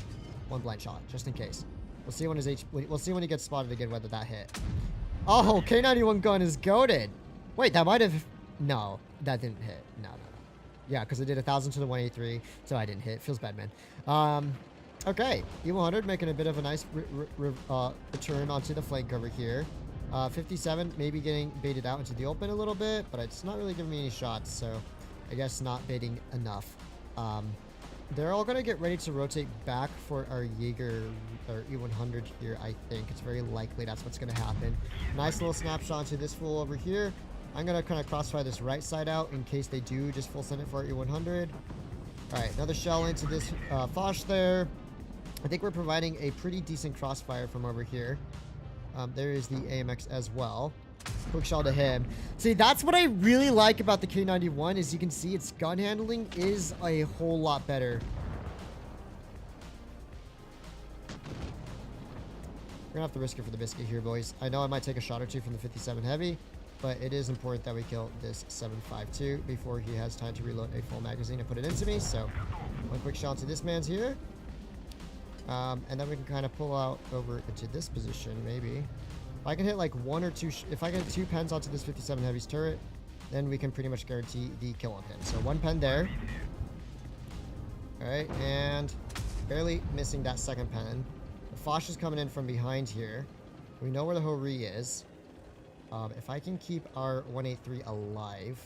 [SPEAKER 1] One blind shot, just in case. We'll see when he gets spotted again whether that hit. Oh, K-91 gun is goated. Wait, that might have... No, that didn't hit. No. Yeah, because I did 1,000 to the 183, so I didn't hit. Feels bad, man. Okay. E100 making a bit of a nice return onto the flank over here. 57 maybe getting baited out into the open a little bit, but it's not really giving me any shots, so I guess not baiting enough. They're all going to get ready to rotate back for our Jaeger or E100 here, I think. It's very likely that's what's going to happen. Nice little snapshot to this fool over here. I'm going to kind of crossfire this right side out in case they do just full send it for our E100. All right, another shell into this Foch there. I think we're providing a pretty decent crossfire from over here. There is the AMX as well. Quick shot to him. See, that's what I really like about the K-91 is you can see its gun handling is a whole lot better. We're gonna have to risk it for the biscuit here, boys. I know I might take a shot or two from the 57 heavy. but it is important that we kill this 7.52 before he has time to reload a full magazine and put it into me. So one quick shot to this man's here. And then we can kind of pull out over into this position, maybe. If I can hit like one or two, if I get 2 pens onto this 57 Heavy's turret, then we can pretty much guarantee the kill on him. So 1 pen there. Alright, and barely missing that 2nd pen. The Foch is coming in from behind here. We know where the Hori is. If I can keep our 183 alive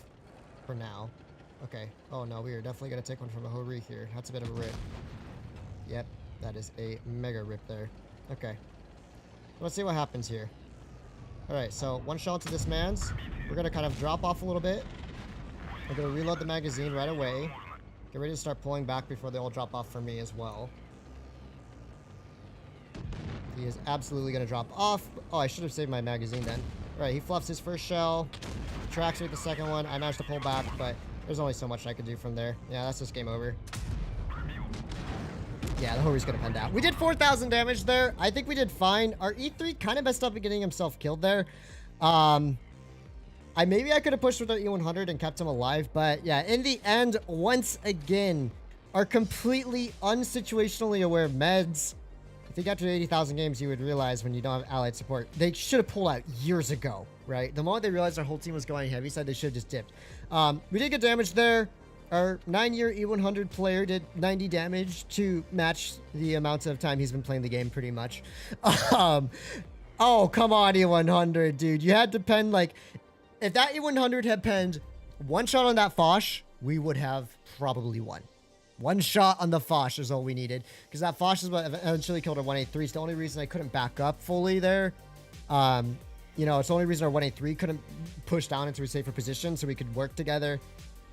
[SPEAKER 1] for now. Okay. Oh no, we are definitely going to take one from a Hori here. That's a bit of a rip. Yep, that is a mega rip there. Okay. Let's see what happens here. Alright, so 1 shot to this man's. We're going to kind of drop off a little bit. We're going to reload the magazine right away. Get ready to start pulling back before they all drop off for me as well. He is absolutely going to drop off. Oh, I should have saved my magazine then. Alright, he fluffs his first shell. Tracks with the 2nd one. I managed to pull back, but there's only so much I could do from there. Yeah, that's just game over. Yeah, the Hori's going to pen down. We did 4,000 damage there. I think we did fine. Our E3 kind of messed up at getting himself killed there. Maybe I could have pushed with our E100 and kept him alive, but yeah, in the end, once again, our completely unsituationally aware meds. I think after 80,000 games, you would realize when you don't have allied support, they should have pulled out years ago, right? The moment they realized our whole team was going heavy side, they should have just dipped. We did get damage there. Our 9-year E100 player did 90 damage to match the amount of time he's been playing the game, pretty much. Oh, come on, E100, dude. You had to pen, like... If that E100 had penned 1 shot on that Foch, we would have probably won. 1 shot on the Foch is all we needed. Because that Foch is what eventually killed our 183. It's the only reason I couldn't back up fully there. You know, it's the only reason our 183 couldn't push down into a safer position so we could work together.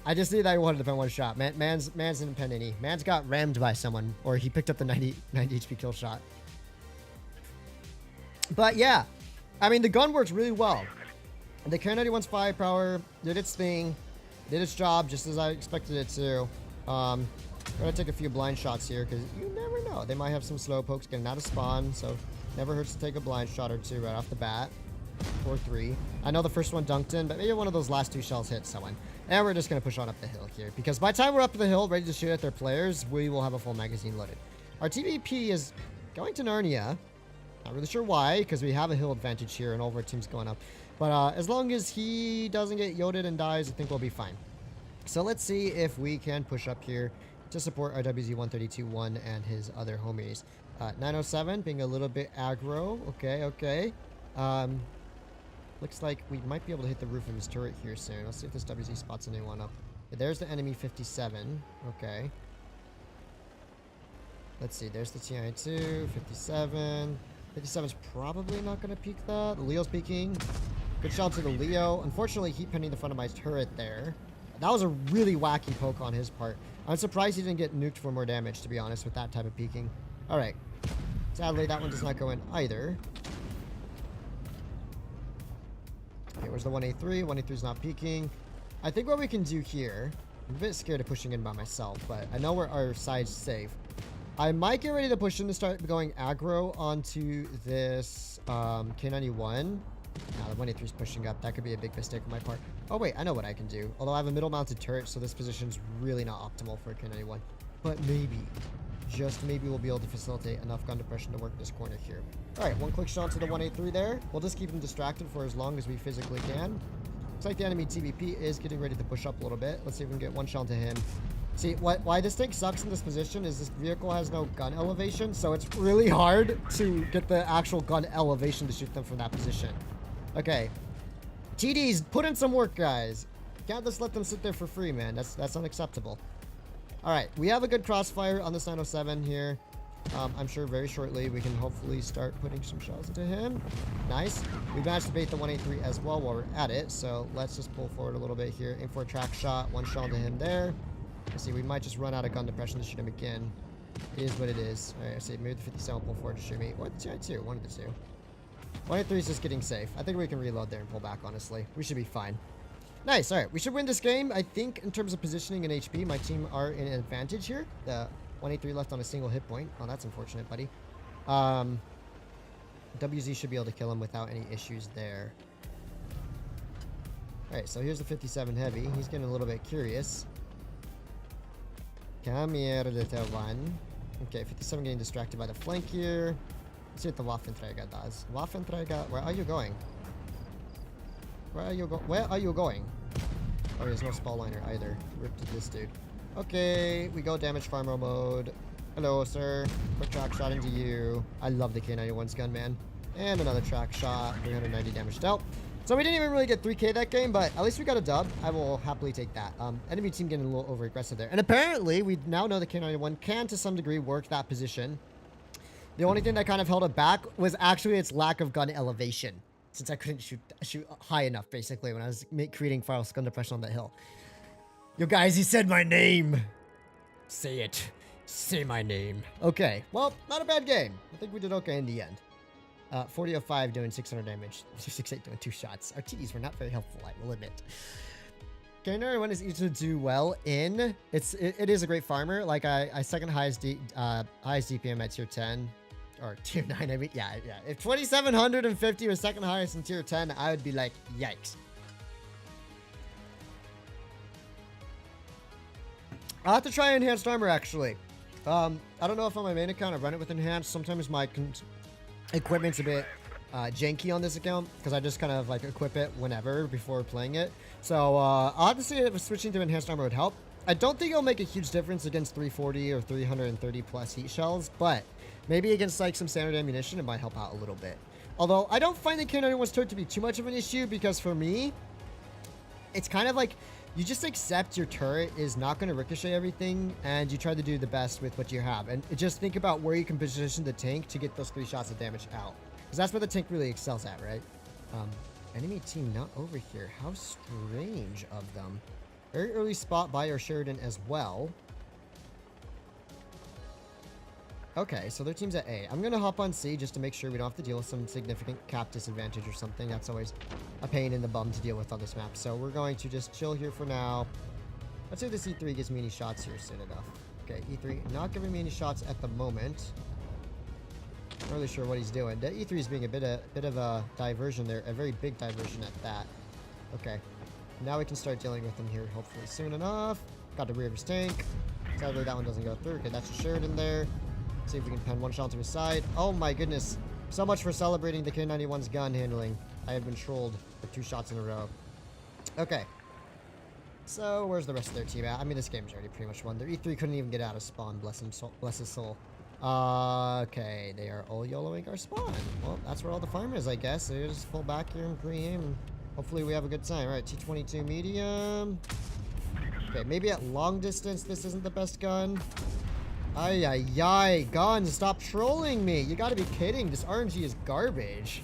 [SPEAKER 1] I just knew that I wanted to pen 1 shot. Man's didn't pen any. Man's got rammed by someone. Or he picked up the 90 HP kill shot. But yeah. I mean, the gun works really well. The K-91's firepower did its thing, did its job just as I expected it to. I'm gonna take a few blind shots here because you never know. They might have some slow pokes getting out of spawn, so never hurts to take a blind shot or 2 right off the bat. Or 3. I know the first one dunked in, but maybe one of those last 2 shells hit someone. And we're just gonna push on up the hill here because by the time we're up the hill ready to shoot at their players, we will have a full magazine loaded. Our TVP is going to Narnia. Not really sure why, because we have a hill advantage here and all of our team's going up. But as long as he doesn't get yoted and dies, I think we'll be fine. So let's see if we can push up here to support our WZ-132-1 and his other homies. 907 being a little bit aggro. Okay, okay. Looks like we might be able to hit the roof of his turret here soon. Let's see if this WZ spots anyone up. There's the enemy 57. Okay. Let's see. There's the T-92, 57. 57's probably not going to peek that. The Leo's peeking. Good shot to the Leo. Unfortunately, heat penning the front of my turret there. That was a really wacky poke on his part. I'm surprised he didn't get nuked for more damage, to be honest, with that type of peeking. Alright. Sadly, that one does not go in either. Okay, where's the 183? 183's not peeking. I think what we can do here... I'm a bit scared of pushing in by myself, but I know where our side's safe. I might get ready to push in to start going aggro onto this K-91. Now the 183's pushing up. That could be a big mistake on my part. Oh wait, I know what I can do. Although I have a middle mounted turret, so this position's really not optimal for a K-91. But maybe, just maybe we'll be able to facilitate enough gun depression to work this corner here. Alright, 1 quick shot to the 183 there. We'll just keep him distracted for as long as we physically can. Looks like the enemy TVP is getting ready to push up a little bit. Let's see if we can get 1 shot to him. See, why this thing sucks in this position is this vehicle has no gun elevation, so it's really hard to get the actual gun elevation to shoot them from that position. Okay. TDs, put in some work, guys. Can't just let them sit there for free, man. That's unacceptable. Alright, we have a good crossfire on this 907 here. I'm sure very shortly we can hopefully start putting some shells into him. Nice. We managed to bait the 183 as well while we're at it, so let's just pull forward a little bit here. Aim for a track shot. 1 shell to him there. Let's see, we might just run out of gun depression to shoot him again. It is what it is. Alright, I see, maybe the 57 will pull forward to shoot me. Or the TI2, one of the two. 183 is just getting safe. I think we can reload there and pull back, honestly. We should be fine. Nice, alright. We should win this game. I think in terms of positioning and HP, my team are in an advantage here. The 183 left on a single hit point. Oh, that's unfortunate, buddy. WZ should be able to kill him without any issues there. Alright, so here's the 57 heavy. He's getting a little bit curious. Come here, little one. Okay, 57 getting distracted by the flank here. Let's see what the Waffenträger does. Waffenträger, where are you going? Where are you going? Oh, there's no spall liner either. Ripped to this dude. Okay, we go damage farmer mode. Hello, sir. Quick track shot into you. I love the K-91's gun, man. And another track shot. 390 damage dealt. So we didn't even really get 3k that game, but at least we got a dub. I will happily take that. Enemy team getting a little over aggressive there. And apparently, we now know the K-91 can, to some degree, work that position. The only thing that kind of held it back was actually its lack of gun elevation, since I couldn't shoot high enough, basically, when I was creating fire gun depression on that hill. Yo, guys, he said my name. Say it. Say my name. Okay, well, not a bad game. I think we did okay in the end. 40 of 5 doing 600 damage. 268 doing 2 shots. Our TDs were not very helpful, I will admit. K-91 is easy to do well in. It is a great farmer. Like I second highest DPM at tier 10. Or tier 9, I mean. Yeah. If 2750 was second highest in tier 10, I would be like, yikes. I'll have to try enhanced armor, actually. I don't know if on my main account I run it with enhanced. Sometimes my equipment's a bit janky on this account because I just kind of like equip it whenever before playing it. So I'll have to see if switching to enhanced armor would help. I don't think it'll make a huge difference against 340 or 330 plus heat shells, but maybe against like some standard ammunition it might help out a little bit. Although I don't find the K-91's turret to be too much of an issue because for me, it's kind of like you just accept your turret is not going to ricochet everything and you try to do the best with what you have. And just think about where you can position the tank to get those 3 shots of damage out. Because that's where the tank really excels at, right? Enemy team not over here. How strange of them. Very early spot by our Sheridan as well. Okay, so their team's at A. I'm going to hop on C just to make sure we don't have to deal with some significant cap disadvantage or something. That's always a pain in the bum to deal with on this map. So we're going to just chill here for now. Let's see if this E3 gives me any shots here soon enough. Okay, E3 not giving me any shots at the moment. Not really sure what he's doing. The E3 is being a bit of a diversion there. A very big diversion at that. Okay. Now we can start dealing with him here hopefully soon enough. Got the rear of his tank. Sadly, that one doesn't go through. Okay, that's a Sheridan there. See if we can pen one shot to his side. Oh my goodness. So much for celebrating the K-91's gun handling. I have been trolled for 2 shots in a row. Okay. So, where's the rest of their team at? I mean, this game's already pretty much won. Their E3 couldn't even get out of spawn. Bless his soul. Okay, they are all YOLOing our spawn. Well, that's where all the farm is, I guess. So just pull back here and pre-aim, and hopefully we have a good time. All right, T22 medium. Okay, maybe at long distance this isn't the best gun. Ay, guns, stop trolling me. You gotta be kidding. This RNG is garbage.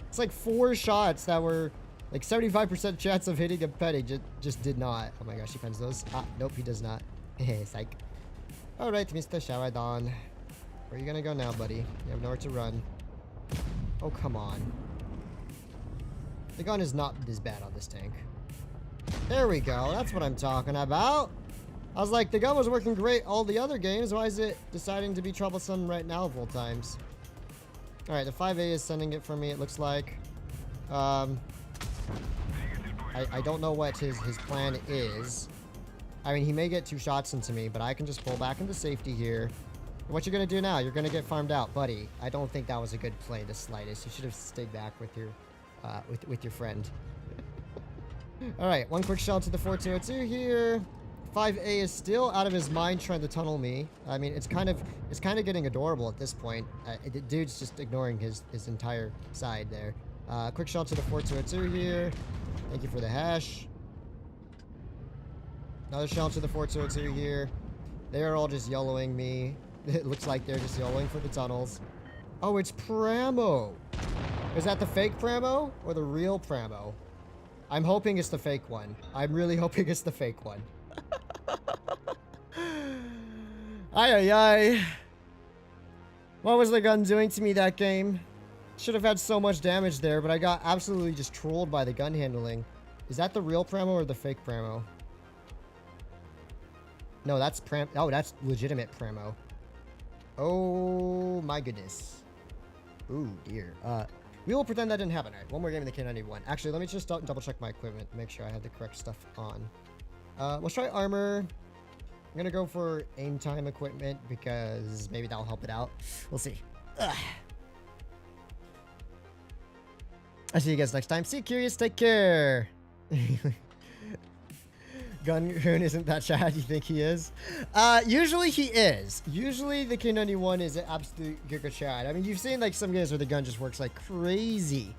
[SPEAKER 1] It's like 4 shots that were like 75% chance of hitting a petty. Just did not. Oh my gosh, he pens those. Ah, nope, he does not. Hehe, psych. Alright, Mr. Sheridan. Where are you gonna go now, buddy? You have nowhere to run. Oh, come on. The gun is not this bad on this tank. There we go. That's what I'm talking about. I was like, the gun was working great all the other games. Why is it deciding to be troublesome right now of all times? Alright, the 5A is sending it for me, it looks like. I don't know what his plan is. I mean, he may get 2 shots into me, but I can just pull back into safety here. What you're going to do now? You're going to get farmed out, buddy. I don't think that was a good play the slightest. You should have stayed back with your with your friend. Alright, 1 quick shot to the 4202 here. 5A is still out of his mind trying to tunnel me. I mean, it's kind of getting adorable at this point. The dude's just ignoring his entire side there. Quick shot to the 4202 here. Thank you for the hash. Another shot to the 4202 here. They are all just YOLOing me. It looks like they're just YOLOing for the tunnels. Oh, it's Pramo. Is that the fake Pramo or the real Pramo? I'm hoping it's the fake one. I'm really hoping it's the fake one. Ay. What was the gun doing to me that game? Should have had so much damage there, but I got absolutely just trolled by the gun handling. Is that the real Pramo or the fake Pramo? No, that's Oh, that's legitimate Pramo. Oh my goodness. Ooh, dear. We will pretend that didn't happen. All right, one more game in the K-91. Actually, let me just double check my equipment, make sure I have the correct stuff on. Let's try armor. I'm gonna go for aim time equipment because maybe that'll help it out. We'll see. Ugh. I'll see you guys next time. See you, Curious. Take care. Gun-Hoon isn't that Chad you think he is? Usually he is. Usually the K-91 is an absolute giga Chad. I mean, you've seen like some games where the gun just works like crazy.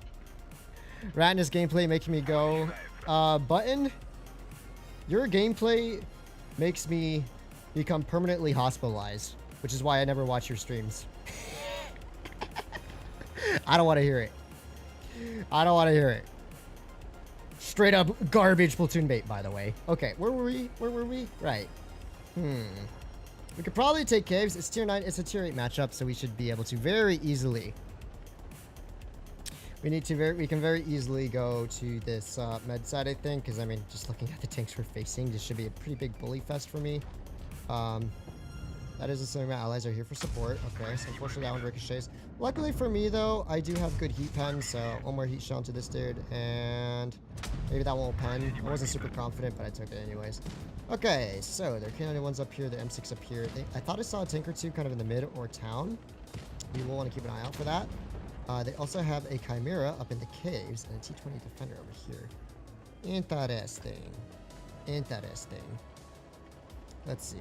[SPEAKER 1] Ratness gameplay making me go, Button, your gameplay makes me become permanently hospitalized, which is why I never watch your streams. I don't want to hear it. I don't want to hear it. Straight up garbage platoon bait, by the way. Okay, where were we? Where were we? Right. We could probably take caves. It's tier 9. It's a tier 8 matchup, so we should be able to very easily. We can very easily go to this med side, I think, because I mean, just looking at the tanks we're facing, this should be a pretty big bully fest for me. That is assuming my allies are here for support. Okay, so unfortunately that one ricochets. Luckily for me though, I do have good heat pen, so one more heat shell into this dude, and maybe that won't pen. I wasn't super confident, but I took it anyways. Okay, so their K-91's up here, the M6 up here. I thought I saw a tank or two kind of in the mid or town. We will want to keep an eye out for that. They also have a Chimera up in the caves and a T-20 Defender over here. Interesting. Interesting. Let's see.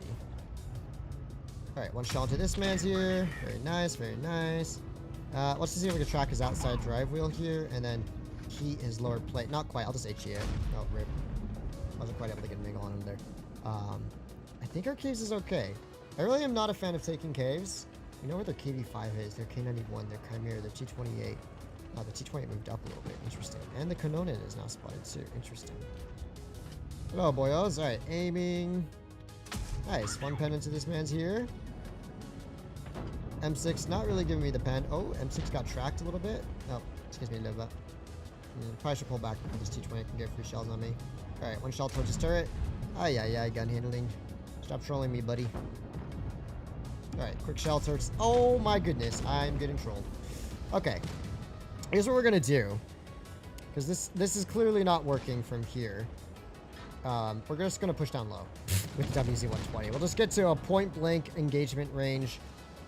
[SPEAKER 1] Alright, one shell into this man's here. Very nice, very nice. Let's see if we can track his outside drive wheel here and then heat his lower plate. Not quite, I'll just HE it. Oh, rip. Wasn't quite able to get a mingle on him there. I think our caves is okay. I really am not a fan of taking caves. You know where their KV5 is, their K-91, their Chimera, their T-28. The T-28 moved up a little bit. Interesting. And the Kanonen is now spotted too. Interesting. Hello, boyos. Alright, aiming. Nice. One pen into this man's here. M6 not really giving me the pen. Oh, M6 got tracked a little bit. Oh, excuse me a little bit. Probably should pull back before this T-20 can get free shells on me. Alright, one shell towards his turret. Ay, gun handling. Stop trolling me, buddy. Alright, quick shell towards... Oh my goodness, I'm getting trolled. Okay. Here's what we're gonna do. Because this is clearly not working from here. We're just gonna push down low with the WZ-120. We'll just get to a point-blank engagement range.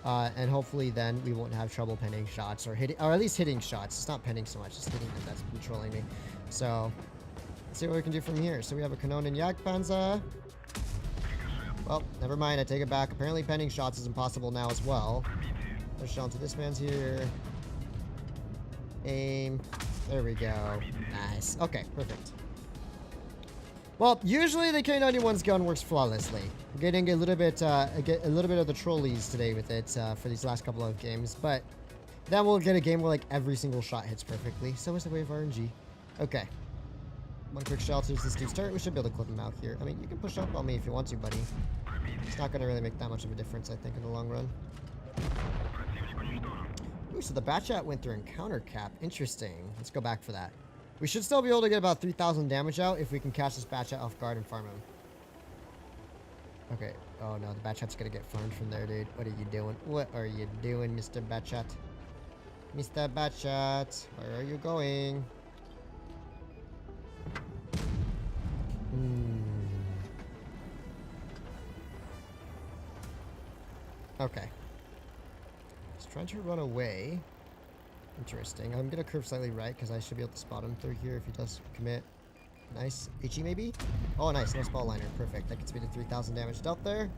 [SPEAKER 1] And hopefully then we won't have trouble penning shots or hitting, or at least hitting shots. It's not penning so much, it's hitting them that's controlling me. So, let's see what we can do from here. So we have a Kanonen Jagdpanzer. Well, never mind, I take it back. Apparently penning shots is impossible now as well. Let's shell into this man's here. Aim. There we go. Nice. Okay, perfect. Well, usually the K-91's gun works flawlessly. I'm getting a little bit of the trolleys today with it for these last couple of games, but then we'll get a game where like every single shot hits perfectly. So is the way of RNG. Okay. One quick shell to this dude's turret. We should be able to clip him out here. I mean, you can push up on me if you want to, buddy. It's not going to really make that much of a difference, I think, in the long run. Ooh, so the Batchat went through encounter cap. Interesting. Let's go back for that. We should still be able to get about 3,000 damage out if we can catch this Batchat off guard and farm him. Okay. Oh no, the Batchat's gonna get farmed from there, dude. What are you doing? What are you doing, Mr. Batchat? Mr. Batchat, where are you going? Okay. He's trying to run away. Interesting. I'm gonna curve slightly right because I should be able to spot him through here if he does commit. Nice. HE maybe? Oh, nice. No spall liner. Perfect. That gets me to 3,000 damage dealt there.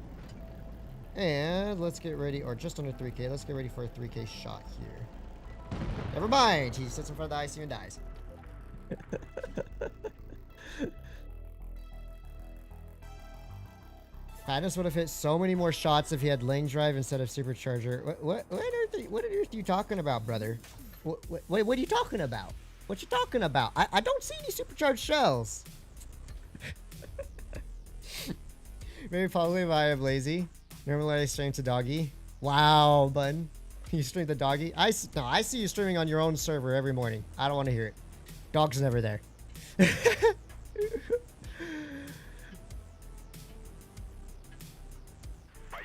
[SPEAKER 1] And let's get ready, or just under 3k. Let's get ready for a 3k shot here. Never mind. He sits in front of the ICU and dies. Fatness would have hit so many more shots if he had lane drive instead of supercharger. What on earth are you talking about, brother? What are you talking about? What you talking about? I don't see any supercharged shells. Maybe probably if I am lazy. Normally I stream to doggy. Wow, bun. You stream to doggy? No, I see you streaming on your own server every morning. I don't want to hear it. Dog's never there.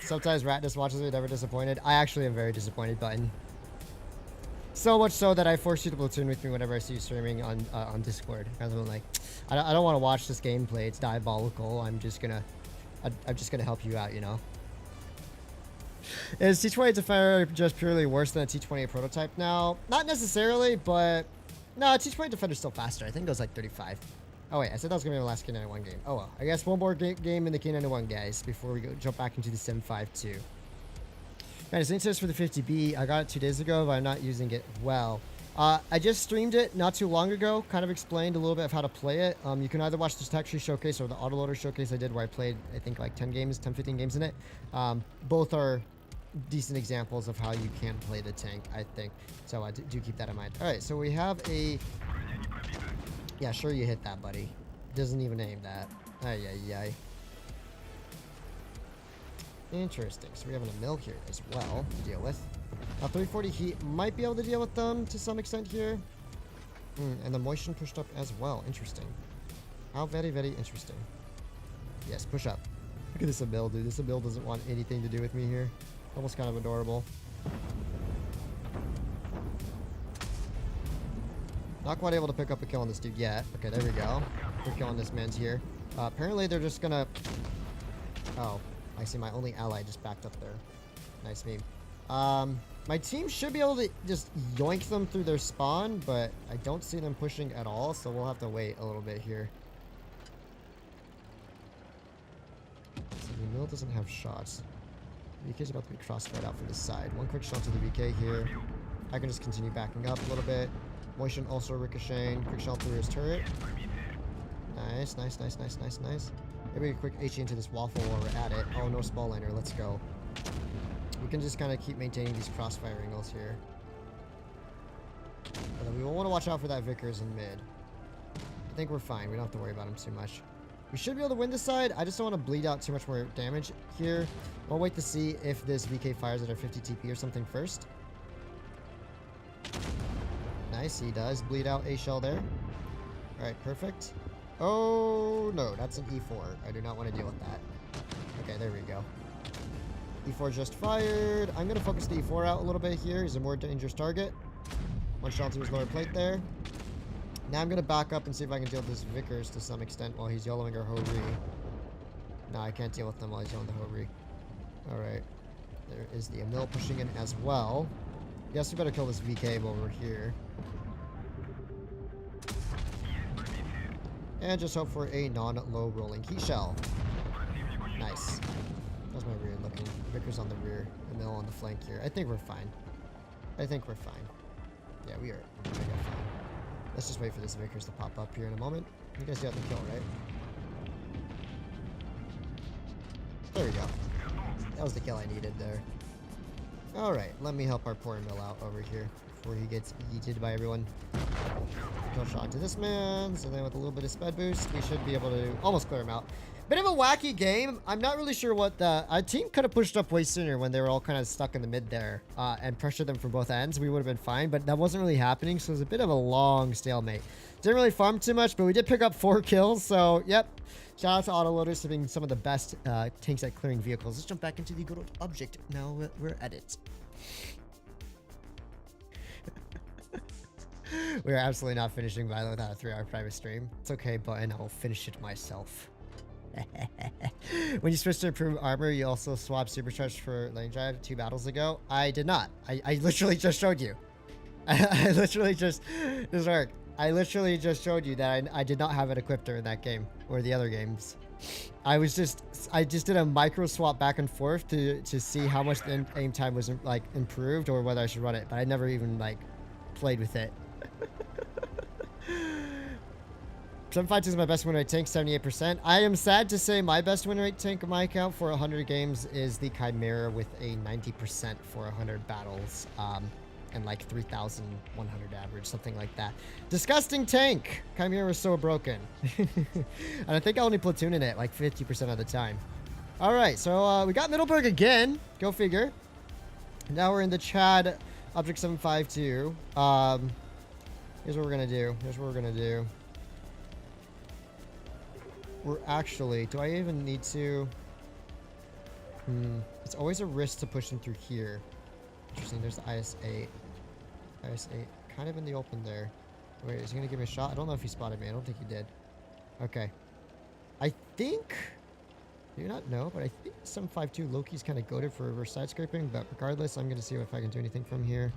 [SPEAKER 1] Sometimes Rat just watches me, never disappointed. I actually am very disappointed, Button. So much so that I force you to platoon with me whenever I see you streaming on Discord. Because I'm like, I don't want to watch this gameplay. It's diabolical. I'm just gonna help you out, you know. Is T-28 Defender just purely worse than a T-28 prototype now? Not necessarily, but no, T-28 Defender's still faster. I think it goes like 35. Oh wait, I said that was gonna be the last K-91 game. Oh well, I guess one more game in the K-91, guys, before we jump back into the 7.5.2. Man, it's interest for the 50B. I got it 2 days ago, but I'm not using it well. I just streamed it not too long ago. Kind of explained a little bit of how to play it. You can either watch the tech tree showcase or the autoloader showcase I did, where I played, I think, like 10 games, 10, 15 games in it. Both are decent examples of how you can play the tank, I think. So do keep that in mind. All right, so we have a... Yeah, sure you hit that, buddy. Doesn't even aim that. Ay, ay, ay. Interesting. So we have a mill here as well to deal with. 340 heat might be able to deal with them to some extent here. And the motion pushed up as well. Interesting. How very, very interesting. Yes, push up. Look at this mill, dude. This mill doesn't want anything to do with me here. Almost kind of adorable. Not quite able to pick up a kill on this dude yet. Okay, there we go. We're killing this man's here. Apparently they're just gonna... Oh, I see my only ally just backed up there. Nice meme. My team should be able to just yoink them through their spawn, but I don't see them pushing at all, so we'll have to wait a little bit here. So the mill doesn't have shots. The VK's about to be crossfired out from the side. One quick shot to the VK here. I can just continue backing up a little bit. Motion also ricocheting. Quick shot through his turret. Nice, nice, nice, nice, nice, nice. Maybe a quick HE into this waffle while we're at it. Oh, no spall liner. Let's go. We can just kind of keep maintaining these crossfire angles here. But then we will want to watch out for that Vickers in mid. I think we're fine. We don't have to worry about him too much. We should be able to win this side. I just don't want to bleed out too much more damage here. We'll wait to see if this VK fires at our 50 TP or something first. Nice. He does bleed out a shell there. Alright, perfect. Oh, no. That's an E4. I do not want to deal with that. Okay, there we go. E4 just fired. I'm going to focus the E4 out a little bit here. He's a more dangerous target. One shot to his lower plate there. Now I'm going to back up and see if I can deal with this Vickers to some extent while he's yellowing our Ho-Ri. No, I can't deal with them while he's yelling the Ho-Ri. Alright. There is the Emil pushing in as well. Guess we better kill this VK while we're here. And just hope for a non-low rolling heat shell. Nice. That's my rear looking. Vickers on the rear. Emil on the flank here. I think we're fine. I think we're fine. Yeah, we are. Okay, fine. Let's just wait for this Vickers to pop up here in a moment. You guys got the kill, right? There we go. That was the kill I needed there. Alright, let me help our poor Mill out over here before he gets yeeted by everyone. Kill shot to this man, so then with a little bit of sped boost, we should be able to almost clear him out. Bit of a wacky game. I'm not really sure what the... Our team could have pushed up way sooner when they were all kind of stuck in the mid there and pressured them from both ends. We would have been fine, but that wasn't really happening, so it was a bit of a long stalemate. Didn't really farm too much, but we did pick up 4 kills, so yep. Shout out to autoloaders for being some of the best tanks at clearing vehicles. Let's jump back into the good old object. Now we're at it. We're absolutely not finishing Violet without a 3-hour private stream. It's okay, Button. I'll finish it myself. When you switch to improved armor, you also swap supercharged for lane drive 2 battles ago. I did not. I literally just showed you. I literally just... This worked. I literally just showed you that I did not have it equipped during that game or the other games. I just did a micro swap back and forth to see how much the aim time was like improved or whether I should run it, but I never even like played with it. 7.5 is my best win rate tank, 78%. I am sad to say my best win rate tank on my account for 100 games is the Chimera with a 90% for 100 battles. And like 3,100 average, something like that. Disgusting tank. Chimera was so broken. And I think I only platoon in it like 50% of the time. All right, so we got Middleburg again. Go figure. Now we're in the Chad Object 752. Here's what we're gonna do. Here's what we're gonna do. We're actually, do I even need to? It's always a risk to push them through here. Interesting, there's the IS-8. IS-8 kind of in the open there. Wait, is he gonna give me a shot? I don't know if he spotted me. I don't think he did. Okay. I think... Do you not know? But I think 752 Loki's kind of goated for reverse side scraping. But regardless, I'm gonna see if I can do anything from here.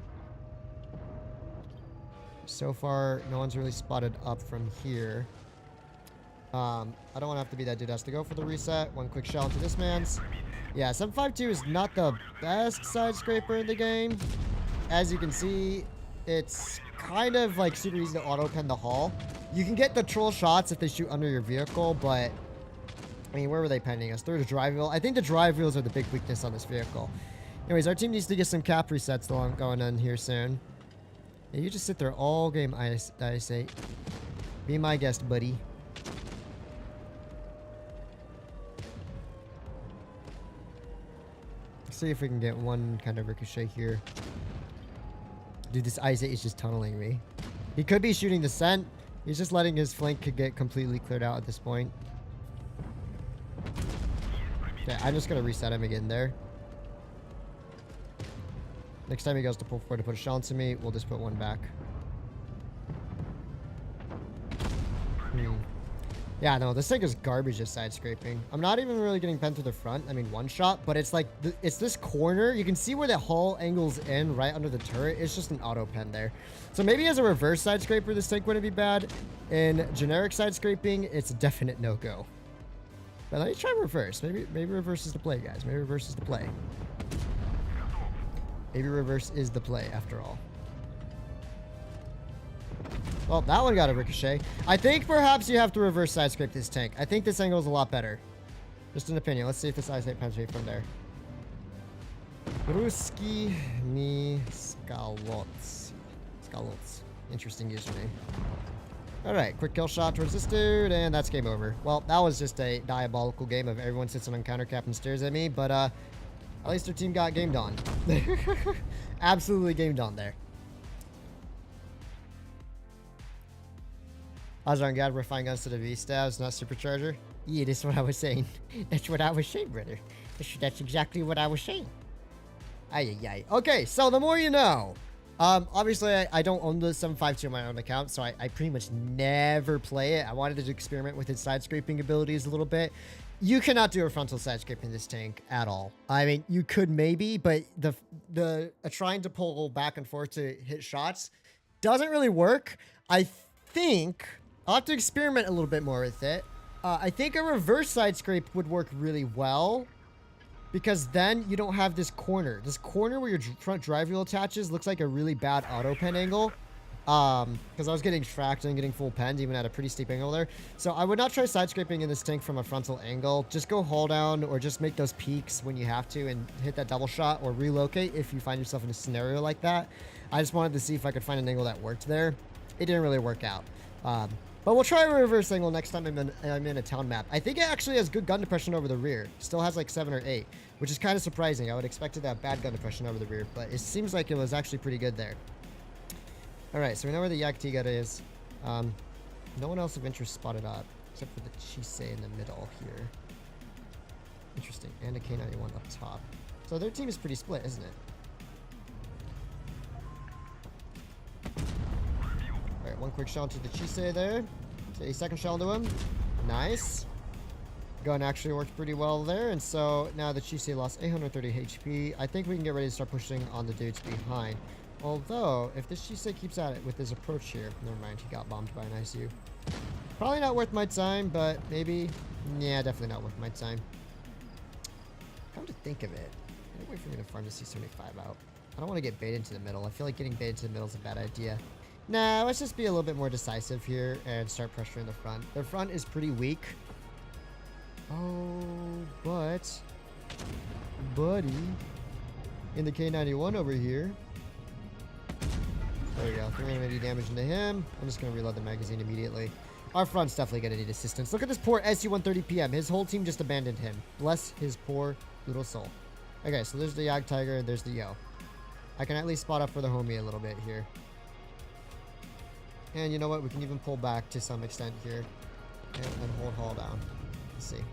[SPEAKER 1] So far, no one's really spotted up from here. I don't want to have to be that dude has to go for the reset. One quick shot to this man's. Yeah, 752 is not the best side scraper in the game. As you can see, it's kind of like super easy to auto pen the hull. You can get the troll shots if they shoot under your vehicle, but I mean, where were they penning us? Through the drive wheel. I think the drive wheels are the big weakness on this vehicle. Anyways, our team needs to get some cap resets going on here soon. Yeah, you just sit there all game, IS-8. Be my guest, buddy. See if we can get one kind of ricochet here. Dude, this IS-8 is just tunneling me. He could be shooting the scent. He's just letting his flank get completely cleared out at this point. Okay, I'm just going to reset him again there. Next time he goes to pull forward to put a shell into me, we'll just put one back. Yeah, no, this thing is garbage at side scraping. I'm not even really getting penned through the front. I mean, one shot, but it's like, it's this corner. You can see where the hull angles in right under the turret. It's just an auto pen there. So maybe as a reverse side scraper, this tank wouldn't be bad. In generic side scraping, it's a definite no-go. But let me try reverse. Maybe reverse is the play, guys. Maybe reverse is the play. Maybe reverse is the play after all. Well, that one got a ricochet. I think perhaps you have to reverse side scrape this tank. I think this angle is a lot better. Just an opinion. Let's see if this IS-8 penetrates from there. Ruski mi Skalots. Skalots. Interesting username. Alright, quick kill shot towards this dude, and that's game over. Well, that was just a diabolical game of everyone sits on counter cap and stares at me, but at least their team got gamed on. Absolutely gamed on there. How's it on, God? We're fine guns to the V-stabs, not supercharger. Yeah, that's what I was saying. That's what I was saying, brother. That's exactly what I was saying. Ay. Okay, so the more you know. Obviously, I don't own the 752 on my own account, so I pretty much never play it. I wanted to experiment with its side scraping abilities a little bit. You cannot do a frontal side scrape in this tank at all. I mean, you could maybe, but the trying to pull back and forth to hit shots doesn't really work. I think I'll have to experiment a little bit more with it. I think a reverse side scrape would work really well, because then you don't have this corner. This corner where your front drive wheel attaches looks like a really bad auto pen angle. Because I was getting tracked and getting full penned even at a pretty steep angle there. So I would not try side scraping in this tank from a frontal angle. Just go haul down or just make those peaks when you have to and hit that double shot, or relocate if you find yourself in a scenario like that. I just wanted to see if I could find an angle that worked there. It didn't really work out. But we'll try a reverse angle next time I'm in a town map. I think it actually has good gun depression over the rear. Still has like 7 or 8, which is kind of surprising. I would expect it to have bad gun depression over the rear, but it seems like it was actually pretty good there. Alright, so we know where the Yaktiga is. No one else of interest spotted up, except for the Chisei in the middle here. Interesting, and a K-91 up top. So their team is pretty split, isn't it? Alright, one quick shot to the Chisei there. A second shell to him. Nice. Gun actually worked pretty well there, and so now the Chisei lost 830 HP. I think we can get ready to start pushing on the dudes behind. Although, if this Chisei keeps at it with his approach here, never mind, he got bombed by an ICU. Probably not worth my time, but maybe, yeah, definitely not worth my time. Come to think of it, any way for me to farm the C75 out? I don't want to get baited into the middle. I feel like getting baited to the middle is a bad idea. Nah, let's just be a little bit more decisive here and start pressuring the front. Their front is pretty weak. Oh, but, buddy, in the K-91 over here. There we go, 380 damage into him. I'm just going to reload the magazine immediately. Our front's definitely going to need assistance. Look at this poor SU-130 PM. His whole team just abandoned him. Bless his poor little soul. Okay, so there's the Yag Tiger, there's the Yo. I can at least spot up for the homie a little bit here. And you know what? We can even pull back to some extent here. And hold haul down. Let's see.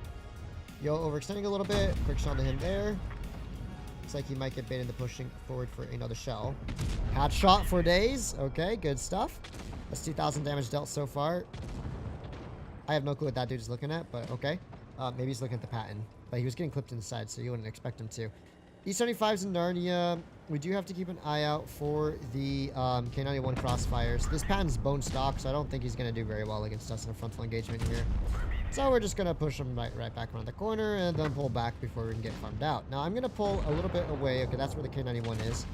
[SPEAKER 1] Yo overextending a little bit. Quick shot to him there. Looks like he might get baited into pushing forward for another shell. Hot shot for days. Okay, good stuff. That's 2,000 damage dealt so far. I have no clue what that dude is looking at, but okay. Maybe he's looking at the pattern. But he was getting clipped inside, so you wouldn't expect him to. E75's in Narnia. We do have to keep an eye out for the K-91 crossfires. This pattern's bone stock, so I don't think he's going to do very well against us in a frontal engagement here. So we're just going to push him right back around the corner and then pull back before we can get farmed out. Now I'm going to pull a little bit away. Okay, that's where the K-91 is.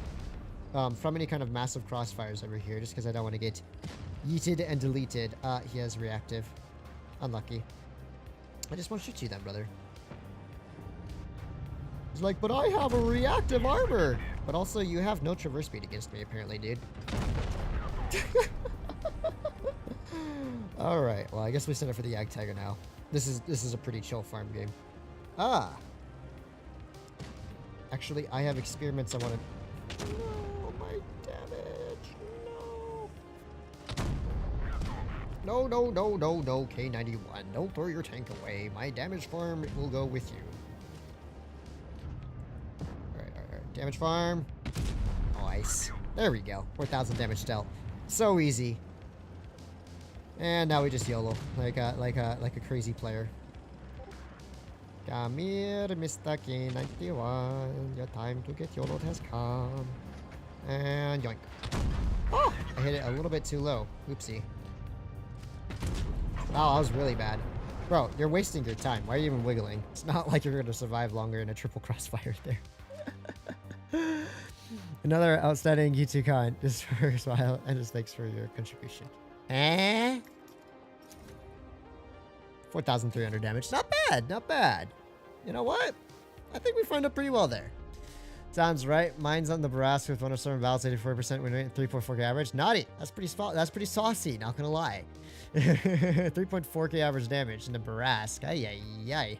[SPEAKER 1] From any kind of massive crossfires over here, just because I don't want to get yeeted and deleted. He has reactive. Unlucky. I just want to shoot you then, brother. He's like, but I have a reactive armor. But also, you have no traverse speed against me, apparently, dude. Alright, well, I guess we set it for the Yag Tiger now. This is a pretty chill farm game. Ah! Actually, I have experiments I want to... No, my damage. No. No, K-91. Don't throw your tank away. My damage farm will go with you. Alright. Damage farm. Nice. There we go. 4,000 damage dealt. So easy. And now we just YOLO. Like a crazy player. Come here, Mr. K-91. Your time to get YOLO'd has come. And yoink. Oh! I hit it a little bit too low. Oopsie. Wow, that was really bad. Bro, you're wasting your time. Why are you even wiggling? It's not like you're going to survive longer in a triple crossfire there. Another outstanding YouTube comment. Just for your smile and just thanks for your contribution. 4,300 damage. Not bad. Not bad. You know what? I think we farmed up pretty well there. Sounds right. Mine's on the Brass with 107 vals, 84% win rate, 3.4k average. Naughty. That's pretty saucy. Not gonna lie. 3.4k average damage in the Brass. Ay.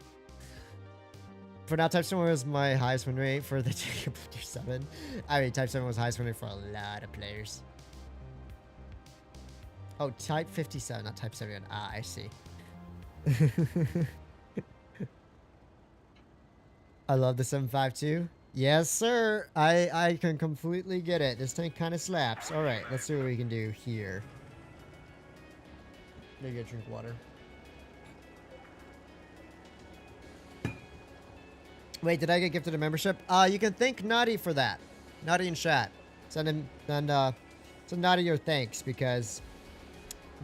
[SPEAKER 1] For now, Type 7 was my highest win rate for the Tier 7. I mean, Type 7 was highest win rate for a lot of players. Oh, Type 57, not Type 71. Ah, I see. I love the 7.52. Yes, sir. I can completely get it. This tank kind of slaps. All right, let's see what we can do here. There you go, drink water. Wait, did I get gifted a membership? You can thank Naughty for that. Naughty in chat. Send Naughty your thanks because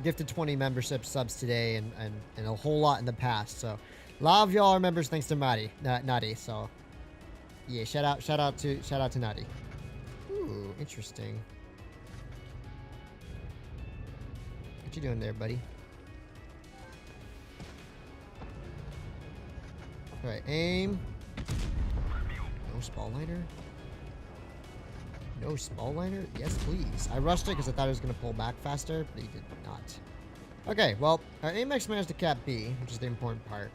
[SPEAKER 1] gifted 20 membership subs today and a whole lot in the past. So a lot of y'all are members thanks to Naughty. So yeah, shout out to Naughty. Ooh, interesting. What you doing there, buddy? All right, aim. No small liner. No small liner? Yes, please. I rushed it because I thought it was going to pull back faster, but he did not. Okay, well, our AMX managed to cap B, which is the important part.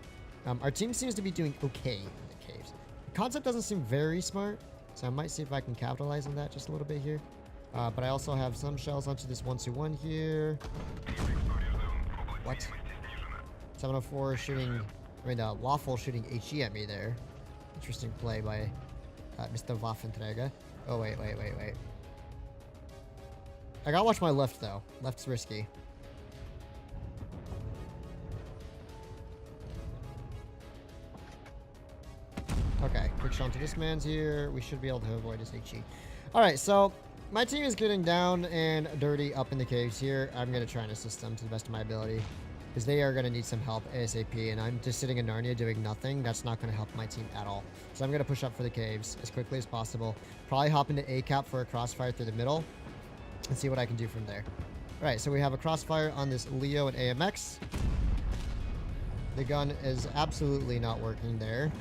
[SPEAKER 1] Our team seems to be doing okay in the caves. The concept doesn't seem very smart, so I might see if I can capitalize on that just a little bit here. But I also have some shells onto this 121 here. What? 704 shooting... Waffle shooting HE at me there. Interesting play by Mr. Waffenträger. Oh, wait. I gotta watch my left, though. Left's risky. Okay, quick shot to this man's here. We should be able to avoid his HE. Alright, so my team is getting down and dirty up in the caves here. I'm gonna try and assist them to the best of my ability, because they are going to need some help ASAP, and I'm just sitting in Narnia doing nothing. That's not going to help my team at all. So I'm going to push up for the caves as quickly as possible. Probably hop into A-cap for a crossfire through the middle and see what I can do from there. All right, so we have a crossfire on this Leo and AMX. The gun is absolutely not working there.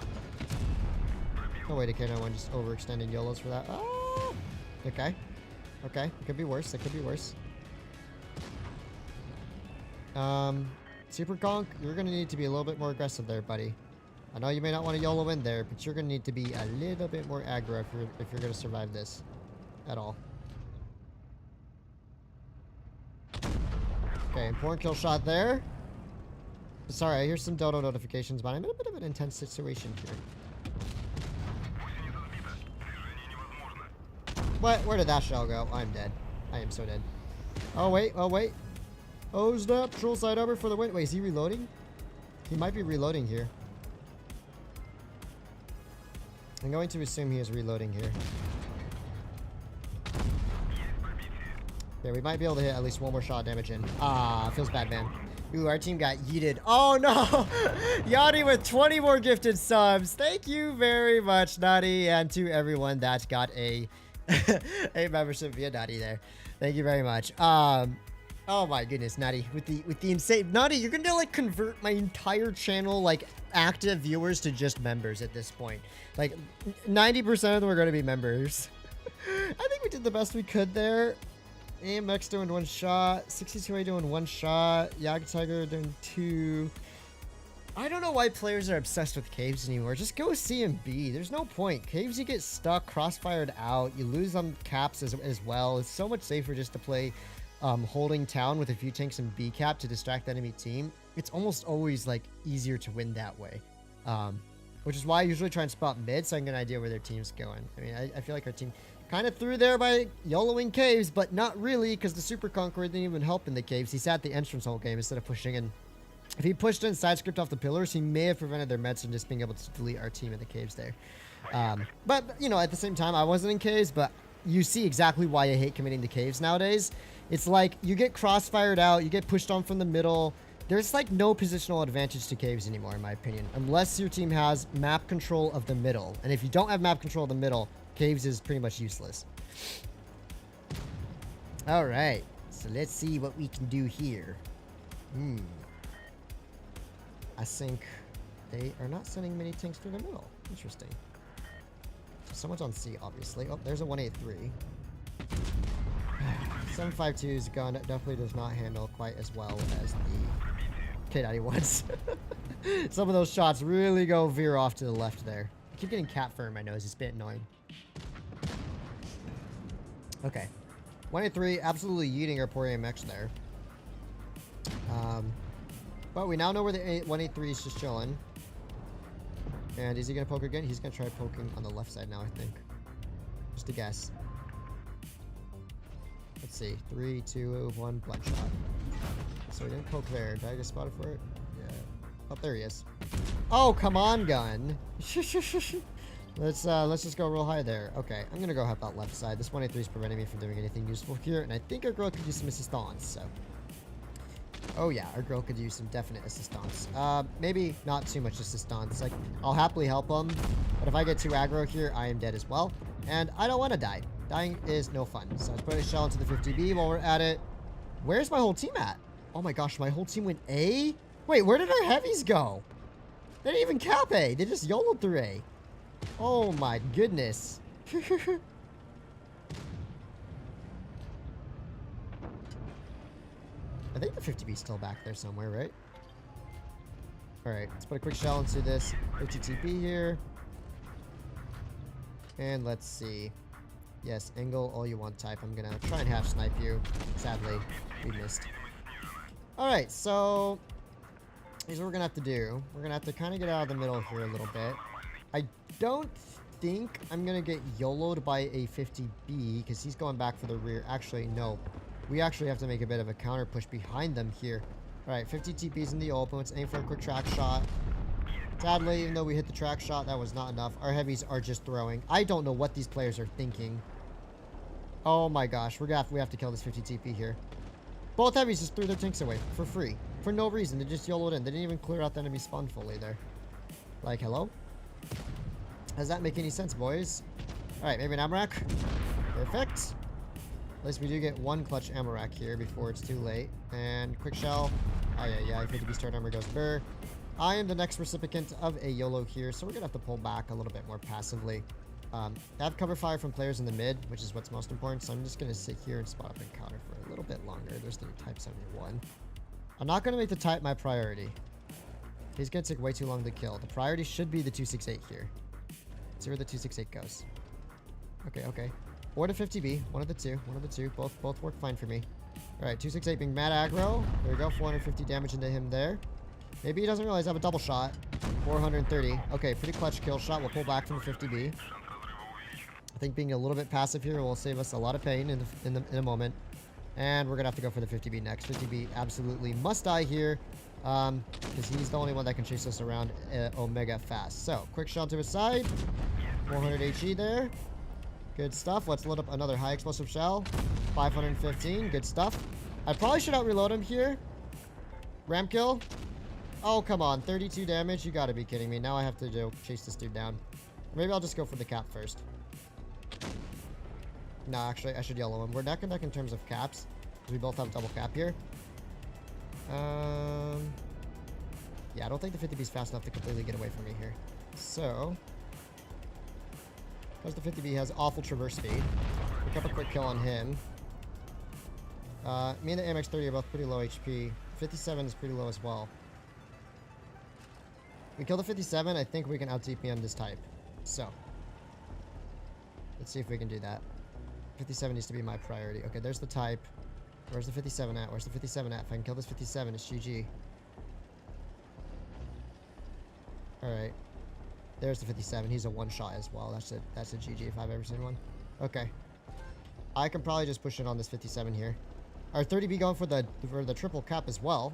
[SPEAKER 1] No way to K-91 just overextending YOLOs for that. Oh! Okay. It could be worse. It could be worse. Super Conk, you're going to need to be a little bit more aggressive there, buddy. I know you may not want to YOLO in there, but you're going to need to be a little bit more aggro if you're going to survive this at all. Okay, important kill shot there. Sorry, I hear some dodo notifications, but I'm in a bit of an intense situation here. What? Where did that shell go? I'm dead. I am so dead. Oh, wait. Oh, wait. Oh, snap. Troll side over for the win. Wait, is he reloading? He might be reloading here. I'm going to assume he is reloading here. Yeah, we might be able to hit at least one more shot damage in. Ah, feels bad, man. Ooh, our team got yeeted. Oh, no! Yanni with 20 more gifted subs. Thank you very much, Nutty, and to everyone that got a membership via Nutty there. Thank you very much. Oh my goodness, Nutty, with the insane Nutty, you're gonna like convert my entire channel, like active viewers, to just members at this point. Like 90% of them are gonna be members. I think we did the best we could there. AMX doing one shot, 62A doing one shot, Yag Tiger doing two. I don't know why players are obsessed with caves anymore. Just go C and B. There's no point. Caves, you get stuck, crossfired out, you lose on caps as well. It's so much safer just to play holding town with a few tanks and B cap to distract the enemy team. It's almost always like easier to win that way. Which is why I usually try and spot mid so I can get an idea where their team's going. I mean, I feel like our team kind of threw there by YOLOing caves, but not really, because the Super Conqueror didn't even help in the caves. He sat at the entrance whole game instead of pushing in. If he pushed in side script off the pillars, he may have prevented their meds from just being able to delete our team in the caves there. But, you know, at the same time, I wasn't in caves, but you see exactly why I hate committing to caves nowadays. It's like, you get crossfired out, you get pushed on from the middle. There's like no positional advantage to caves anymore, in my opinion, unless your team has map control of the middle. And if you don't have map control of the middle, caves is pretty much useless. All right, so let's see what we can do here. I think they are not sending many tanks through the middle. Interesting. Someone's on C, obviously. Oh, there's a 183. 7.52's gun definitely does not handle quite as well as the K-91s. Some of those shots really go veer off to the left there. I keep getting cat fur in my nose. It's a bit annoying. Okay. 183, absolutely yeeting our poor AMX there. But we now know where the 183 is just chilling. And is he going to poke again? He's going to try poking on the left side now, I think. Just a guess. Let's see. 3, 2, 1, bloodshot. So he didn't poke there. Did I get spotted for it? Yeah. Oh, there he is. Oh, come on, gun. Let's just go real high there. Okay, I'm gonna go help out left side. This 183 is preventing me from doing anything useful here, and I think our girl could use some assistance, so. Oh yeah, our girl could use some definite assistance. Maybe not too much assistance. Like, I'll happily help them, but if I get too aggro here, I am dead as well. And I don't want to die. Dying is no fun. So let's put a shell into the 50B while we're at it. Where's my whole team at? Oh my gosh, my whole team went A? Wait, where did our heavies go? They didn't even cap A. They just YOLO'd through A. Oh my goodness. I think the 50B is still back there somewhere, right? Alright, let's put a quick shell into this HTTP here. And let's see. Yes, angle all you want type. I'm gonna try and half snipe you. Sadly, we missed. Alright, so here's what we're gonna have to do. We're gonna have to kind of get out of the middle here a little bit. I don't think I'm gonna get YOLO'd by a 50B because he's going back for the rear. Actually, no. We actually have to make a bit of a counter push behind them here. Alright, 50 TP's in the open. Let's aim for a quick track shot. Sadly, even though we hit the track shot, that was not enough. Our heavies are just throwing. I don't know what these players are thinking. Oh my gosh, we have to kill this 50 TP here. Both heavies just threw their tanks away for free. For no reason. They just YOLO'd in. They didn't even clear out the enemy spawn fully there. Like, hello? Does that make any sense, boys? Alright, maybe an ammo rack. Perfect. At least we do get one clutch ammo rack here before it's too late. And quick shell. Oh yeah, 50B start armor goes burr. I am the next recipient of a YOLO here, so we're gonna have to pull back a little bit more passively. Have cover fire from players in the mid, which is what's most important, so I'm just gonna sit here and spot up and counter for a little bit longer. There's the Type 71. I'm not gonna make the Type my priority. He's gonna take way too long to kill. The priority should be the 268 here. Let's see where the 268 goes. Okay. Or the 50B, one of the two. Both work fine for me. Alright, 268 being mad aggro. There we go, 450 damage into him there. Maybe he doesn't realize I have a double shot. 430. Okay, pretty clutch kill shot. We'll pull back from the 50B. I think being a little bit passive here will save us a lot of pain in a moment. And we're going to have to go for the 50B next. 50B absolutely must die here. Because he's the only one that can chase us around Omega fast. So, quick shot to his side. 400 HE there. Good stuff. Let's load up another high explosive shell. 515. Good stuff. I probably should out-reload him here. Ram kill. Oh, come on. 32 damage. You gotta be kidding me. Now I have to chase this dude down. Maybe I'll just go for the cap first. No, actually, I should yellow him. We're neck and neck in terms of caps. We both have double cap here. Yeah, I don't think the 50B is fast enough to completely get away from me here. So, because the 50B has awful traverse speed, pick up a quick kill on him. Me and the AMX-30 are both pretty low HP. 57 is pretty low as well. We kill the 57, I think we can out-DPM this type. So, let's see if we can do that. 57 needs to be my priority. Okay, there's the type. Where's the 57 at? Where's the 57 at? If I can kill this 57, it's GG. Alright. There's the 57. He's a one-shot as well. That's a GG if I've ever seen one. Okay. I can probably just push it on this 57 here. Our 30B going for the triple cap as well.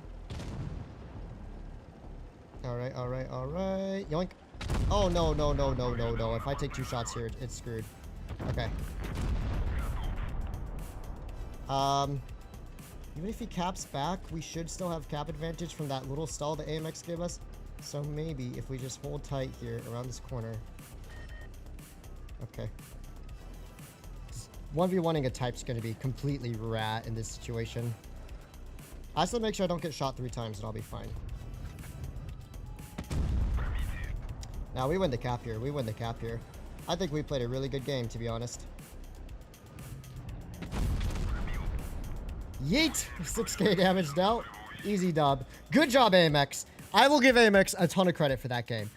[SPEAKER 1] Alright, alright, alright. Yoink. Oh, no, no, no, no, no, no. If I take 2 shots here, it's screwed. Okay. Even if he caps back, we should still have cap advantage from that little stall the AMX gave us. So maybe if we just hold tight here around this corner. Okay. 1v1ing a type's going to be completely rat in this situation. I still make sure I don't get shot 3 times and I'll be fine. Now we win the cap here. We win the cap here. I think we played a really good game, to be honest. Yeet! 6k damage dealt. Easy dub. Good job, AMX. I will give AMX a ton of credit for that game.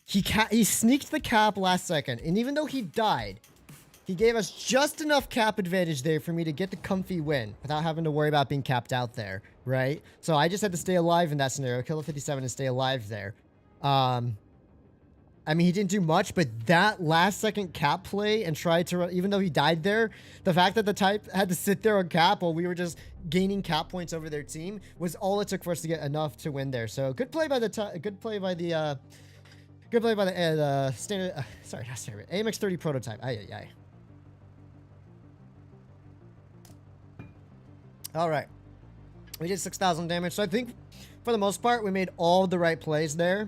[SPEAKER 1] He sneaked the cap last second, and even though he died, he gave us just enough cap advantage there for me to get the comfy win without having to worry about being capped out there, right? So I just had to stay alive in that scenario, kill a 57 and stay alive there. I mean, he didn't do much, but that last second cap play and tried to run, even though he died there, the fact that the type had to sit there on cap while we were just gaining cap points over their team was all it took for us to get enough to win there. So good play by the standard, sorry, not standard, AMX-30 prototype. Aye, aye, aye. All right, we did 6,000 damage. So I think for the most part, we made all the right plays there.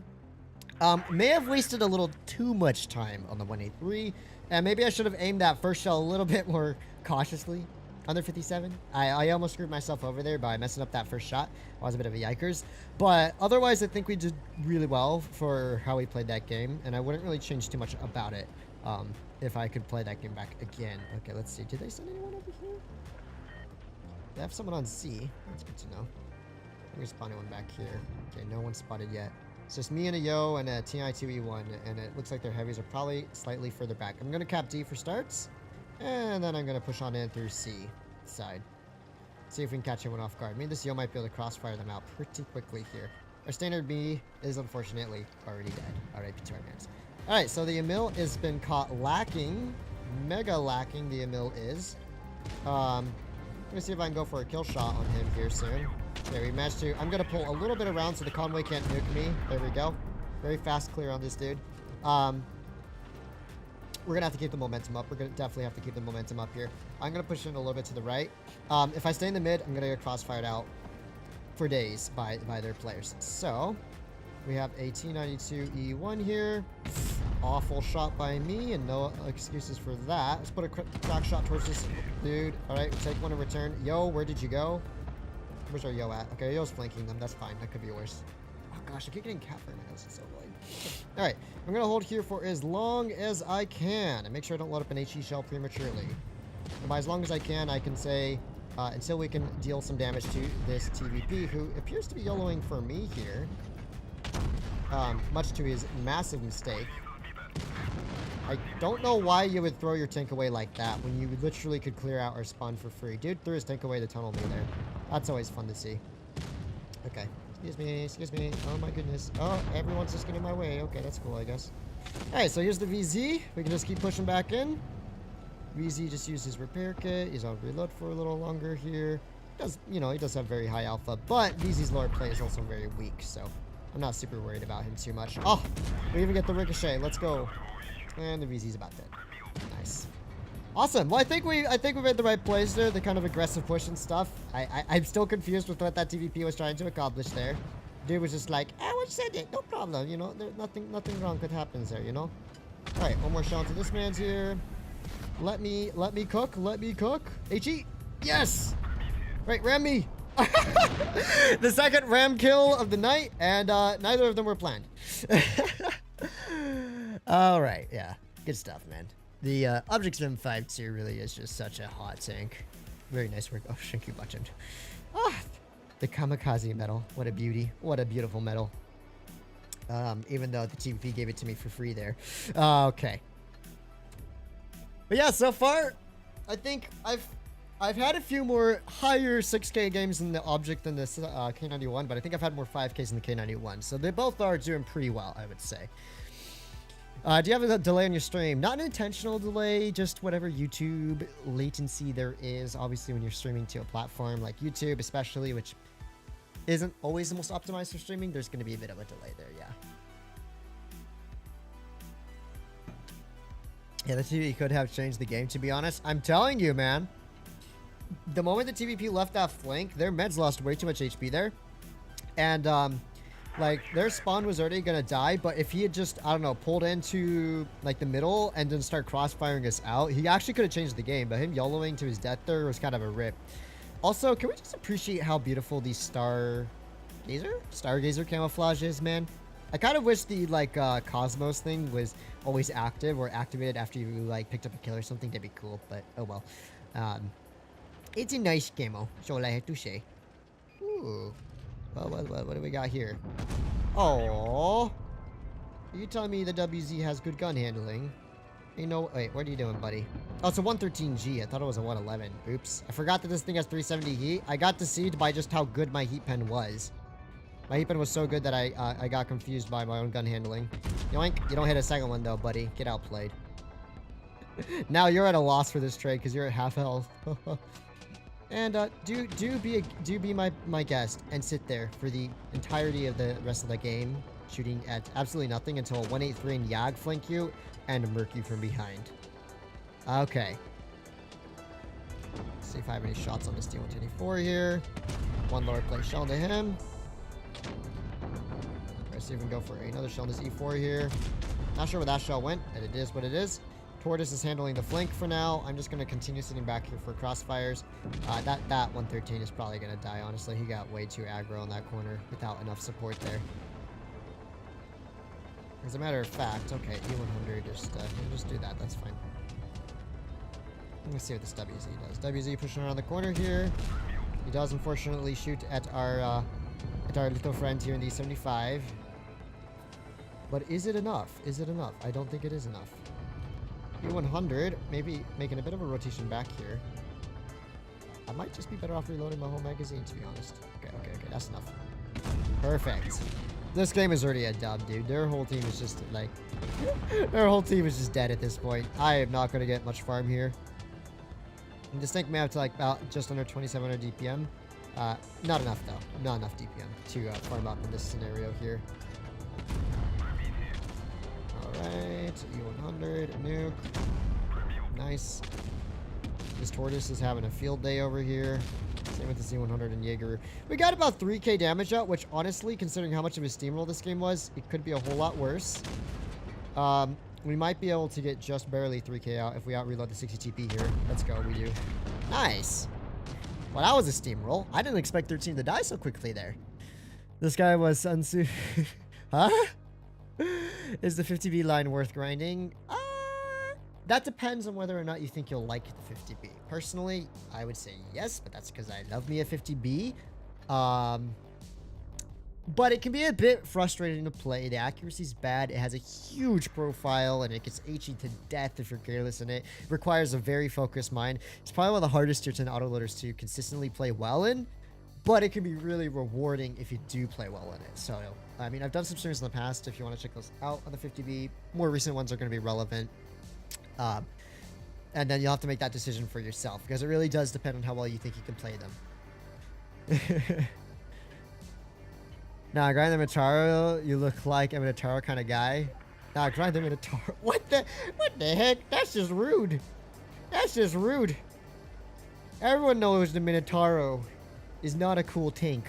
[SPEAKER 1] May have wasted a little too much time on the 183, and maybe I should have aimed that first shell a little bit more cautiously on the 57. I almost screwed myself over there by messing up that first shot. I was a bit of a yikers, but otherwise I think we did really well for how we played that game, and I wouldn't really change too much about it if I could play that game back again. Okay, let's see. Did they send anyone over here? They have someone on C. That's good to know. I think we spawned one back here. Okay, no one spotted yet. It's just me and a Yo and a TI2E1, and it looks like their heavies are probably slightly further back. I'm going to cap D for starts, and then I'm going to push on in through C side. See if we can catch anyone off guard. Me and this Yo might be able to crossfire them out pretty quickly here. Our standard B is unfortunately already dead. Alright, to our mans. Alright, so the Emil has been caught lacking. Mega lacking, the Emil is. Let me see if I can go for a kill shot on him here soon. Okay, we managed to. I'm going to pull a little bit around so the convoy can't nuke me. There we go. Very fast clear on this dude. We're going to have to keep the momentum up. We're going to definitely have to keep the momentum up here. I'm going to push in a little bit to the right. If I stay in the mid, I'm going to get crossfired out for days by their players. So, we have a T-92E1 here. Awful shot by me, and no excuses for that. Let's put a crack shot towards this dude. Alright, we'll take one in return. Yo, where did you go? Where's our Yo at? Okay, Yo's flanking them. That's fine. That could be worse. Oh gosh, I keep getting cat fire. My nose is so annoying. Alright, I'm going to hold here for as long as I can and make sure I don't load up an HE shell prematurely. And by as long as I can say until we can deal some damage to this TVP, who appears to be YOLOing for me here. Much to his massive mistake. I don't know why you would throw your tank away like that when you literally could clear out our spawn for free. Dude threw his tank away to tunnel me there. That's always fun to see. Okay, Excuse me, excuse me. Oh my goodness. Oh, everyone's just getting in my way. Okay, that's cool, I guess. Alright, so here's the VZ. We can just keep pushing back in. VZ just used his repair kit. He's on reload for a little longer here. Does, you know, he does have very high alpha, but VZ's lower play is also very weak, so I'm not super worried about him too much. Oh, we even get the ricochet. Let's go. And the VZ's about dead. Nice. Awesome. Well, I think we made the right plays there. The kind of aggressive push and stuff. I'm still confused with what that TVP was trying to accomplish there. Dude was just like, what you said it, no problem. You know, there's nothing wrong that happens there. You know. All right, one more shot into this man's here. Let me cook. Let me cook. HE. Yes. Right, ram me. The second ram kill of the night, and neither of them were planned. All right, yeah, good stuff, man. The Object Sim 5-2 really is just such a hot tank. Very nice work. Oh, thank you, Button. Ah, the Kamikaze medal. What a beauty. What a beautiful medal. Even though the TVP gave it to me for free there. Okay. But yeah, so far, I think I've had a few more higher 6K games in the Object than this K-91, but I think I've had more 5Ks in the K-91. So they both are doing pretty well, I would say. Do you have a delay on your stream? Not an intentional delay, just whatever YouTube latency there is. Obviously, when you're streaming to a platform like YouTube, especially, which isn't always the most optimized for streaming, there's going to be a bit of a delay there, yeah. Yeah, the TV could have changed the game, to be honest. I'm telling you, man. The moment the TVP left that flank, their meds lost way too much HP there. And, like, their spawn was already gonna die, but if he had just, I don't know, pulled into, like, the middle and then start crossfiring us out, he actually could have changed the game, but him YOLOing to his death there was kind of a rip. Also, can we just appreciate how beautiful the Stargazer camouflage is, man? I kind of wish the, like, Cosmos thing was always active or activated after you, like, picked up a kill or something. That'd be cool, but oh well. It's a nice camo, so I have to say. Ooh. Well, what do we got here? Oh, are you telling me the WZ has good gun handling? You know, wait, what are you doing, buddy? Oh, it's a 113G. I thought it was a 111. Oops. I forgot that this thing has 370 heat. I got deceived by just how good my heat pen was. My heat pen was so good that I got confused by my own gun handling. Yoink. You don't hit a second one, though, buddy. Get outplayed. Now you're at a loss for this trade because you're at half health. And do be my guest and sit there for the entirety of the rest of the game, shooting at absolutely nothing until 183 and Yag flank you and murk you from behind. Okay. Let's see if I have any shots on this D124 here. One lower plate shell to him. Let's see if we can go for another shell in this E4 here. Not sure where that shell went, but it is what it is. Tortoise is handling the flank for now. I'm just going to continue sitting back here for crossfires. That 113 is probably going to die, honestly. He got way too aggro in that corner without enough support there. As a matter of fact, okay, E100, just do that. That's fine. Let me see what this WZ does. WZ pushing around the corner here. He does, unfortunately, shoot at our little friend here in the 75. But is it enough? Is it enough? I don't think it is enough. E100, maybe making a bit of a rotation back here. I might just be better off reloading my whole magazine, to be honest. Okay, that's enough. Perfect. This game is already a dub, dude. Their whole team is just, like... their whole team is just dead at this point. I am not going to get much farm here. And this tank may have to, like, about just under 2700 DPM. Not enough, though. Not enough DPM to farm up in this scenario here. Alright, E100, nuke. Nice. This Tortoise is having a field day over here. Same with the C100 and Jaeger. We got about 3k damage out, which honestly, considering how much of a steamroll this game was, it could be a whole lot worse. We might be able to get just barely 3k out if we out-reload the 60 TP here. Let's go, we do. Nice. Well, that was a steamroll. I didn't expect 13 to die so quickly there. This guy was unsu... Huh? Is the 50B line worth grinding? That depends on whether or not you think you'll like the 50B. Personally, I would say yes, but that's because I love me a 50B. But it can be a bit frustrating to play. The accuracy's bad. It has a huge profile, and it gets HE to death if you're careless in it. It requires a very focused mind. It's probably one of the hardest tier 10 autoloaders to consistently play well in. but it can be really rewarding if you do play well in it. So, I mean, I've done some streams in the past. If you want to check those out on the 50B, more recent ones are going to be relevant. And then you'll have to make that decision for yourself, because it really does depend on how well you think you can play them. Nah, grind the Minotauro, you look like a Minotauro kind of guy. Nah, grind the Minotauro. What the heck? That's just rude. That's just rude. Everyone knows the Minotauro is not a cool tank.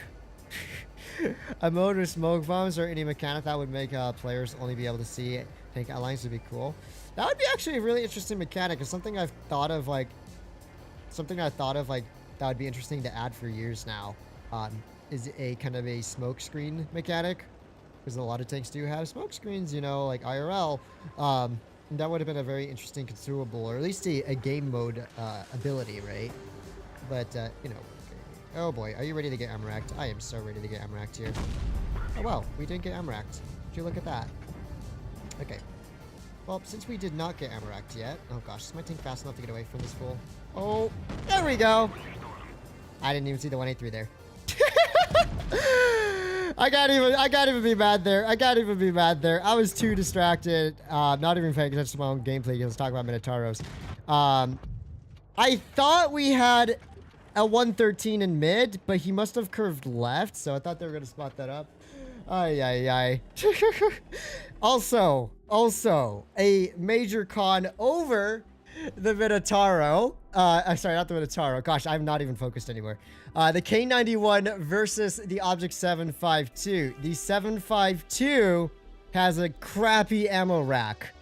[SPEAKER 1] A mode with smoke bombs or any mechanic that would make players only be able to see tank outlines would be cool. That would be actually a really interesting mechanic. It's something I've thought of, like, that would be interesting to add for years now. Is a kind of a smoke screen mechanic, because a lot of tanks do have smoke screens, you know, like IRL. That would have been a very interesting consumable, or at least a game mode ability, right? But you know, oh boy, are you ready to get amracked? I am so ready to get amracked here. Oh well, we didn't get amracked. Would you look at that? Okay. Well, since we did not get amracked yet, oh gosh, is my tank fast enough to get away from this fool? Oh, there we go. I didn't even see the 183 there. I can't even be mad there. I can't even be mad there. I was too distracted. Not even paying attention to my own gameplay. Let's talk about Minotauros. I thought we had a 113 in mid, but he must have curved left, so I thought they were going to spot that up. Ay. Also, a major con over the Minotauro. Sorry, not the Minotauro. Gosh, I'm not even focused anymore. The K-91 versus the Object 752. The 752 has a crappy ammo rack.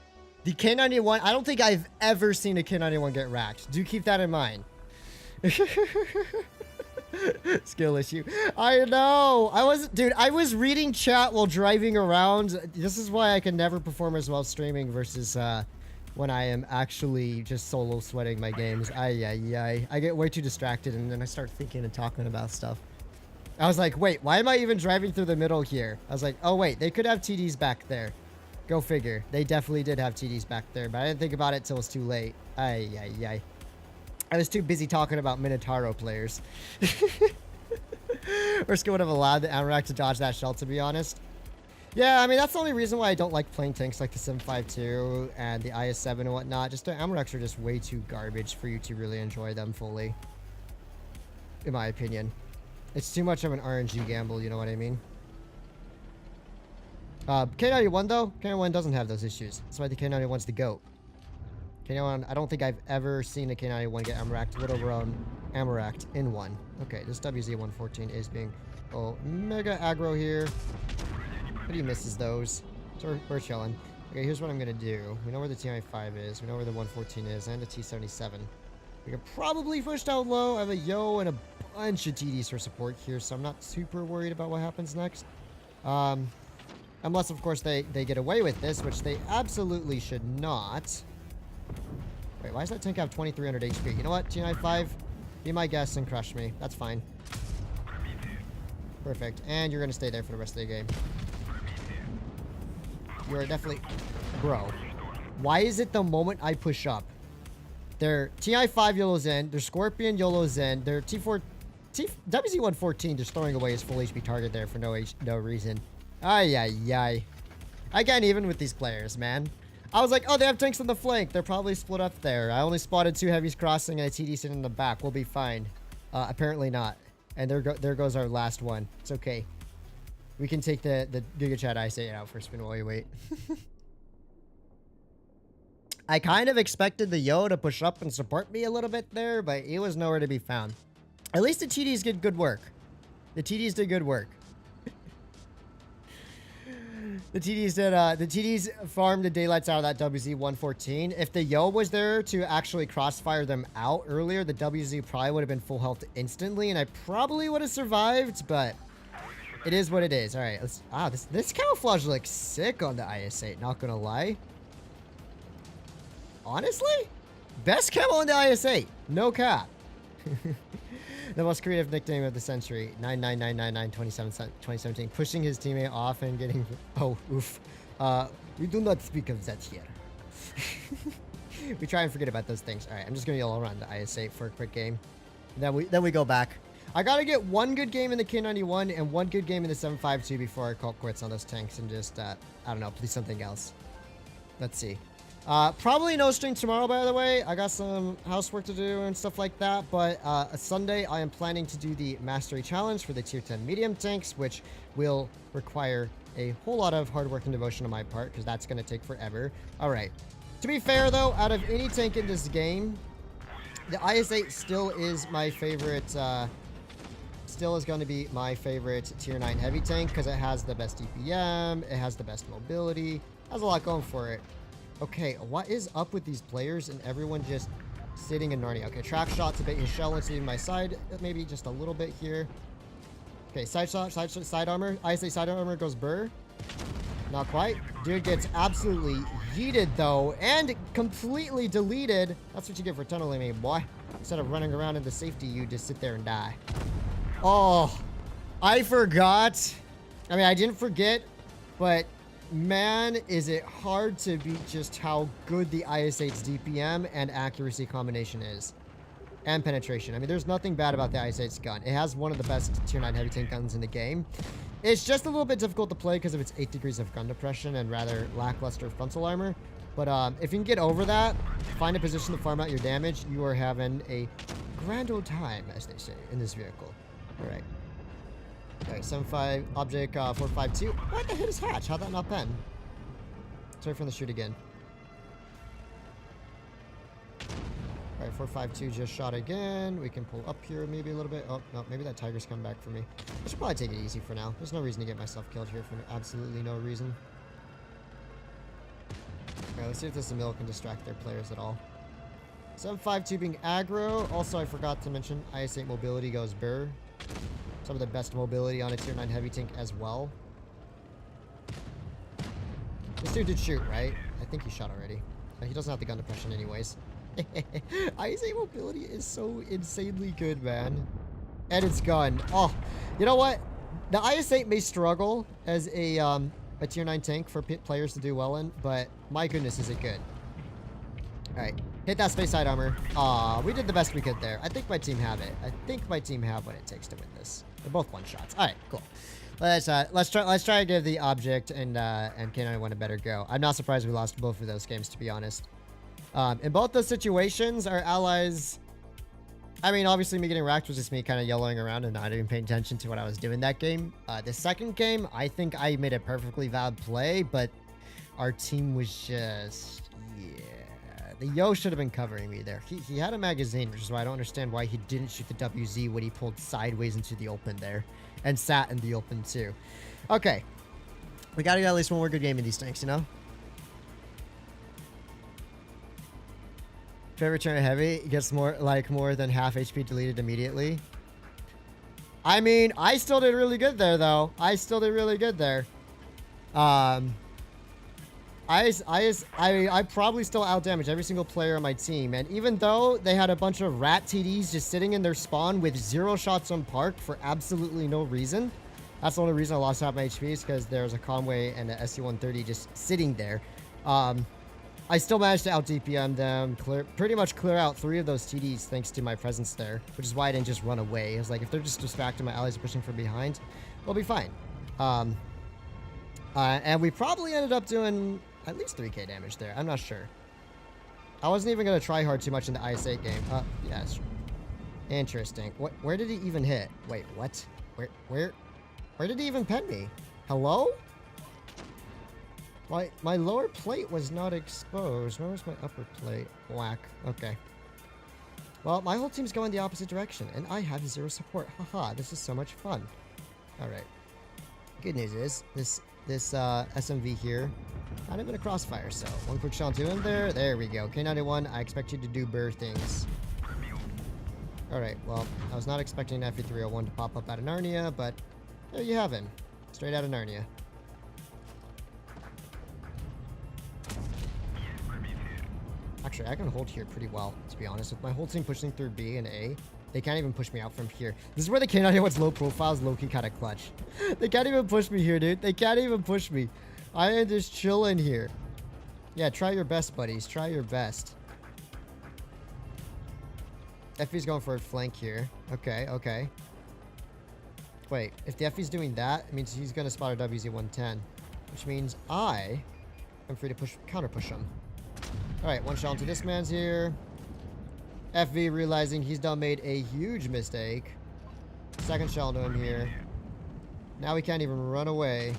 [SPEAKER 1] The K-91, I don't think I've ever seen a K-91 get racked. Do keep that in mind. Skill issue. I know. I was reading chat while driving around. This is why I can never perform as well streaming versus when I am actually just solo sweating my games. I get way too distracted, and then I start thinking and talking about stuff. I was like, wait, why am I even driving through the middle here? I was like, oh wait, they could have TDs back there. Go figure. They definitely did have TDs back there, but I didn't think about it till it was too late. I was too busy talking about Minotauro players. Risk would have allowed the Amarak to dodge that shell, to be honest. Yeah, I mean, that's the only reason why I don't like playing tanks like the 752 and the IS-7 and whatnot. Just the Amaraks are just way too garbage for you to really enjoy them fully. In my opinion. It's too much of an RNG gamble, you know what I mean? K-91 though, K-91 doesn't have those issues. That's why the K-91's the GOAT. K-91, I don't think I've ever seen a K-91 get Amaraked, let alone Amaraked in one. Okay, this WZ-114 is being mega aggro here. But he misses those. So we're chilling. Okay, here's what I'm gonna do. We know where the TI-5 is. We know where the 114 is, and the T-77. We can probably push down low. I have a Yo and a bunch of TDs for support here, so I'm not super worried about what happens next. Unless, of course, they get away with this, which they absolutely should not. Wait, why does that tank have 2300 HP? You know what, T-95? Be my guest and crush me. That's fine. Perfect. And you're gonna stay there for the rest of the game. You're definitely... Bro. Why is it the moment I push up? Their TI-5 YOLO's in. Their Scorpion YOLO's in. Their WZ-114 just throwing away his full HP target there for no reason. Ay. I can't even with these players, man. I was like, oh, they have tanks on the flank. They're probably split up there. I only spotted 2 heavies crossing and a TD sitting in the back. We'll be fine. Apparently not. And there goes our last one. It's okay. We can take the Giga Chat IS-8 out for a spin while you wait. I kind of expected the Yo to push up and support me a little bit there, but he was nowhere to be found. At least the TDs did good work. The TDs did good work. The TDs farmed the daylights out of that WZ-114. If the Yo was there to actually crossfire them out earlier, the WZ probably would have been full health instantly, and I probably would have survived, but it is what it is. All right, let's... this camouflage looks sick on the IS-8, not gonna lie. Honestly? Best camo on the IS-8. No cap. The most creative nickname of the century. 99999 pushing his teammate off and getting... Oh, oof. We do not speak of that here. We try and forget about those things. All right, I'm just going to yell around the IS-8 for a quick game. Then we go back. I gotta get one good game in the K-91 and one good game in the 7.52 before I call quits on those tanks and just, I don't know, play something else. Let's see. Probably no stream tomorrow, by the way. I got some housework to do and stuff like that. But Sunday, I am planning to do the Mastery Challenge for the Tier 10 medium tanks, which will require a whole lot of hard work and devotion on my part, because that's going to take forever. All right. To be fair, though, out of any tank in this game, the IS-8 still is my favorite, still is going to be my favorite Tier 9 heavy tank, because it has the best DPM, it has the best mobility, has a lot going for it. Okay, what is up with these players and everyone just sitting in Narnia? Okay, track shot to bait his shell into my side, maybe just a little bit here. Okay, side shot, side armor. I say side armor goes burr. Not quite. Dude gets absolutely yeeted though, and completely deleted. That's what you get for tunneling me, boy. Instead of running around in the safety, you just sit there and die. Oh, I forgot. I mean, I didn't forget, but man, is it hard to beat just how good the IS-8's DPM and accuracy combination is. And penetration. I mean, there's nothing bad about the IS-8's gun. It has one of the best Tier 9 heavy tank guns in the game. It's just a little bit difficult to play because of its 8 degrees of gun depression and rather lackluster frontal armor. But if you can get over that, find a position to farm out your damage, you are having a grand old time, as they say, in this vehicle. All right. Alright, 7.5, object 4.52. What the hit is hatch? How'd that not pen? Sorry from the shoot again. Alright, 4.52 just shot again. We can pull up here maybe a little bit. Oh, no, maybe that tiger's coming back for me. I should probably take it easy for now. There's no reason to get myself killed here for absolutely no reason. Alright, let's see if this mill can distract their players at all. 7.52 being aggro. Also, I forgot to mention IS-8 mobility goes burr. Some of the best mobility on a Tier 9 heavy tank as well. This dude did shoot, right? I think he shot already. He doesn't have the gun depression anyways. IS-8 mobility is so insanely good, man. And it's gun. Oh, you know what? The IS-8 may struggle as a Tier 9 tank for players to do well in, but my goodness, is it good. Alright. Hit that space side armor. Aw, we did the best we could there. I think my team have it. I think my team have what it takes to win this. They're both one shots. All right, cool. Let's try to give the object and K-91 a better go. I'm not surprised we lost both of those games, to be honest. In both those situations, our allies. I mean, obviously, me getting racked was just me kind of yellowing around and not even paying attention to what I was doing that game. The second game, I think I made a perfectly valid play, but our team was just. The Yo should have been covering me there. He had a magazine, which is why I don't understand why he didn't shoot the WZ when he pulled sideways into the open there. And sat in the open too. Okay. We gotta get at least one more good game in these tanks, you know? Favorite turn heavy gets more than half HP deleted immediately. I mean, I still did really good there, though. I probably still outdamaged every single player on my team, and even though they had a bunch of rat TDs just sitting in their spawn with 0 shots on park for absolutely no reason, that's the only reason I lost half my HP is because there's a Conway and an SC-130 just sitting there. I still managed to out DPM them, pretty much clear out 3 of those TDs thanks to my presence there, which is why I didn't just run away. It was like, if they're just distracted, my allies are pushing from behind, we'll be fine. And we probably ended up doing at least 3k damage there. I'm not sure. I wasn't even going to try hard too much in the IS-8 game. Yes. Interesting. Where did he even hit? Wait, what? Where did he even pen me? Hello? My lower plate was not exposed. Where was my upper plate? Whack. Okay. Well, my whole team's going the opposite direction, and I have 0 support. Haha, this is so much fun. Alright. Good news is, this SMV here, not even a crossfire, so 1 quick shot to him there. There we go. K-91, I expect you to do burr things. Alright, well, I was not expecting an FE301 to pop up out of Narnia, but there you have him. Straight out of Narnia. Actually, I can hold here pretty well, to be honest. With my whole team pushing through B and A, they can't even push me out from here. This is where the K-91's low profile is low-key kind of clutch. They can't even push me here, dude. They can't even push me. I am just chilling here. Yeah, try your best, buddies. Try your best. FE's going for a flank here. Okay, okay. Wait, if the FE's doing that, it means he's going to spot a WZ-110. Which means I am free to counter push him. Alright, one shot into this man's here. FV realizing he's done made a huge mistake. Second shell into him here. Now he can't even run away.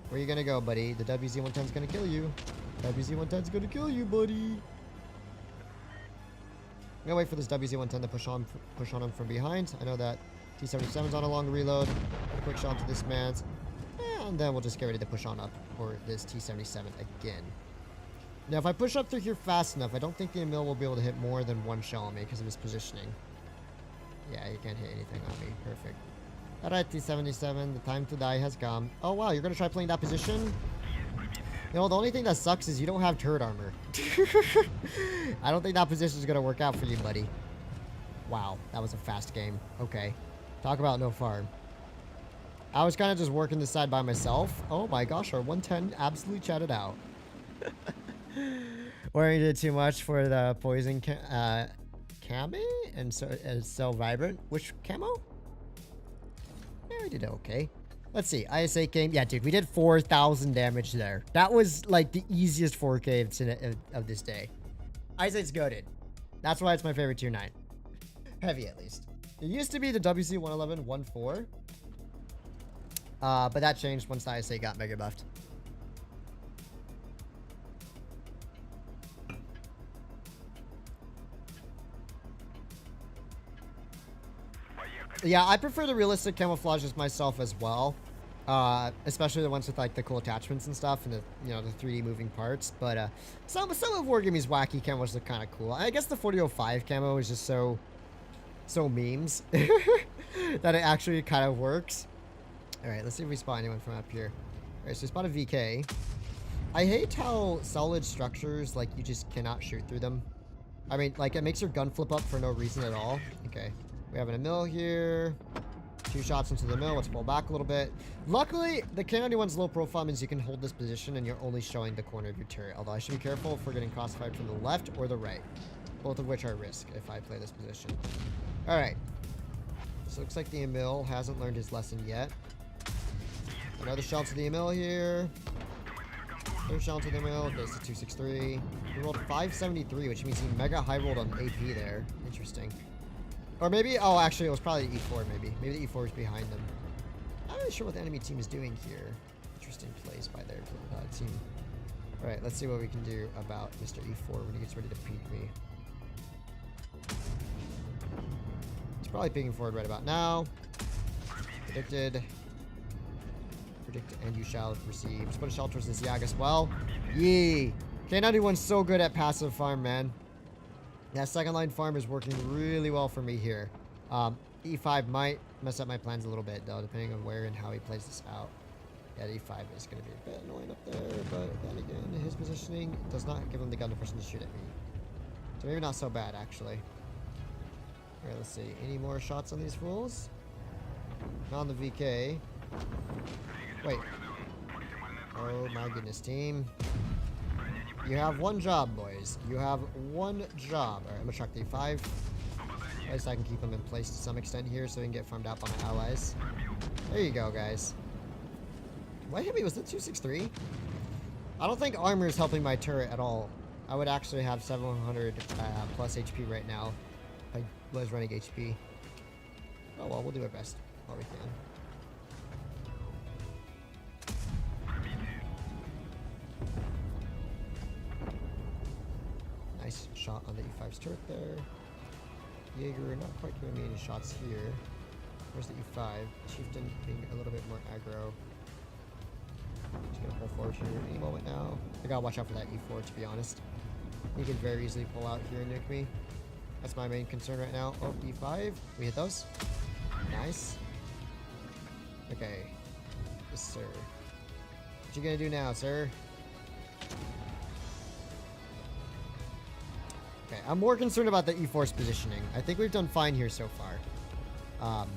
[SPEAKER 1] Where you gonna go, buddy? The WZ-110's gonna kill you. WZ-110's gonna kill you, buddy. I'm gonna wait for this WZ-110 to push on him from behind. I know that T-77's on a long reload. A quick shot to this man's. And then we'll just get ready to push on up for this T-77 again. Now, if I push up through here fast enough, I don't think the Emil will be able to hit more than one shell on me because of his positioning. Yeah, you can't hit anything on me. Perfect. Alright, T-77, the time to die has come. Oh, wow, you're going to try playing that position? You know, the only thing that sucks is you don't have turret armor. I don't think that position is going to work out for you, buddy. Wow, that was a fast game. Okay. Talk about no farm. I was kind of just working this side by myself. Oh my gosh, our 110 absolutely chatted out. Worrying did too much for the poison cami and so vibrant. Which camo? Yeah, we did okay. Let's see. IS-8 game. Yeah, dude, we did 4,000 damage there. That was like the easiest 4K of this day. IS-8's goated. That's why it's my favorite tier 9. Heavy, at least. It used to be the WC-111 1.4. But that changed once the IS-8 got mega buffed. Yeah, I prefer the realistic camouflages myself as well. Especially the ones with like the cool attachments and stuff and the, you know, the 3D moving parts. But some of Wargaming's wacky camos look kind of cool. I guess the 4005 camo is just so memes that it actually kind of works. All right, let's see if we spot anyone from up here. All right, so we spot a VK. I hate how solid structures, like, you just cannot shoot through them. I mean, like, it makes your gun flip up for no reason at all. Okay, we have an Emil here. 2 shots into the mill. Let's pull back a little bit. Luckily, the K-91's low profile means you can hold this position and you're only showing the corner of your turret. Although I should be careful if we're getting crossfired from the left or the right. Both of which are a risk if I play this position. All right. So it looks like the Emil hasn't learned his lesson yet. Another shell to the Emil here. Third shell to the Emil. Okay, it's a 263. He rolled 573, which means he mega high rolled on AP there. Interesting. Or maybe, oh, actually, it was probably the E4, maybe. Maybe the E4 is behind them. I'm not really sure what the enemy team is doing here. Interesting plays by their team. All right, let's see what we can do about Mr. E4 when he gets ready to peek me. He's probably peeking forward right about now. Predicted. And you shall receive. Just put a shell towards this Yag as well. Yee! K-91's so good at passive farm, man. That second line farm is working really well for me here. E5 might mess up my plans a little bit, though, depending on where and how he plays this out. Yeah, E5 is going to be a bit annoying up there, but then again, his positioning does not give him the gun to person to shoot at me. So maybe not so bad, actually. Alright, let's see. Any more shots on these fools? Not on the VK. Wait. Oh my goodness, team. You have one job, boys. You have one job. Alright, I'm gonna chuck the E5. At least I can keep them in place to some extent here so we can get farmed out by my allies. There you go, guys. What hit me? Was it 263? I don't think armor is helping my turret at all. I would actually have 700 plus HP right now if I was running HP. Oh well, we'll do our best while we can. Nice shot on the E5's turret there. Jaeger not quite giving me any shots here. Where's the E5? Chieftain being a little bit more aggro. Just gonna pull forward here any moment now. I gotta watch out for that E4, to be honest. He could very easily pull out here and nuke me. That's my main concern right now. Oh, E5. We hit those. Nice. Okay. Yes, sir. What you gonna do now, sir? Okay, I'm more concerned about the E4's positioning. I think we've done fine here so far.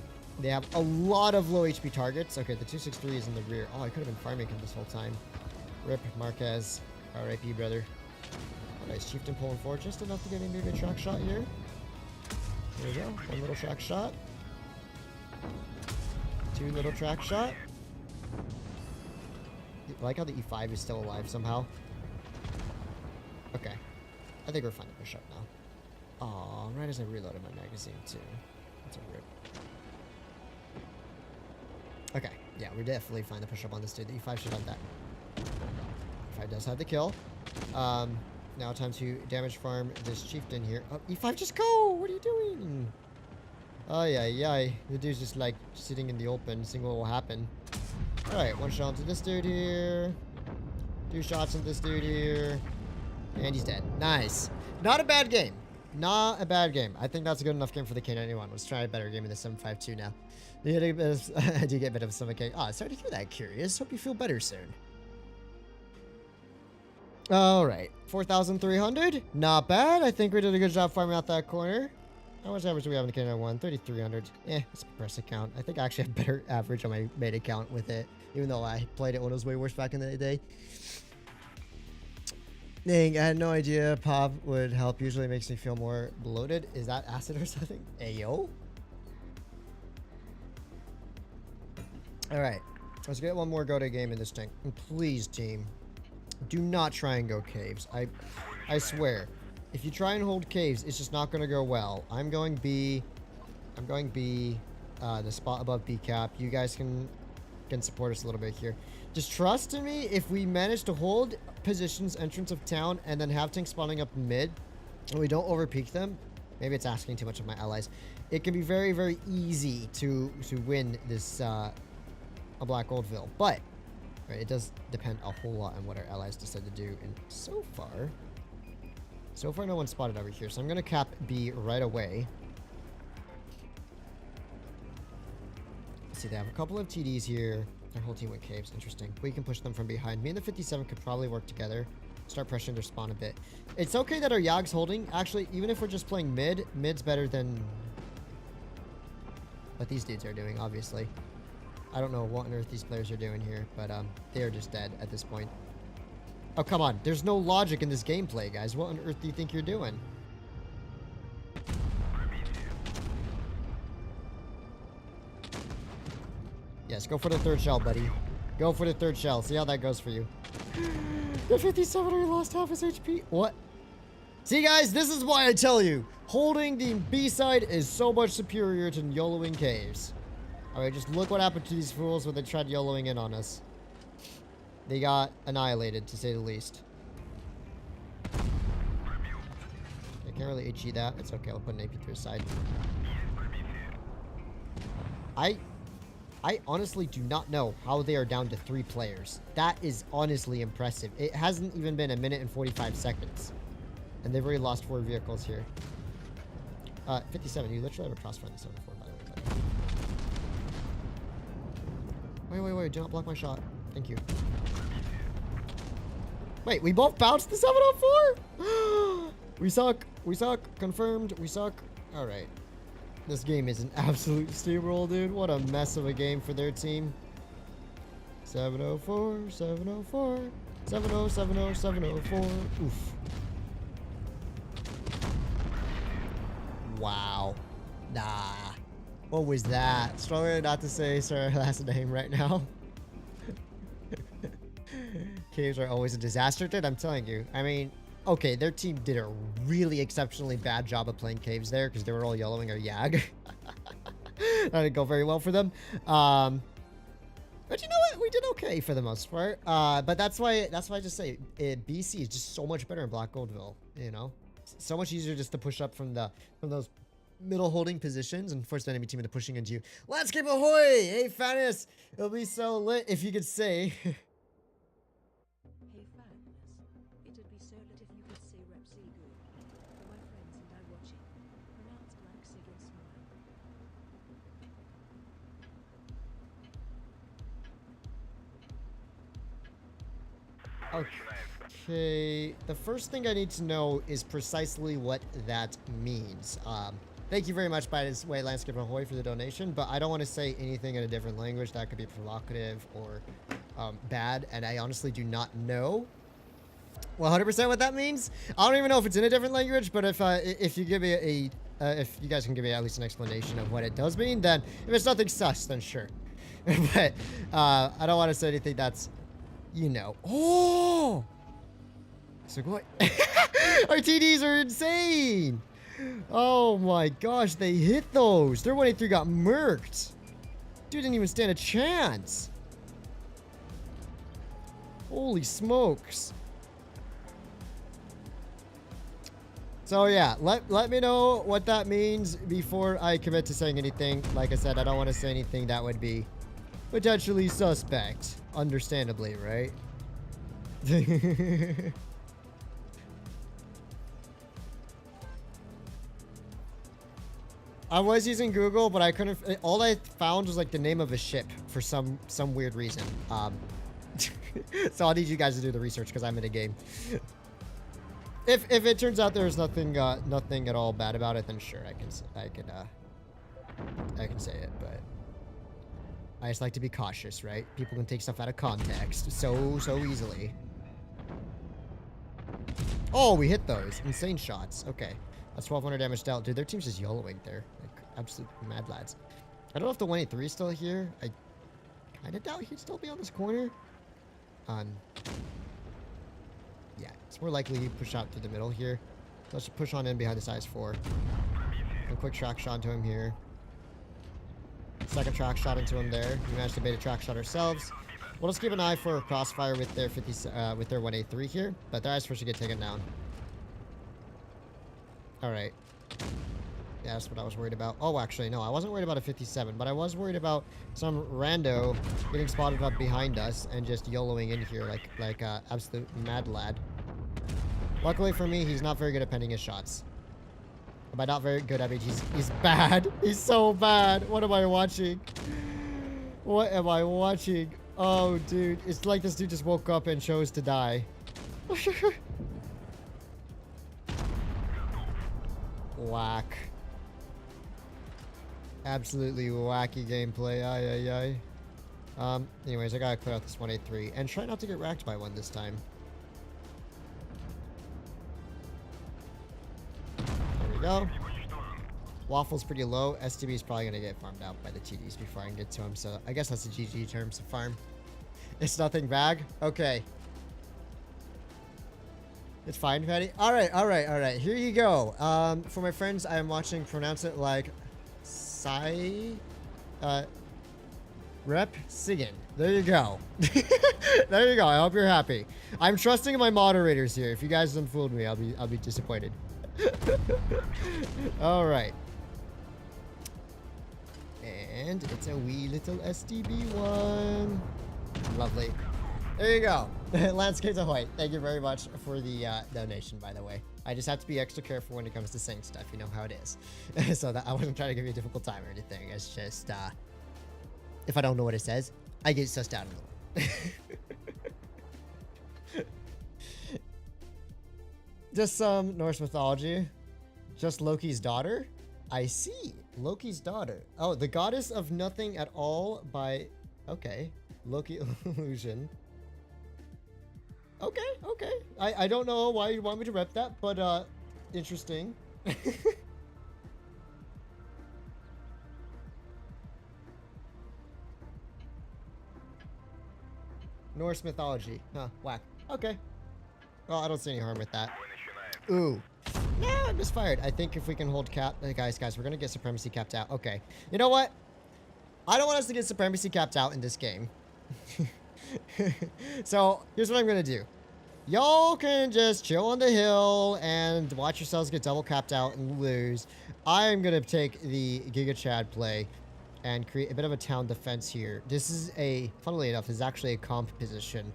[SPEAKER 1] They have a lot of low HP targets. Okay, the 263 is in the rear. Oh, I could have been farming him this whole time. Rip Marquez. RIP, brother. Oh, nice. Chieftain pulling forward just enough to get maybe a track shot here. There we go. One little track shot. Two little track shot. I like how the E5 is still alive somehow. Okay. I think we're fine to push up now. Aw, right as I reloaded my magazine too. That's a rip. Okay. Yeah, we're definitely fine to push up on this dude. The E5 should have that. E5 does have the kill. Now time to damage farm this chieftain here. Oh, E5, just go! What are you doing? Ay, ay, ay. The dude's just like sitting in the open, seeing what will happen. Alright, one shot into this dude here. Two shots into this dude here. And he's dead. Nice. Not a bad game. Not a bad game. I think that's a good enough game for the K-91. Let's try a better game in the 7.5.2 now. I do get a bit of stomach ache. Oh, sorry to hear that, Curious. Hope you feel better soon. Alright. 4,300. Not bad. I think we did a good job farming out that corner. How much average do we have in the K-91? 3,300. It's a press account. I think I actually have better average on my main account with it. Even though I played it when it was way worse back in the day. Dang, I had no idea Pop would help. Usually makes me feel more bloated. Is that acid or something? Ayo. Alright. Let's get one more go-to game in this thing. And please, team, do not try and go caves. I swear. If you try and hold caves, it's just not going to go well. I'm going B. The spot above B cap. You guys can support us a little bit here. Just trust in me. If we manage to hold positions, entrance of town, and then have tanks spawning up mid, and we don't overpeak them, maybe it's asking too much of my allies. It can be very, very easy to win this a Black Goldville, but right, it does depend a whole lot on what our allies decide to do. And so far, no one's spotted over here, so I'm gonna cap B right away. Let's see, they have a couple of TDs here. Their whole team went caves. Interesting. We can push them from behind. Me and the 57 could probably work together. Start pressuring their spawn a bit. It's okay that our Yag's holding. Actually, even if we're just playing mid, mid's better than what these dudes are doing, obviously. I don't know what on earth these players are doing here, but they are just dead at this point. Oh, come on. There's no logic in this gameplay, guys. What on earth do you think you're doing? Yes, go for the third shell, buddy. Go for the third shell. See how that goes for you. The 57 already lost half his HP. What? See, guys, this is why I tell you. Holding the B side is so much superior to YOLOing caves. Alright, just look what happened to these fools when they tried YOLOing in on us. They got annihilated, to say the least. I can't really HE that. It's okay. I'll put an AP through his side. I honestly do not know how they are down to 3 players. That is honestly impressive. It hasn't even been 1 minute and 45 seconds. And they've already lost 4 vehicles here. 57, you literally have a crossfire in the 74, by the way. Wait. Do not block my shot. Thank you. Wait, we both bounced the 704? We suck. Confirmed. We suck. Alright. This game is an absolute steamroll, dude. What a mess of a game for their team. 704. 704. Oof. Wow. Nah. What was that? Stronger not to say sir last name right now. Caves are always a disaster, dude. I'm telling you. I mean, okay, their team did a really exceptionally bad job of playing caves there because they were all YOLOing our Yag. That didn't go very well for them. But you know what? We did okay for the most part. But that's why I just say BC is just so much better in Black Goldville. You know, so much easier just to push up from those middle holding positions and force the enemy team into pushing into you. Let's keep ahoy! Hey, Fatness! It'll be so lit if you could say. Okay, the first thing I need to know is precisely what that means. Thank you very much, by the way, Landscape Ahoy, for the donation, but I don't want to say anything in a different language that could be provocative or bad, and I honestly do not know 100% what that means. I don't even know if it's in a different language, but if you give me if you guys can give me at least an explanation of what it does mean, then if it's nothing sus, then sure. But I don't want to say anything that's, you know. Oh! So what? Our TDs are insane! Oh my gosh, they hit those. Their 183 got murked. Dude didn't even stand a chance. Holy smokes. So yeah, let me know what that means before I commit to saying anything. Like I said, I don't want to say anything that would be potentially suspect. Understandably, right? I was using Google, but I couldn't. All I found was like the name of a ship for some weird reason. So I'll need you guys to do the research because I'm in a game. If it turns out there's nothing at all bad about it, then sure, I can say it. But I just like to be cautious, right? People can take stuff out of context so easily. Oh, we hit those insane shots. Okay, that's 1,200 damage dealt. Dude, their team's just YOLOing there, like absolute mad lads. I don't know if the 183 is still here. I kind of doubt he'd still be on this corner. Yeah, it's more likely you push out through the middle here. Let's just push on in behind the size 4. A quick track shot into him here. Second track shot into him there. We managed to bait a track shot ourselves. We'll just keep an eye for a crossfire with their 183 here, but their eyes first should get taken down. All right. Yeah, that's what I was worried about. Oh, actually, no, I wasn't worried about a 57, but I was worried about some rando getting spotted up behind us and just YOLOing in here like absolute mad lad. Luckily for me, he's not very good at penning his shots. By not very good, I mean he's bad. He's so bad. What am I watching? What am I watching? Oh, dude. It's like this dude just woke up and chose to die. Whack. Absolutely wacky gameplay. Ay, ay, ay. Anyways, I gotta clear out this 183 and try not to get racked by one this time. There we go. Waffle's pretty low. STB is probably gonna get farmed out by the TDs before I can get to him, so I guess that's a GG terms of farm. It's nothing bag. Okay. It's fine, Patty. All right. Here you go. For my friends, I am watching. Pronounce it like Rep Sigan. There you go. There you go. I hope you're happy. I'm trusting in my moderators here. If you guys don't fool me, I'll be disappointed. All right. And it's a wee little STB one. Lovely. There you go. Landscapes Ahoy. Thank you very much for the donation, by the way. I just have to be extra careful when it comes to saying stuff. You know how it is. So that I wasn't trying to give you a difficult time or anything. It's just, if I don't know what it says, I get sussed out a little. Just some Norse mythology. Just Loki's daughter? I see. Loki's daughter. Oh, the goddess of nothing at all by... Okay. Loki illusion. Okay. I don't know why you want me to rep that, but interesting. Norse mythology. Huh, whack. Okay. Well, I don't see any harm with that. Ooh. No, I misfired. I think if we can hold cap... Guys, we're gonna get supremacy capped out. Okay. You know what? I don't want us to get supremacy capped out in this game. So, here's what I'm gonna do. Y'all can just chill on the hill and watch yourselves get double capped out and lose. I'm gonna take the Giga Chad play and create a bit of a town defense here. This is funnily enough, is actually a comp position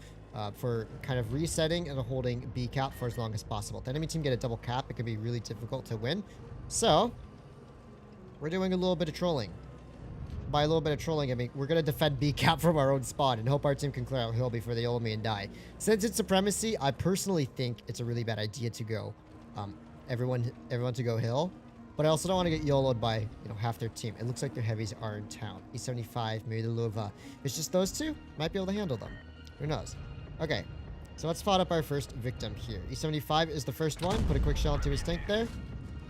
[SPEAKER 1] for kind of resetting and holding B cap for as long as possible. If the enemy team get a double cap, it can be really difficult to win. So, we're doing a little bit of trolling. By a little bit of trolling, I mean, we're going to defend B cap from our own spawn and hope our team can clear out hill before they ult me and die. Since it's supremacy, I personally think it's a really bad idea to go, everyone to go hill. But I also don't want to get YOLO'd by, you know, half their team. It looks like their heavies are in town. E75, maybe the Luva. It's just those two. Might be able to handle them. Who knows? Okay. So let's spot up our first victim here. E75 is the first one. Put a quick shell into his tank there.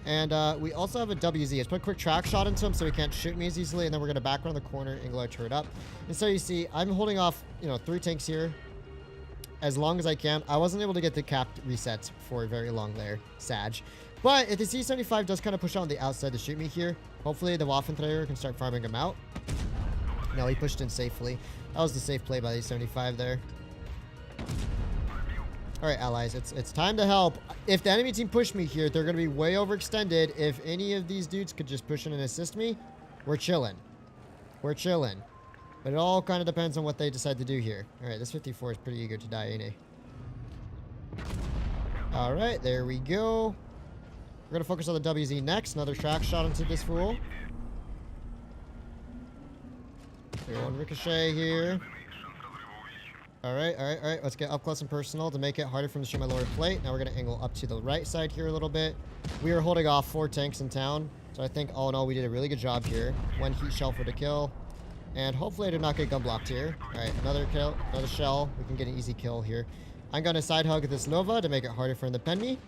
[SPEAKER 1] And we also have a WZ. Let's put a quick track shot into him so he can't shoot me as easily. And then we're going to back around the corner, angle our turret up. And so you see, I'm holding off, you know, 3 tanks here as long as I can. I wasn't able to get the cap reset for very long there, Sag. But if the C-75 does kind of push out on the outside to shoot me here, hopefully the Waffentrager can start farming him out. No, he pushed in safely. That was the safe play by the 75 there. All right, allies, it's time to help. If the enemy team push me here, they're going to be way overextended. If any of these dudes could just push in and assist me, we're chilling. We're chilling. But it all kind of depends on what they decide to do here. All right, this 54 is pretty eager to die, ain't he? All right, there we go. We're going to focus on the WZ next. Another track shot into this fool. One ricochet here. All right. Let's get up close and personal to make it harder for him to shoot my lower plate. Now we're going to angle up to the right side here a little bit. We are holding off 4 tanks in town. So I think all in all, we did a really good job here. 1 heat shell for the kill. And hopefully I did not get gun blocked here. All right, another kill, another shell. We can get an easy kill here. I'm going to side hug this Nova to make it harder for him to pen me.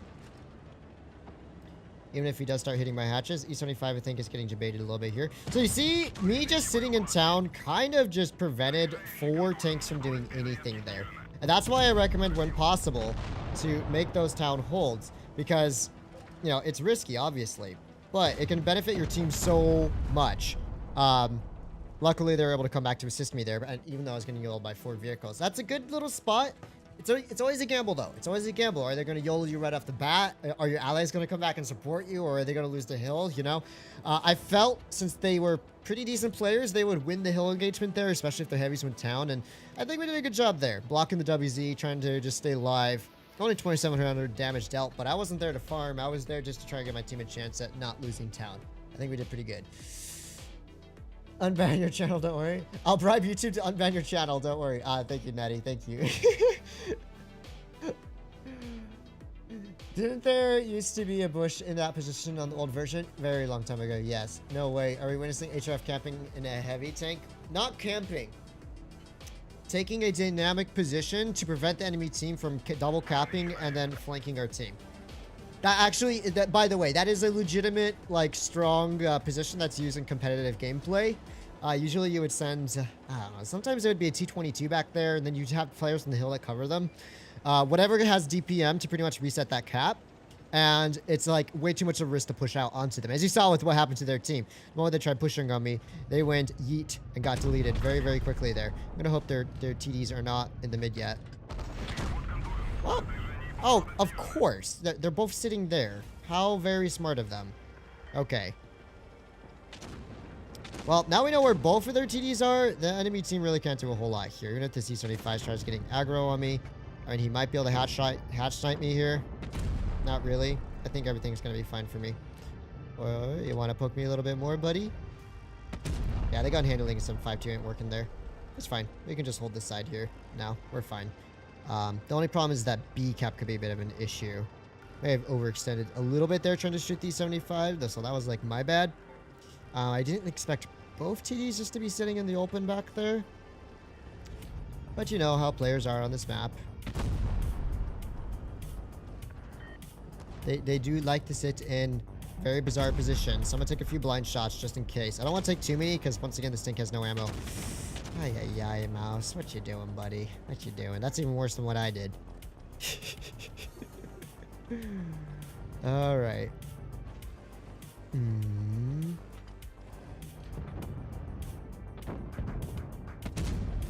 [SPEAKER 1] Even if he does start hitting my hatches. E-75, I think, is getting debated a little bit here. So you see, me just sitting in town kind of just prevented 4 tanks from doing anything there. And that's why I recommend, when possible, to make those town holds. Because, you know, it's risky, obviously. But it can benefit your team so much. Luckily, they were able to come back to assist me there. And even though I was getting yelled by 4 vehicles. That's a good little spot. It's always a gamble, though. It's always a gamble. Are they going to YOLO you right off the bat? Are your allies going to come back and support you? Or are they going to lose the hill, you know? I felt, since they were pretty decent players, they would win the hill engagement there, especially if the heavies went down. And I think we did a good job there. Blocking the WZ, trying to just stay alive. Only 2,700 damage dealt, but I wasn't there to farm. I was there just to try and give my team a chance at not losing town. I think we did pretty good. Unban your channel, don't worry. I'll bribe YouTube to unban your channel, don't worry. Thank you, Natty. Thank you. Didn't there used to be a bush in that position on the old version? Very long time ago, yes. No way. Are we witnessing HRF camping in a heavy tank? Not camping. Taking a dynamic position to prevent the enemy team from double capping and then flanking our team. That actually, by the way, that is a legitimate, like, strong position that's used in competitive gameplay. Usually you would send, I don't know, sometimes it would be a T-22 back there, and then you'd have players on the hill that cover them. Whatever has DPM to pretty much reset that cap. And it's like way too much of a risk to push out onto them. As you saw with what happened to their team. The moment they tried pushing on me, they went yeet and got deleted very, very quickly there. I'm going to hope their TDs are not in the mid yet. Well, oh, of course. They're both sitting there. How very smart of them. Okay. Well, now we know where both of their TDs are. The enemy team really can't do a whole lot here. Even if the C-75 starts getting aggro on me. I mean, he might be able to hatch snipe me here. Not really. I think everything's going to be fine for me. You want to poke me a little bit more, buddy? Yeah, the gun handling some 5.2 ain't working there. It's fine. We can just hold this side here. No, we're fine. The only problem is that B cap could be a bit of an issue. May have overextended a little bit there trying to shoot these 75, so that was like my bad. I didn't expect both TDs just to be sitting in the open back there. But you know how players are on this map. They do like to sit in very bizarre positions. So I'm going to take a few blind shots just in case. I don't want to take too many because once again, this tank has no ammo. Ay, mouse. What you doing, buddy? What you doing? That's even worse than what I did. All right.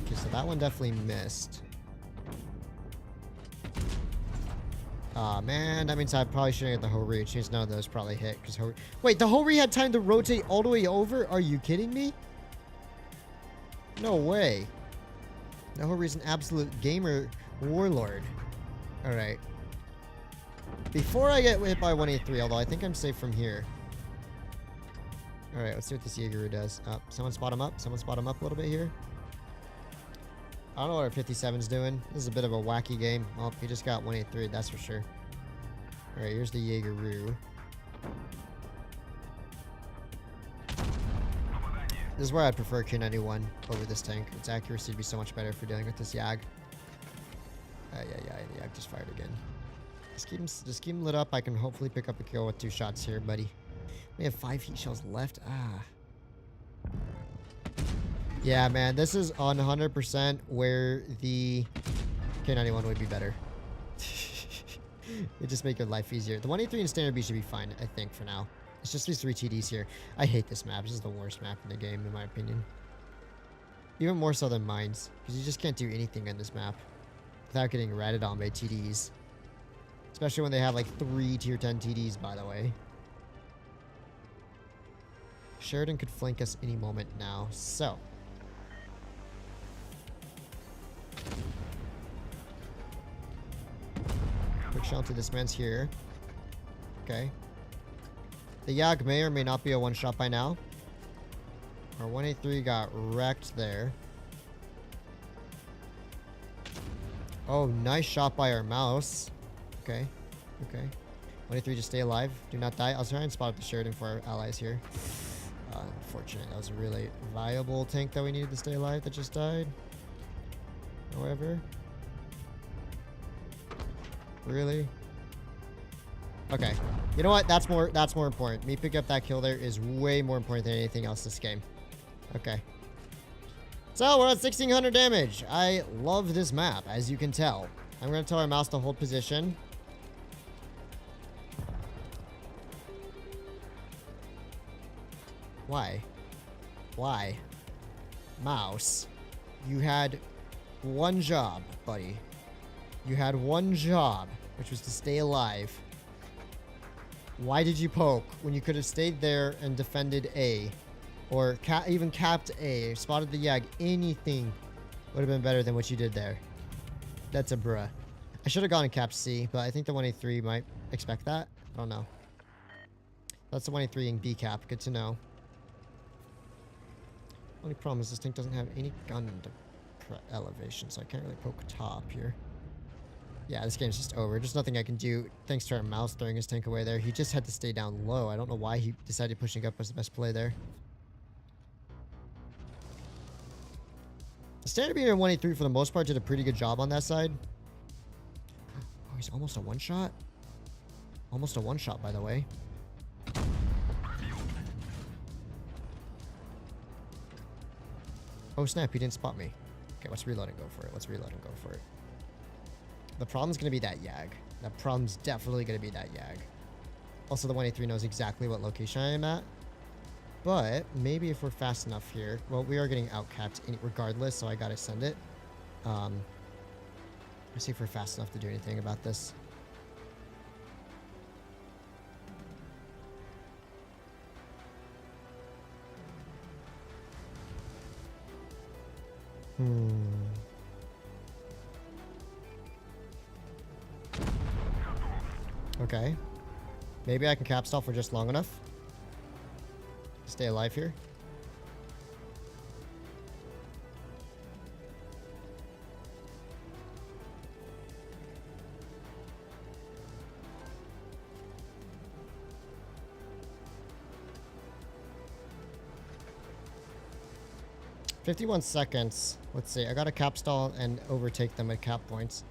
[SPEAKER 1] Okay, so that one definitely missed. Aw, man, that means I probably shouldn't get the Hori, which means none of those probably hit. Because wait, the Hori had time to rotate all the way over? Are you kidding me? No way. The Hori's an absolute gamer warlord. Alright. Before I get hit by 183, although I think I'm safe from here. Alright, let's see what this Jaeger does. Someone spot him up. Someone spot him up a little bit here. I don't know what our 57's doing. This is a bit of a wacky game. Well, he just got 183, that's for sure. Alright, here's the Jaegeroo. This is where I'd prefer K-91 over this tank. Its accuracy would be so much better for dealing with this Yag. Yeah, the Yag just fired again. Just keep him lit up. I can hopefully pick up a kill with 2 shots here, buddy. We have 5 heat shells left. Yeah, man, this is 100% where the K-91 would be better. It just make your life easier. The 183 and standard B should be fine, I think, for now. It's just these 3 TDs here. I hate this map. This is the worst map in the game, in my opinion. Even more so than mines, because you just can't do anything on this map without getting ratted on by TDs. Especially when they have like 3 tier 10 TDs, by the way. Sheridan could flank us any moment now, so. Quick shot to this man's here. Okay. The Yag may or may not be a one-shot by now. Our 183 got wrecked there. Oh, nice shot by our mouse. Okay. Okay. 183, just stay alive. Do not die. I'll try and spot up the Sheridan for our allies here. Unfortunate. That was a really viable tank that we needed to stay alive that just died. However. Really? Okay. You know what? That's more important. Me picking up that kill there is way more important than anything else this game. Okay. So we're at 1600 damage. I love this map, as you can tell. I'm going to tell our mouse to hold position. Why? Why? Mouse. You had one job, buddy. You had one job, which was to stay alive. Why did you poke when you could have stayed there and defended A? Or even capped A, spotted the Yag, anything would have been better than what you did there. That's a bruh. I should have gone and capped C, but I think the 183 might expect that. I don't know. That's the 183 in B cap. Good to know. Only problem is this tank doesn't have any gun elevation, so I can't really poke top here. Yeah, this game's just over. There's nothing I can do thanks to our mouse throwing his tank away there. He just had to stay down low. I don't know why he decided pushing up was the best play there. The standard being 183 for the most part did a pretty good job on that side. Oh, he's almost a one-shot? Almost a one-shot, by the way. Oh, snap. He didn't spot me. Okay, let's reload and go for it. Let's reload and go for it. The problem's going to be that Yag. That problem's definitely going to be that Yag. Also, the 183 knows exactly what location I am at. But maybe if we're fast enough here. Well, we are getting outcapped regardless, so I got to send it. Let's see if we're fast enough to do anything about this. Okay. Maybe I can cap stall for just long enough. Stay alive here. "51 seconds. Let's see. I got to cap stall and overtake them at cap points.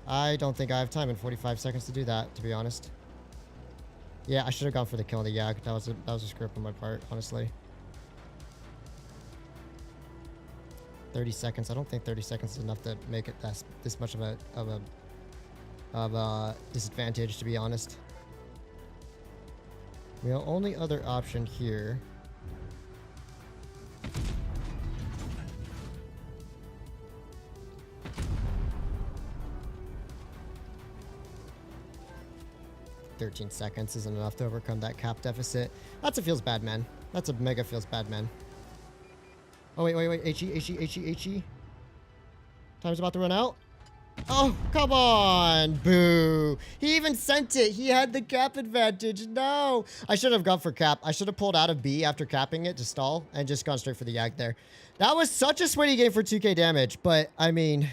[SPEAKER 1] I don't think I have time in 45 seconds to do that, to be honest. Yeah, I should have gone for the kill on the Yag. That was a screw up on my part, honestly. 30 seconds. I don't think 30 seconds is enough to make it this much of a disadvantage, to be honest. The only other option here. "13 seconds isn't enough to overcome that cap deficit." That's a feels bad, man. That's a mega feels bad, man. Oh, wait. HE. Time's about to run out. Oh, come on. Boo. He even sent it. He had the cap advantage. No. I should have gone for cap. I should have pulled out of B after capping it to stall and just gone straight for the Yag there. That was such a sweaty game for 2k damage, but I mean,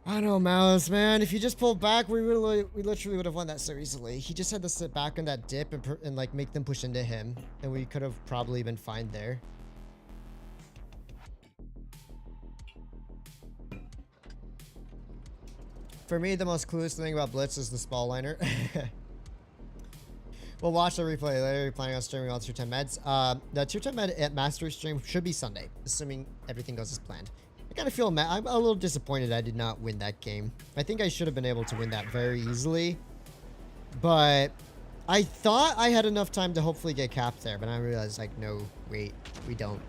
[SPEAKER 1] I don't know, Mouse, man. If you just pulled back, we literally would have won that so easily. He just had to sit back on that dip and like make them push into him, and we could have probably been fine there. For me, the most clueless thing about Blitz is the spall liner. We'll watch the replay later. You're planning on streaming all tier 10 meds. The tier 10 med at Mastery stream should be Sunday, assuming everything goes as planned. I kind of feel mad. I'm a little disappointed I did not win that game. I think I should have been able to win that very easily. But I thought I had enough time to hopefully get capped there, but I realized, like, no, wait, we don't.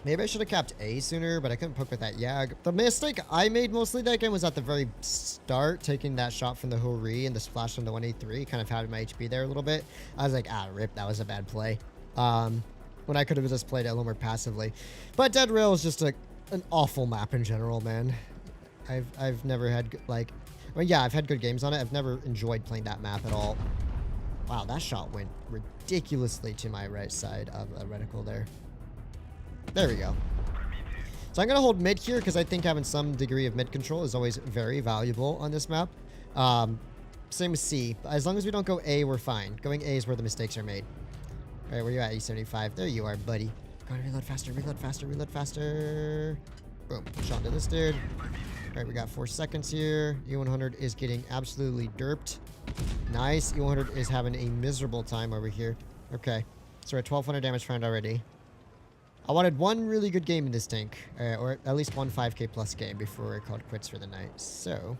[SPEAKER 1] Maybe I should have capped A sooner, but I couldn't poke with that Yag. The mistake I made mostly that game was at the very start, taking that shot from the Hori and the splash from the 183. Kind of had my HP there a little bit. I was like, ah, rip, that was a bad play. When I could have just played it a little more passively. But Dead Rail is just an awful map in general, man. I've never had, like... Well, yeah, I've had good games on it. I've never enjoyed playing that map at all. Wow, that shot went ridiculously to my right side of a reticle there. There we go. So I'm going to hold mid here because I think having some degree of mid control is always very valuable on this map. Same with C. As long as we don't go A, we're fine. Going A is where the mistakes are made. All right, where you at, E75? There you are, buddy. Gotta reload faster, reload faster, reload faster. Boom. Shot into this dude. All right, we got 4 seconds here. E100 is getting absolutely derped. Nice. E100 is having a miserable time over here. Okay. So we're at 1200 damage found already. I wanted one really good game in this tank, or at least one 5k plus game before I called quits for the night. So,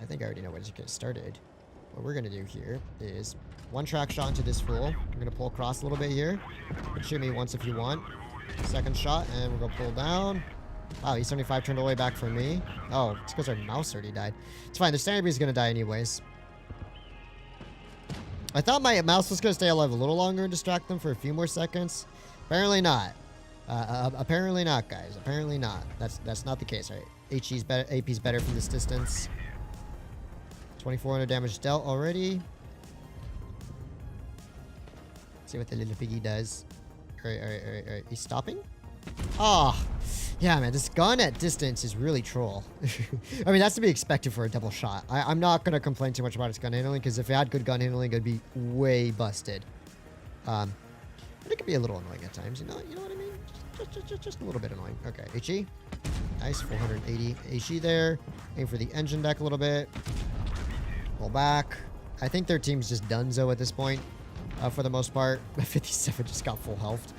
[SPEAKER 1] I think I already know what to get started. What we're going to do here is one track shot into this fool. I'm going to pull across a little bit here. Shoot me once if you want. Second shot, and we're going to pull down. Wow, E75 turned all the way back for me. Oh, it's because our mouse already died. It's fine, the standard B is going to die anyways. I thought my mouse was going to stay alive a little longer and distract them for a few more seconds. Apparently not. Apparently not, guys. Apparently not. That's not the case, right? HE's better, AP's better from this distance. 2400 damage dealt already. Let's see what the little piggy does. Alright. He's stopping? Oh, yeah, man. This gun at distance is really troll. I mean, that's to be expected for a double shot. I'm not going to complain too much about its gun handling, because if it had good gun handling, it'd be way busted. But it can be a little annoying at times, you know what I mean? Just a little bit annoying. Okay, HE. Nice, 480 HE there. Aim for the engine deck a little bit. Pull back. I think their team's just donezo at this point, for the most part. 57 just got full health.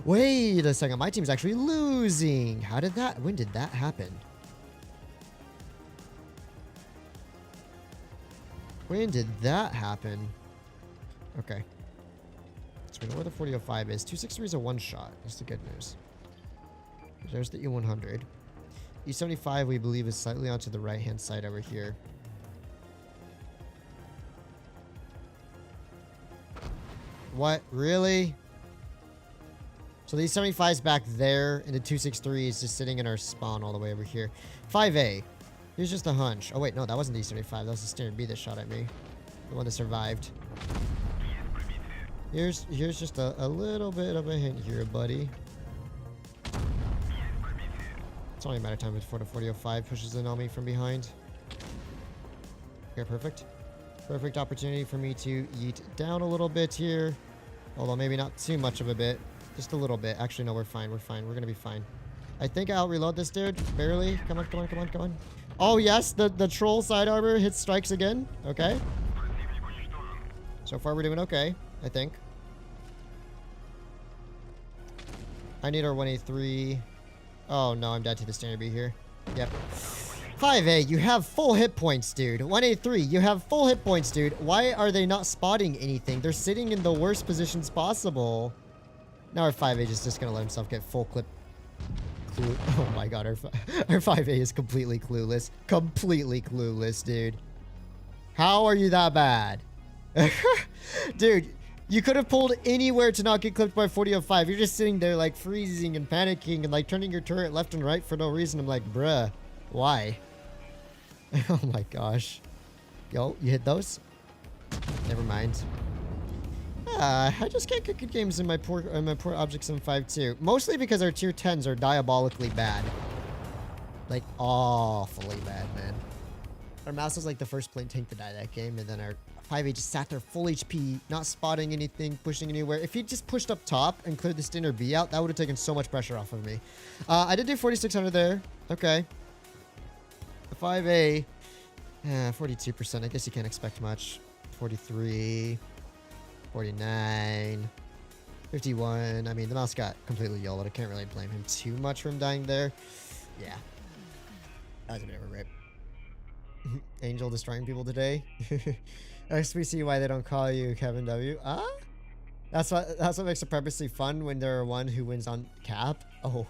[SPEAKER 1] Wait a second, my team's actually losing. When did that happen? When did that happen? Okay. So we know where the 4005 is. 263 is a one shot. That's the good news. There's the E100. E75 we believe is slightly onto the right hand side over here. What? Really? So the E75 is back there, and the 263 is just sitting in our spawn all the way over here. 5A. Here's just a hunch. Oh wait, no, that wasn't the E75. That was the standard B that shot at me. The one that survived. Here's just a little bit of a hint here, buddy. It's only a matter of time before the 4005 pushes in on me from behind. Okay, perfect. Perfect opportunity for me to yeet down a little bit here. Although maybe not too much of a bit. Just a little bit. Actually, no, we're fine. We're fine. We're going to be fine. I think I'll reload this dude. Barely. Come on. Oh, yes. The troll side armor hits strikes again. Okay. So far, we're doing okay, I think. I need our 183. Oh, no. I'm dead to the standard B here. Yep. 5A, you have full hit points, dude. 183, you have full hit points, dude. Why are they not spotting anything? They're sitting in the worst positions possible. Now our 5A is just going to let himself get full clip. Oh my god, our 5A is completely clueless. Completely clueless, dude. How are you that bad? Dude, you could have pulled anywhere to not get clipped by 4005. You're just sitting there like freezing and panicking and like turning your turret left and right for no reason. I'm like, bruh, why? Oh my gosh. Yo, you hit those? Never mind. I just can't get good games in my poor Object Sim 5 too. Mostly because our tier 10s are diabolically bad. Like, awfully bad, man. Our mouse was like the first plane tank to die that game, and then our 5A just sat there full HP, not spotting anything, pushing anywhere. If he just pushed up top and cleared the standard B out, that would have taken so much pressure off of me. I did do 4600 there. Okay. The 5A 42%. I guess you can't expect much. 43, 49, 51. I mean, the mouse got completely yellowed. I can't really blame him too much for him dying there. Yeah. That was a bit of a rip. Angel destroying people today. XPC, why they don't call you Kevin W. That's what makes it purposely fun when there are one who wins on cap. Oh,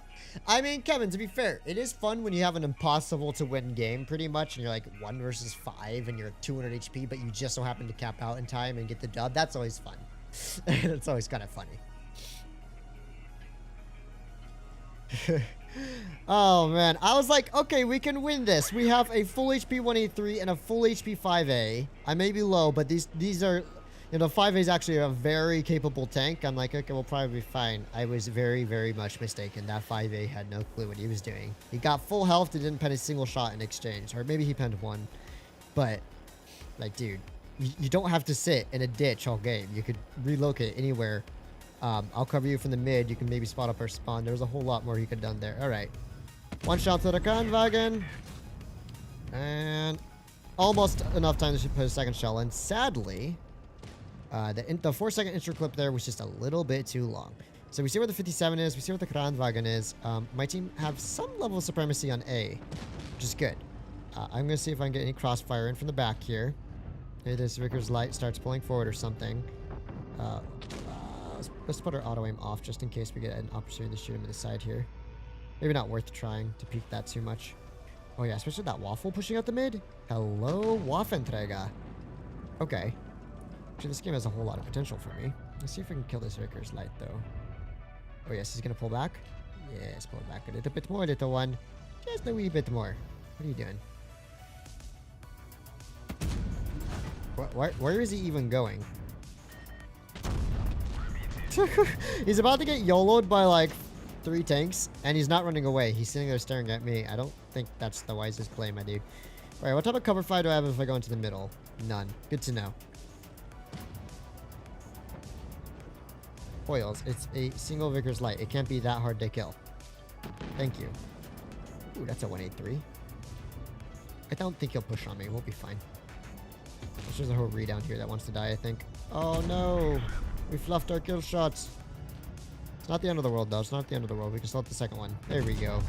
[SPEAKER 1] I mean, Kevin, to be fair, it is fun when you have an impossible to win game pretty much and you're like 1 versus 5 and you're 200 HP, but you just so happen to cap out in time and get the dub. That's always fun. It's always kind of funny. Oh man, I was like, okay, we can win this. We have a full HP 183 and a full HP 5A. I may be low, but these are, you know, 5A is actually a very capable tank. I'm like, okay, we'll probably be fine. I was very, very much mistaken. That 5A had no clue what he was doing. He got full health and didn't pen a single shot in exchange, or maybe he penned one. But like, dude, you don't have to sit in a ditch all game. You could relocate anywhere. I'll cover you from the mid. You can maybe spot up our spawn. There's a whole lot more you could have done there. All right. One shot to the Kranwagen. And almost enough time to put a second shell in. Sadly, the 4-second intro clip there was just a little bit too long. So we see where the 57 is. We see where the Kranwagen is. My team have some level of supremacy on A, which is good. I'm going to see if I can get any crossfire in from the back here. Maybe this Vickers light starts pulling forward or something. Let's put our auto aim off just in case we get an opportunity to shoot him in the side here. Maybe not worth trying to peek that too much. Oh yeah, especially that waffle pushing out the mid. Hello, Waffentrega. Okay. Actually, this game has a whole lot of potential for me. Let's see if we can kill this Vickers light though. Oh yes, he's gonna pull back. Yes, pull back a little bit more, little one. Just a wee bit more. What are you doing? Where is he even going? He's about to get YOLO'd by like 3 tanks, and he's not running away. He's sitting there staring at me. I don't think that's the wisest play, my dude. Alright, what type of cover fire do I have if I go into the middle? None. Good to know. Foils. It's a single Vickers light. It can't be that hard to kill. Thank you. Ooh, that's a 183. I don't think he'll push on me. We'll be fine. There's a whole re down here that wants to die, I think. Oh no! We fluffed our kill shots. It's not the end of the world, though. It's not the end of the world. We can still have the second one. There we go.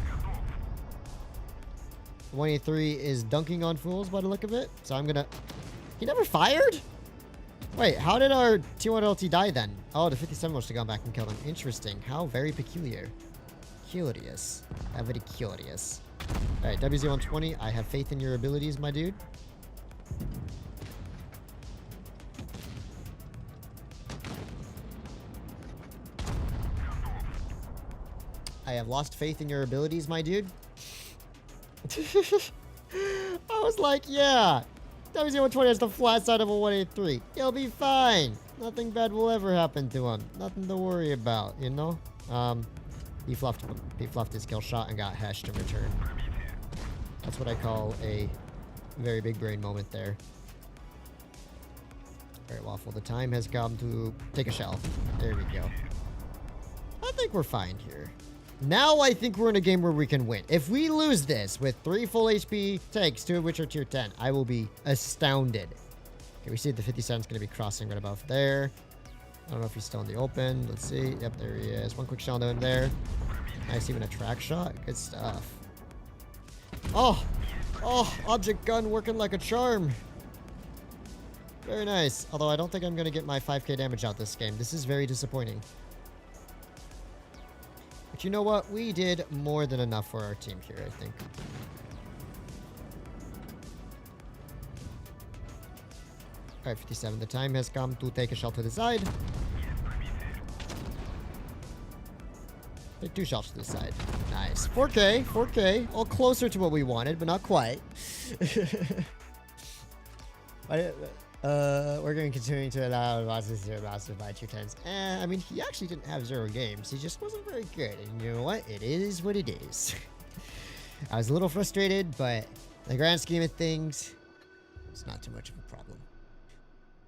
[SPEAKER 1] 183 is dunking on fools by the look of it. So I'm gonna... He never fired? Wait, how did our T1 LT die then? Oh, the 57 must have gone back and killed him. Interesting. How very peculiar. Curious. Very curious. Alright, WZ120. I have faith in your abilities, my dude. I have lost faith in your abilities, my dude. I was like, yeah. WZ120 has the flat side of a 183. He'll be fine. Nothing bad will ever happen to him. Nothing to worry about, you know? He fluffed his kill shot and got heshed in return. That's what I call a very big brain moment there. Alright, Waffle, the time has come to take a shell. There we go. I think we're fine here. Now I think we're in a game where we can win. If we lose this with 3 full HP tanks, 2 of which are tier 10, I will be astounded. Okay, we see the 57's going to be crossing right above there. I don't know if he's still in the open. Let's see. Yep, there he is. One quick shell down there. Nice, even a track shot. Good stuff. Oh! Oh, object gun working like a charm. Very nice. Although I don't think I'm going to get my 5k damage out this game. This is very disappointing. But you know what? We did more than enough for our team here, I think. Alright, 57. The time has come to take a shot to the side. Take 2 shots to the side. Nice. 4k. 4k. All closer to what we wanted, but not quite. We're going to continue to allow bosses to master by 2 times. I mean, he actually didn't have 0 games. He just wasn't very good. And you know what? It is what it is. I was a little frustrated, but in the grand scheme of things, it's not too much of a problem.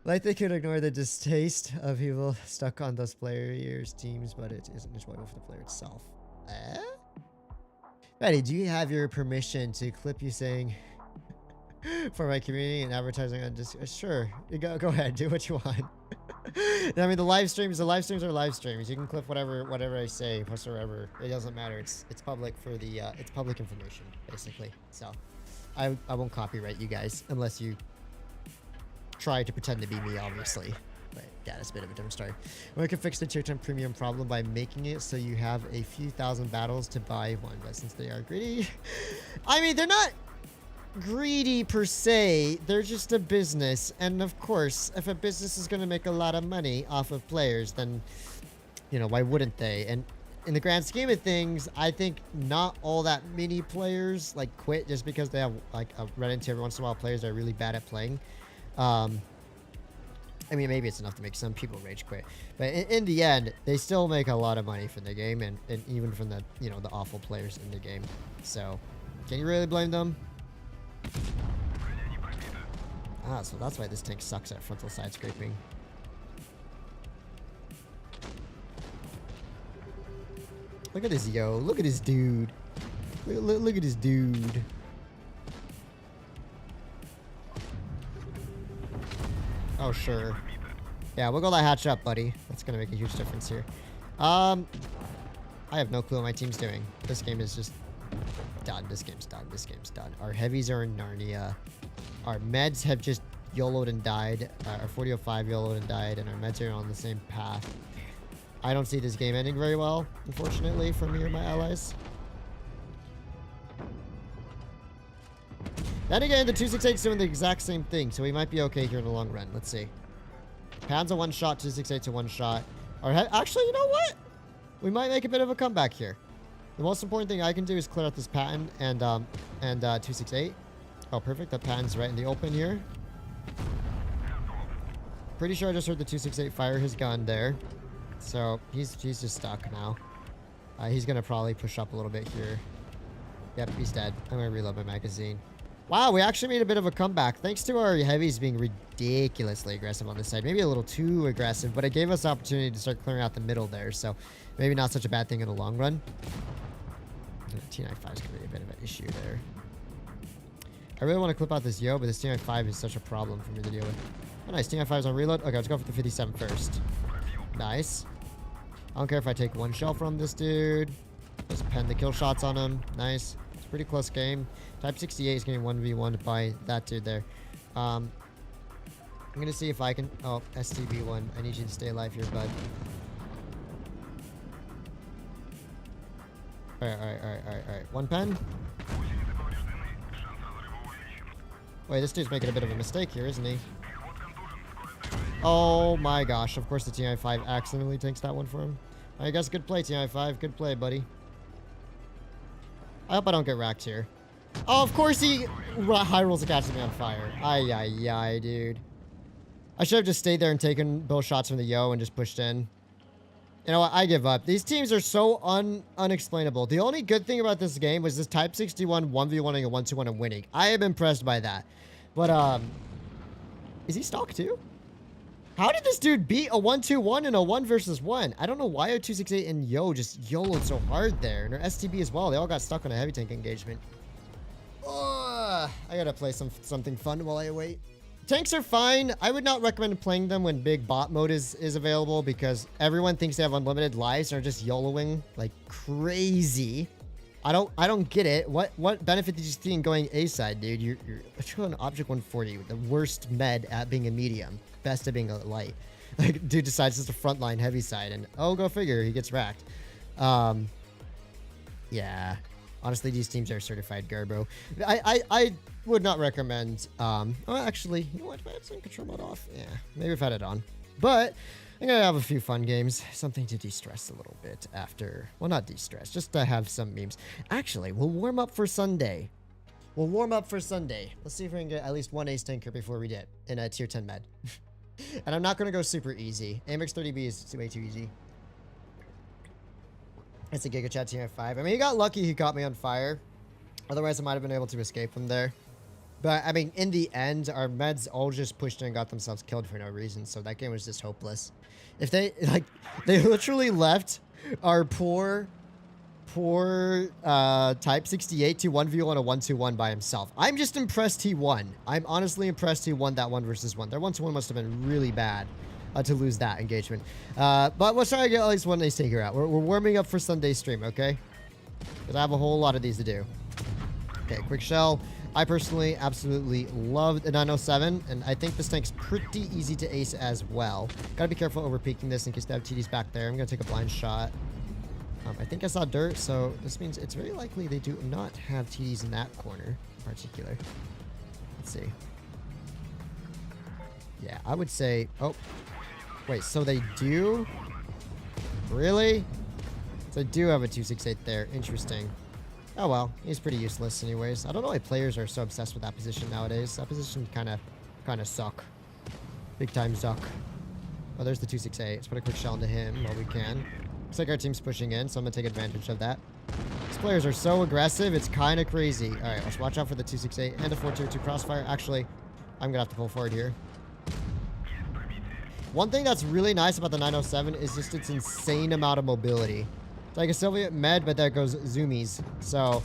[SPEAKER 1] Like they could ignore the distaste of people stuck on those players' teams, but it isn't enjoyable for the player itself. Betty, do you have your permission to clip you saying... for my community and advertising on just sure. You go ahead, do what you want. I mean, the live streams are live streams. You can clip whatever I say whatsoever. It doesn't matter. It's public for the it's public information basically. So I won't copyright you guys unless you try to pretend to be me, obviously. But yeah, that's a bit of a different story. We can fix the tier 10 premium problem by making it so you have a few thousand battles to buy one. But since they are greedy, I mean, they're not greedy per se. They're just a business, and of course, if a business is going to make a lot of money off of players, then you know, why wouldn't they? And in the grand scheme of things, I think not all that many players like quit just because they have like a run into every once in a while players that are really bad at playing. I mean, maybe it's enough to make some people rage quit, but in the end, they still make a lot of money from the game, and even from the, you know, the awful players in the game. So, can you really blame them? Ah, so that's why this tank sucks at frontal side scraping. Look at this, yo. Look at this dude. Look at this dude. Oh, sure. Yeah, we'll go that hatch up, buddy. That's going to make a huge difference here. I have no clue what my team's doing. This game is just done. This game's done. This game's done. Our heavies are in Narnia. Our meds have just YOLO'd and died. Our 4005 YOLO'd and died, and our meds are on the same path. I don't see this game ending very well, unfortunately, for me or my allies. Then again, the 268's doing the exact same thing, so we might be okay here in the long run. Let's see. Pound's a one-shot, 268's a one-shot. Actually, you know what? We might make a bit of a comeback here. The most important thing I can do is clear out this patent and 268. Oh, perfect. That patent's right in the open here. Pretty sure I just heard the 268 fire his gun there. So he's just stuck now. He's gonna probably push up a little bit here. Yep, he's dead. I'm gonna reload my magazine. Wow, we actually made a bit of a comeback thanks to our heavies being ridiculously aggressive on this side. Maybe a little too aggressive, but it gave us the opportunity to start clearing out the middle there. So maybe not such a bad thing in the long run. T95 is gonna be a bit of an issue there. I really want to clip out this Yo, but this T95 is such a problem for me to deal with. Oh, nice. T95's on reload. Okay, let's go for the 57 first. Nice. I don't care if I take one shell from this dude. Just pen the kill shots on him. Nice. It's a pretty close game. Type 68 is getting 1v1 by that dude there. I'm going to see if I can... Oh, STB1. I need you to stay alive here, bud. Alright. One pen. Wait, this dude's making a bit of a mistake here, isn't he? Oh my gosh, of course the TI-5 accidentally takes that one for him. I guess good play, TI-5. Good play, buddy. I hope I don't get racked here. Oh, of course he high rolls the catches me on fire. Ay, dude. I should have just stayed there and taken both shots from the Yo and just pushed in. You know what? I give up. These teams are so unexplainable. The only good thing about this game was this Type 61 1v1ing a 1-2-1 and winning. I am impressed by that. But, is he stock too? How did this dude beat a 1-2-1 and a 1 versus 1? I don't know why our 268 and Yo just YOLO'd so hard there. And our STB as well. They all got stuck on a heavy tank engagement. I gotta play something fun while I wait. Tanks are fine. I would not recommend playing them when big bot mode is available because everyone thinks they have unlimited lives and are just YOLOing like crazy. I don't get it. What benefit did you see in going A side, dude? You're an Object 140 with the worst med at being a medium, best at being a light. Like, dude decides it's a frontline heavy side, and oh, go figure, he gets racked. Yeah. Honestly, these teams are certified Garbo. I would not recommend. Oh, actually, you know what? If I had some control mode off, yeah, maybe if I had it on. But I'm gonna have a few fun games, something to de-stress a little bit after. Well, not de-stress, just to have some memes. Actually, we'll warm up for Sunday. Let's see if we can get at least one ace tanker before we dip in a tier 10 med. And I'm not gonna go super easy. AMX 30B is way too easy. It's a Giga Chat TI-5. I mean, he got lucky he caught me on fire. Otherwise, I might have been able to escape from there. But, I mean, in the end, our meds all just pushed in and got themselves killed for no reason. So that game was just hopeless. If they, like, they literally left our poor poor Type 68 to 1v1 a 1-2-1 by himself. I'm just impressed he won. I'm honestly impressed he won that 1 versus 1. Their 1-2-1 must have been really bad to lose that engagement. But we'll try to get at least one ace taker out. We're warming up for Sunday's stream, okay? Because I have a whole lot of these to do. Okay, quick shell. I personally absolutely love the 907, and I think this tank's pretty easy to ace as well. Gotta be careful over peeking this in case they have TDs back there. I'm gonna take a blind shot. I think I saw dirt, so this means it's very likely they do not have TDs in that corner in particular. Let's see. Yeah, I would say... Oh. Wait, so they do? Really? So they do have a 268 there. Interesting. Oh well, he's pretty useless anyways. I don't know why players are so obsessed with that position nowadays. That position kind of suck. Big time suck. Oh, there's the 268. Let's put a quick shell into him while we can. Looks like our team's pushing in, so I'm going to take advantage of that. These players are so aggressive, it's kind of crazy. Alright, let's watch out for the 268 and a 422 crossfire. Actually, I'm going to have to pull forward here. One thing that's really nice about the 907 is just its insane amount of mobility. It's like a Soviet med, but that goes zoomies. So,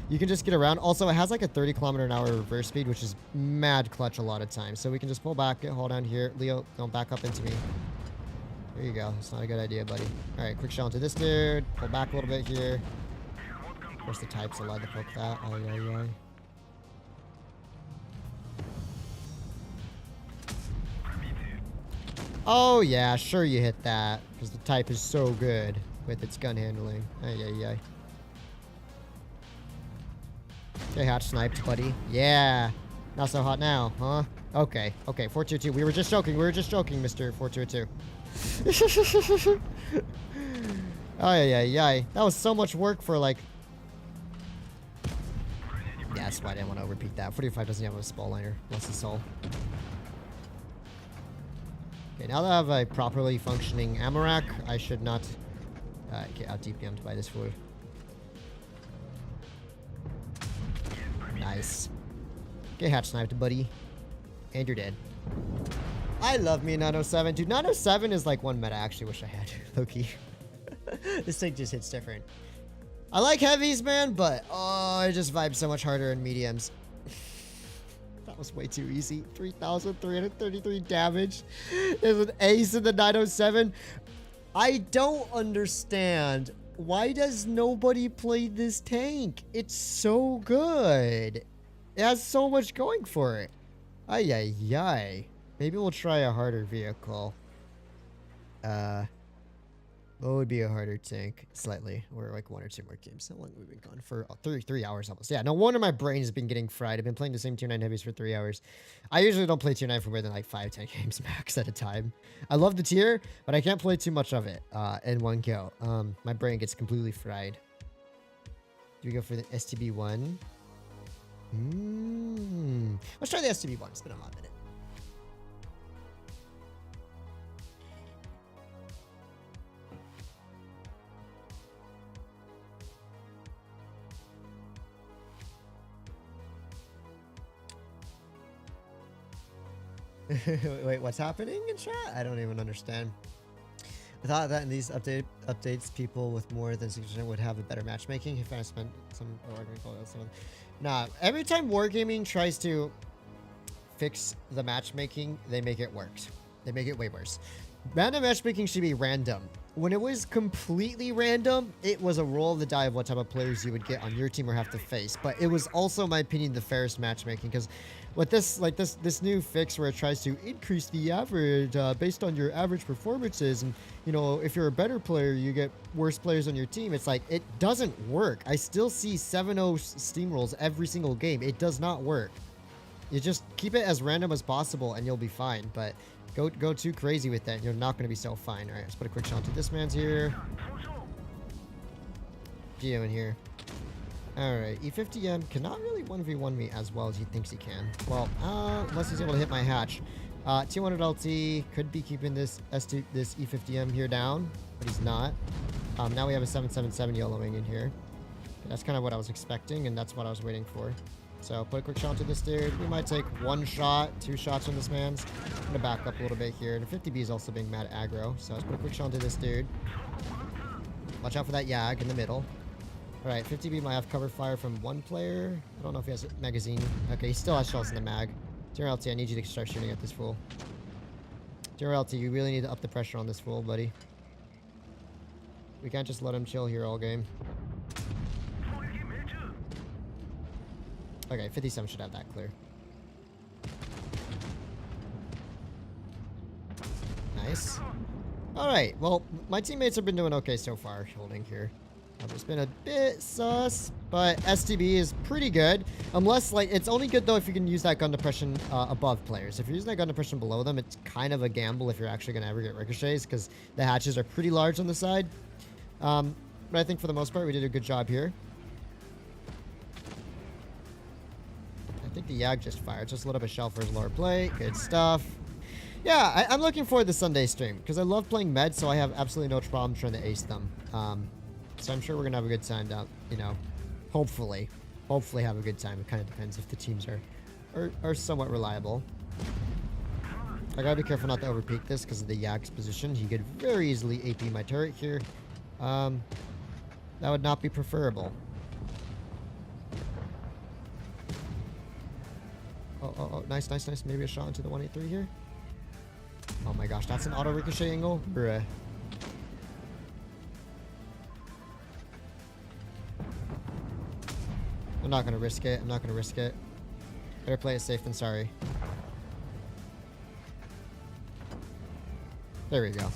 [SPEAKER 1] you can just get around. Also, it has like a 30km/h reverse speed, which is mad clutch a lot of times. So we can just pull back, get hold down here. Leo, don't back up into me. There you go. That's not a good idea, buddy. All right, quick shell into this dude. Pull back a little bit here. Of course, the Type's allowed to poke that. Oh, yeah. Oh, yeah, sure you hit that. Because the Type is so good with its gun handling. Yeah. Okay, hot sniped, buddy. Yeah. Not so hot now, huh? Okay, 422. We were just joking, Mr. 422. Oh, yeah. That was so much work for, like... Yeah, that's why I didn't want to repeat that. 45 doesn't have a spall liner. Lost his soul. Okay, now that I have a properly functioning ammo rack, I should not get out DPM'd by this food. Nice. Get hatch sniped, buddy. And you're dead. I love me a 907. Dude, 907 is like one meta I actually wish I had. Low-key. This thing just hits different. I like heavies, man, but oh, it just vibes so much harder in mediums. That was way too easy. 3,333 damage. There's an ace in the 907. I don't understand. Why does nobody play this tank? It's so good. It has so much going for it. Ay. Maybe we'll try a harder vehicle. What would be a harder tank? Slightly. Or like 1 or 2 more games. How long have we been gone for? Oh, 3 hours almost. Yeah, no wonder my brain has been getting fried. I've been playing the same Tier 9 heavies for 3 hours. I usually don't play Tier 9 for more than like 5-10 games max at a time. I love the tier, but I can't play too much of it in one go. My brain gets completely fried. Do we go for the STB1? Let's try the STB1. It's been a hot minute. Wait, what's happening in chat? I don't even understand. I thought that in these updates, people with more than 6% would have a better matchmaking. If I spent some, nah, every time Wargaming tries to fix the matchmaking, they make it worse. They make it way worse. Random matchmaking should be random. When it was completely random, it was a roll of the die of what type of players you would get on your team or have to face. But it was also, in my opinion, the fairest matchmaking, because with this, like this new fix where it tries to increase the average based on your average performances, and you know, if you're a better player, you get worse players on your team. It's like, it doesn't work. I still see 7-0 steamrolls every single game. It does not work. You just keep it as random as possible and you'll be fine. But go too crazy with that, you're not going to be so fine. All right, let's put a quick shot to this man's here. Geo in here. Alright, E50M cannot really 1v1 me as well as he thinks he can. Well, unless he's able to hit my hatch. T100 LT could be keeping this E50M here down, but he's not. Now we have a 777 yellowing in here. That's kind of what I was expecting, and that's what I was waiting for. So put a quick shot to this dude. We might take 1 shot, 2 shots on this man's. I'm going to back up a little bit here. And the 50B is also being mad aggro. So let's put a quick shot to this dude. Watch out for that Yag in the middle. Alright, 50B might have cover fire from one player. I don't know if he has a magazine. Okay, he still has shells in the mag. DRLT, I need you to start shooting at this fool. DRLT, you really need to up the pressure on this fool, buddy. We can't just let him chill here all game. Okay, 57 should have that clear. Nice. Alright, well, my teammates have been doing okay so far, holding here. It's been a bit sus, but STB is pretty good. Unless, like, it's only good, though, if you can use that gun depression above players. If you're using that gun depression below them, it's kind of a gamble if you're actually going to ever get ricochets, because the hatches are pretty large on the side. But I think for the most part, we did a good job here. I think the Yag just fired. Just lit up a shell for his lower plate. Good stuff. Yeah, I'm looking forward to Sunday stream, because I love playing med, so I have absolutely no problem trying to ace them. So I'm sure we're going to have a good time down, you know, hopefully have a good time. It kind of depends if the teams are somewhat reliable. I got to be careful not to overpeak this because of the Yag's position. He could very easily AP my turret here. That would not be preferable. Oh, nice. Maybe a shot into the 183 here. Oh my gosh, that's an auto ricochet angle? Bruh. I'm not gonna risk it. Better play it safe than sorry. There we go.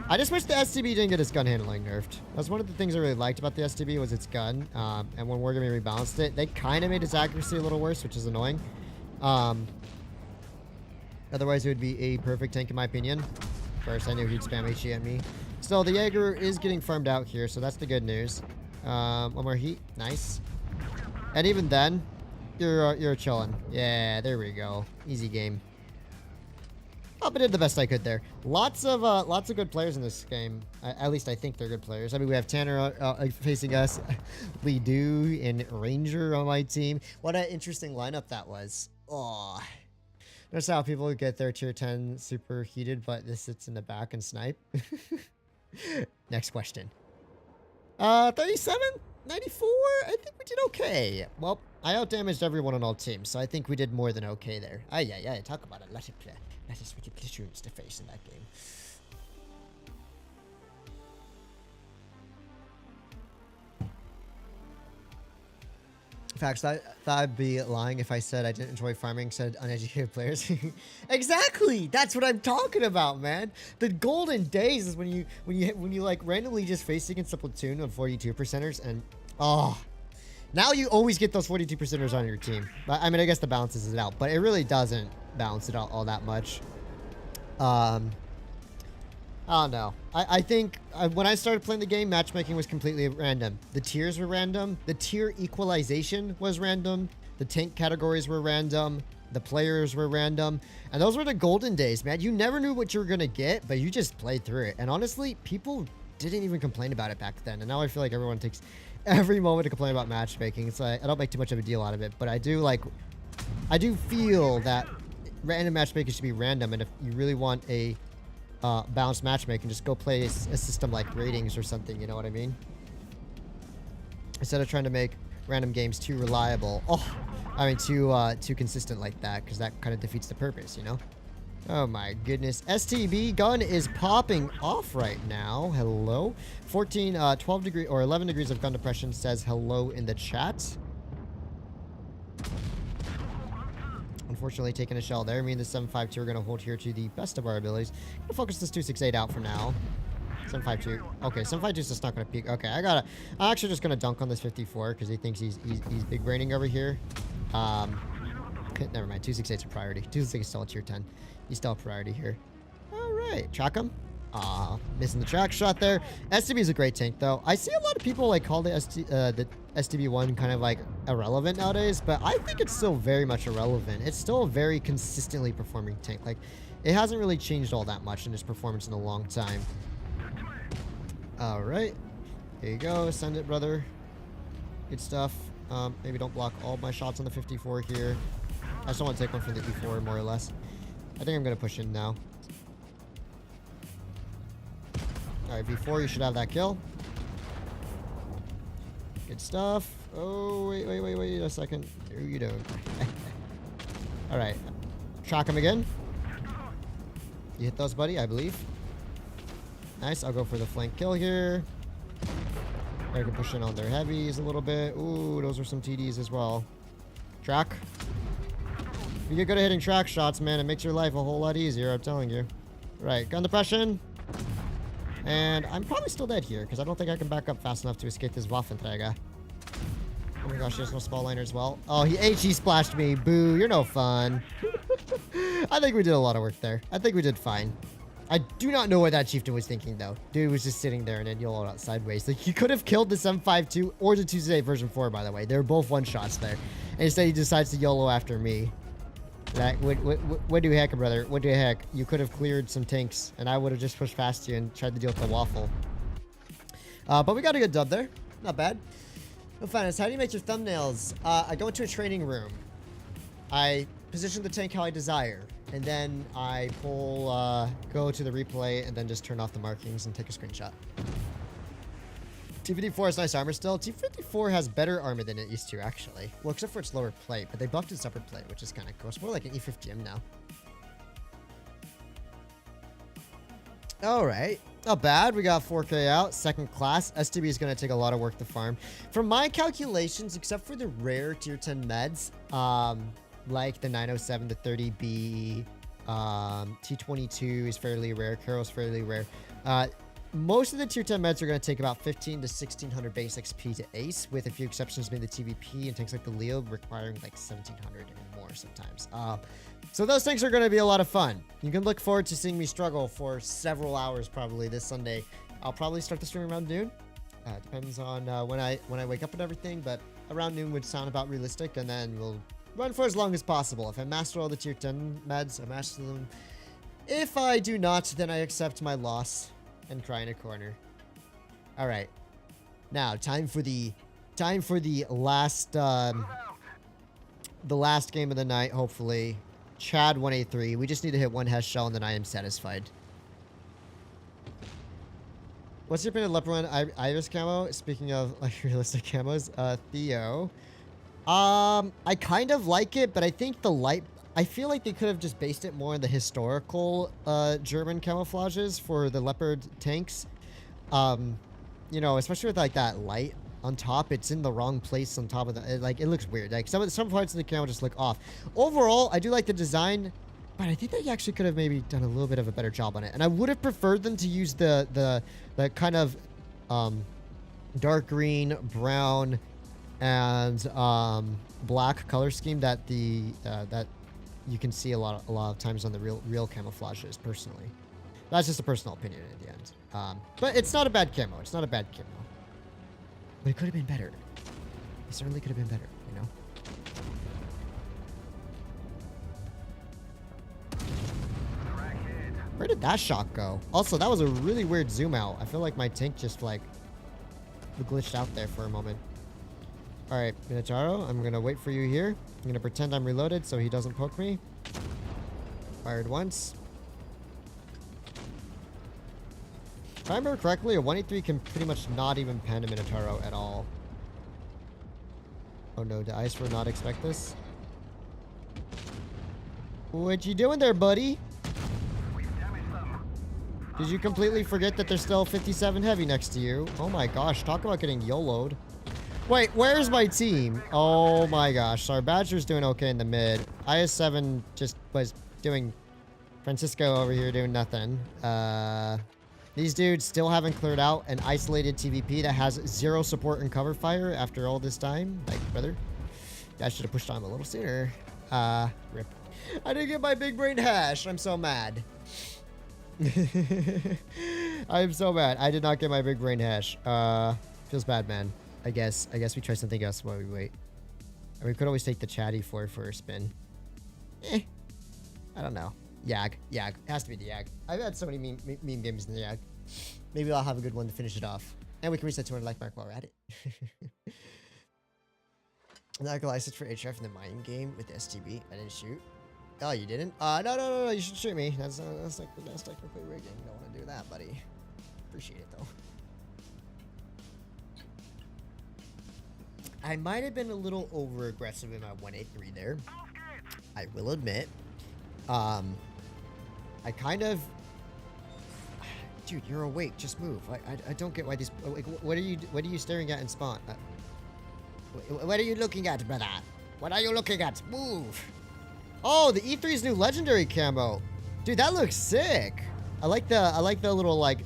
[SPEAKER 1] I just wish the STB didn't get its gun handling nerfed. That's one of the things I really liked about the STB was its gun. And when Wargaming rebalanced it, they kind of made its accuracy a little worse, which is annoying. Otherwise, it would be a perfect tank in my opinion. First, I knew he'd spam HE at me. So the Jaeger is getting farmed out here, so that's the good news. One more heat. Nice. And even then, you're chilling. Yeah, there we go. Easy game. Oh, but did the best I could there. Lots of good players in this game. At least I think they're good players. I mean, we have Tanner facing us, Lee Do, and Ranger on my team. What an interesting lineup that was. Oh, notice how people get their tier 10 super heated, but this sits in the back and snipe. Next question. 37? 94? I think we did okay. Well, I outdamaged everyone on all teams, so I think we did more than okay there. Yeah, talk about it. Let us with the platoons to face in that game. Facts, I thought I'd be lying if I said I didn't enjoy farming, said uneducated players. Exactly! That's what I'm talking about, man! The golden days is when you like randomly just face against a platoon of 42%ers and now you always get those 42%ers on your team. I mean, I guess the balances it out, but it really doesn't balance it out all that much. I don't know. I think when I started playing the game, matchmaking was completely random. The tiers were random. The tier equalization was random. The tank categories were random. The players were random. And those were the golden days, man. You never knew what you were going to get, but you just played through it. And honestly, people didn't even complain about it back then. And now I feel like everyone takes every moment to complain about matchmaking. It's like, I don't make too much of a deal out of it, but I do feel that random matchmaking should be random. And if you really want a balanced matchmaking, just go play a system like ratings or something, you know what I mean? Instead of trying to make random games too reliable. Too consistent like that, because that kind of defeats the purpose, you know? Oh my goodness. STB gun is popping off right now. Hello. 12 degree or 11 degrees of gun depression says hello in the chat. Unfortunately, taking a shell there. Me and the 752 are going to hold here to the best of our abilities. I'm going to focus this 268 out for now. 752. Okay, 752 is just not going to peek. Okay, I'm actually just going to dunk on this 54 because he thinks he's big braining over here. Never mind. 268's a priority. 268 is still a tier 10. He's still a priority here. All right. Track him. Missing the track shot there. STB is a great tank, though. I see a lot of people like call the STB1 kind of like irrelevant nowadays, but I think it's still very much irrelevant. It's still a very consistently performing tank. Like, it hasn't really changed all that much in its performance in a long time. All right. Here you go. Send it, brother. Good stuff. Maybe don't block all my shots on the 54 here. I just don't want to take one from the E4, more or less. I think I'm going to push in now. Alright, V4, you should have that kill. Good stuff. Oh, wait a second. Here you don't. All right. Shock him again. You hit those, buddy, I believe. Nice. I'll go for the flank kill here. They can push in on their heavies a little bit. Ooh, those are some TDs as well. Track. If you get good at hitting track shots, man, it makes your life a whole lot easier, I'm telling you. Right, gun depression. And I'm probably still dead here, because I don't think I can back up fast enough to escape this Waffenträger. Oh my gosh, there's no small liner as well. Oh, he HE splashed me. Boo, you're no fun. I think we did a lot of work there. I think we did fine. I do not know what that chieftain was thinking, though. Dude was just sitting there and then YOLO'd out sideways. Like, he could have killed the 7.52 or the Tuesday version 4, by the way. They were both one-shots there. And instead, he decides to YOLO after me. Like, what do heck, brother? What do heck? You could have cleared some tanks, and I would have just pushed past you and tried to deal with the waffle. But we got a good dub there. Not bad. No finance. How do you make your thumbnails? I go into a training room. I position the tank how I desire. And then I pull, go to the replay, and then just turn off the markings and take a screenshot. T-54 has nice armor still. T-54 has better armor than it used to, actually. Well, except for its lower plate, but they buffed its upper plate, which is kind of cool. It's more like an E50M now. All right. Not bad. We got 4K out. Second class. STB is going to take a lot of work to farm. From my calculations, except for the rare tier 10 meds, like the 907, the 30B, T22 is fairly rare. Carol's fairly rare. Most of the tier 10 meds are going to take about 15 to 1600 base XP to ace, with a few exceptions being the TVP and tanks like the Leo requiring like 1700 and more sometimes. So those things are going to be a lot of fun. You can look forward to seeing me struggle for several hours probably this Sunday. I'll probably start the stream around noon. Depends on when I wake up and everything, but around noon would sound about realistic, and then we'll run for as long as possible. If I master all the tier 10 meds, I master them. If I do not, then I accept my loss and cry in a corner. All right, now time for the last game of the night. Hopefully, Chad 183. We just need to hit one Hesh shell and then I am satisfied. What's your opinion of Leopard 1 Iris camo? Speaking of like realistic camos, Theo. I kind of like it, but I think the light. I feel like they could have just based it more on the historical German camouflages for the Leopard tanks. You know, especially with like that light on top, it's in the wrong place on top of the. Like it looks weird. Like some parts of the camo just look off. Overall, I do like the design, but I think they actually could have maybe done a little bit of a better job on it. And I would have preferred them to use the kind of dark green, brown, and black color scheme that that you can see a lot of times on the real camouflages. Personally, that's just a personal opinion at the end. But it's not a bad camo. It's not a bad camo. But it could have been better. It certainly could have been better. You know. Where did that shot go? Also, that was a really weird zoom out. I feel like my tank just like glitched out there for a moment. All right, Minotauro, I'm gonna wait for you here. I'm gonna pretend I'm reloaded so he doesn't poke me. Fired once. If I remember correctly, a 183 can pretty much not even pen a Minotauro at all. Oh no, did Ice for not expect this? What you doing there, buddy? Did you completely forget that there's still 57 heavy next to you? Oh my gosh, talk about getting YOLO'd. Wait, where's my team? Oh my gosh. Sorry, Badger's doing okay in the mid. IS-7 just was doing... Francisco over here doing nothing. These dudes still haven't cleared out an isolated TVP that has 0 support and cover fire after all this time. Like, brother, I should have pushed on him a little sooner. Rip. I didn't get my big brain hash. I'm so mad. I'm so mad. I did not get my big brain hash. Feels bad, man. I guess we try something else while we wait. Or we could always take the chatty for a spin. I don't know. Yag. It has to be the Yag. I've had so many meme games in the Yag. Maybe I'll have a good one to finish it off. And we can reach that 200 like mark while we're at it. Not a license for HF in the mining game with the STB. I didn't shoot. Oh, you didn't? No. You should shoot me. That's technically rigging. Don't want to do that, buddy. Appreciate it, though. I might have been a little over aggressive in my 183 there. I will admit. I kind of... Dude, you're awake. Just move. I don't get why these... Like, what are you staring at in spawn? What are you looking at, brother? What are you looking at? Move. Oh, the E3's new legendary camo. Dude, that looks sick. I like the little like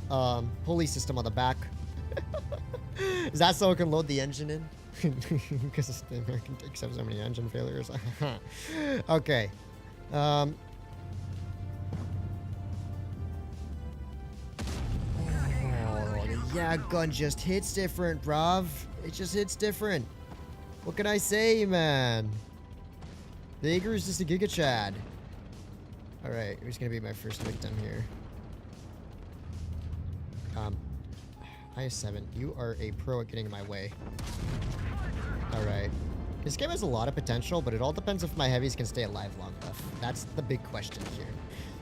[SPEAKER 1] pulley system on the back. Is that so it can load the engine in? Because the American tanks have so many engine failures. Okay. Oh, the YAG gun just hits different, bruv. It just hits different. What can I say, man? The Jaeger is just a Giga Chad. Alright, who's gonna be my first victim here? IS-7, you are a pro at getting in my way. Alright. This game has a lot of potential, but it all depends if my heavies can stay alive long enough. That's the big question here.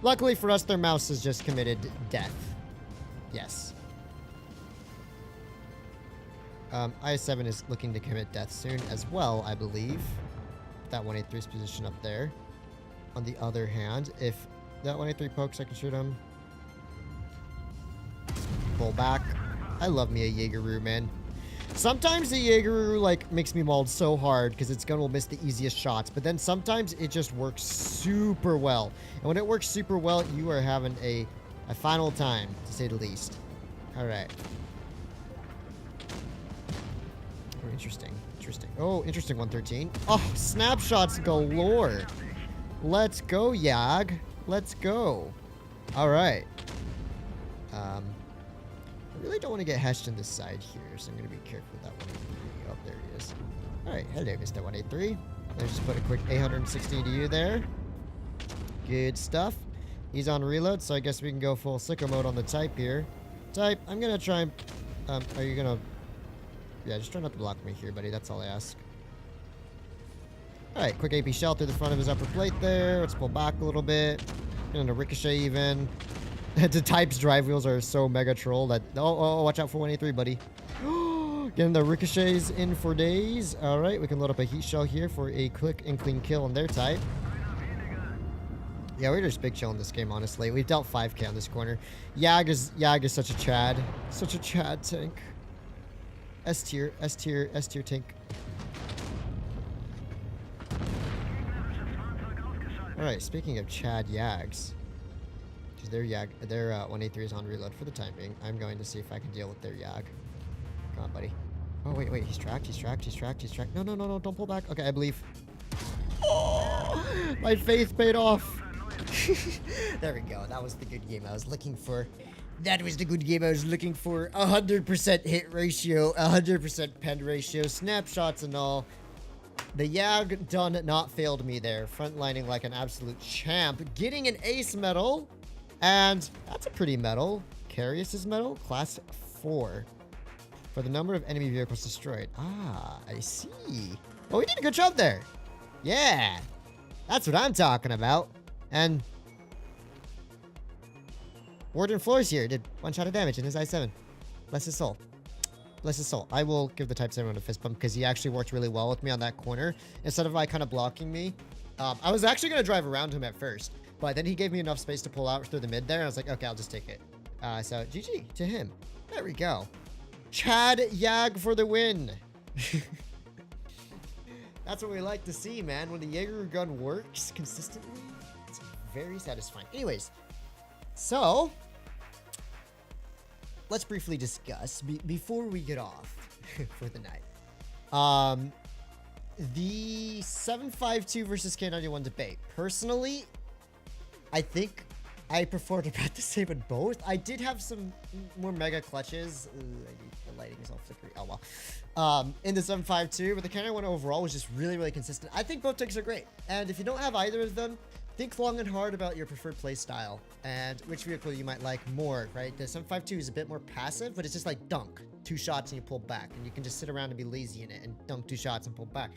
[SPEAKER 1] Luckily for us, their mouse has just committed death. Yes. IS-7 is looking to commit death soon as well, I believe. That 183's position up there. On the other hand, if that 183 pokes, I can shoot him. Pull back. I love me a Jaegeroo, man. Sometimes the Jaegeroo, like, makes me mauled so hard because its gun will miss the easiest shots. But then sometimes it just works super well. And when it works super well, you are having a final time, to say the least. Alright. Oh, interesting. Interesting. Oh, interesting 113. Oh, snapshots galore. Let's go, YAG. Let's go. Alright. I really don't want to get heshed on this side here, so I'm going to be careful with that 183. Oh, there he is. Alright, hello, Mr. 183. Let's just put a quick 860 to you there. Good stuff. He's on reload, so I guess we can go full sicko mode on the type here. Type, I'm going to try and... are you going to... Yeah, just try not to block me here, buddy. That's all I ask. Alright, quick AP shell through the front of his upper plate there. Let's pull back a little bit. Getting a ricochet even. The Type's drive wheels are so mega troll that... Oh, watch out for 183, buddy. Getting the ricochets in for days. Alright, we can load up a heat shell here for a quick and clean kill on their Type. Yeah, we're just big chill in this game, honestly. We've dealt 5k on this corner. YAG is such a Chad. Such a Chad tank. S tier tank. Alright, speaking of Chad Yags, because their 183 is on reload for the time being, I'm going to see if I can deal with their YAG. Come on, buddy. Oh, wait, he's tracked. No, don't pull back. Okay, I believe. Oh, my faith paid off. There we go. That was the good game I was looking for. That was the good game I was looking for. 100% hit ratio, 100% pen ratio, snapshots and all. The YAG done not failed me there. Frontlining like an absolute champ. Getting an ace medal. And that's a pretty medal. Carius's medal, class 4. For the number of enemy vehicles destroyed. Ah, I see. Oh, we did a good job there. Yeah. That's what I'm talking about. And Warden Floors here did 1 shot of damage in his I-7. Bless his soul. Bless his soul. I will give the Type 7 a fist bump because he actually worked really well with me on that corner. Instead of like kind of blocking me. I was actually going to drive around him at first. But then he gave me enough space to pull out through the mid there. And I was like, okay, I'll just take it. So GG to him. There we go. Chad YAG for the win. That's what we like to see, man. When the Jaeger gun works consistently, it's very satisfying. Anyways, so let's briefly discuss before we get off for the night. The 752 versus K-91 debate. Personally, I think I performed about the same in both. I did have some more mega clutches. The lighting is all flickery. Oh well. In the 752, but the K-91 overall was just really consistent. I think both tanks are great. And if you don't have either of them, think long and hard about your preferred play style and which vehicle you might like more, right? The 752 is a bit more passive, but it's just like dunk. 2 shots and you pull back. And you can just sit around and be lazy in it and dunk 2 shots and pull back.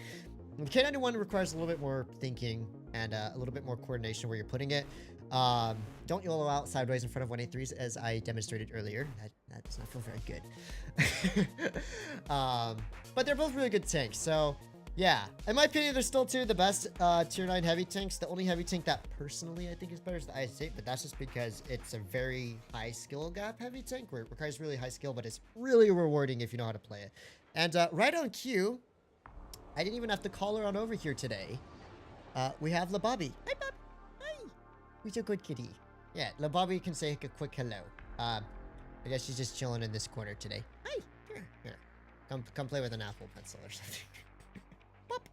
[SPEAKER 1] The K-91 requires a little bit more thinking, and a little bit more coordination where you're putting it. Don't YOLO out sideways in front of 183s as I demonstrated earlier. That does not feel very good. But they're both really good tanks. So yeah, in my opinion, they're still two of the best tier 9 heavy tanks. The only heavy tank that personally I think is better is the IS-8, but that's just because it's a very high skill gap heavy tank where it requires really high skill, but it's really rewarding if you know how to play it. And right on cue, I didn't even have to call her on over here today. We have LaBobby. Hi, Bob. Hi. Who's a good kitty? Yeah, LaBobby can say a quick hello. I guess she's just chilling in this corner today. Hi. Here. Come play with an Apple pencil or something. Pop.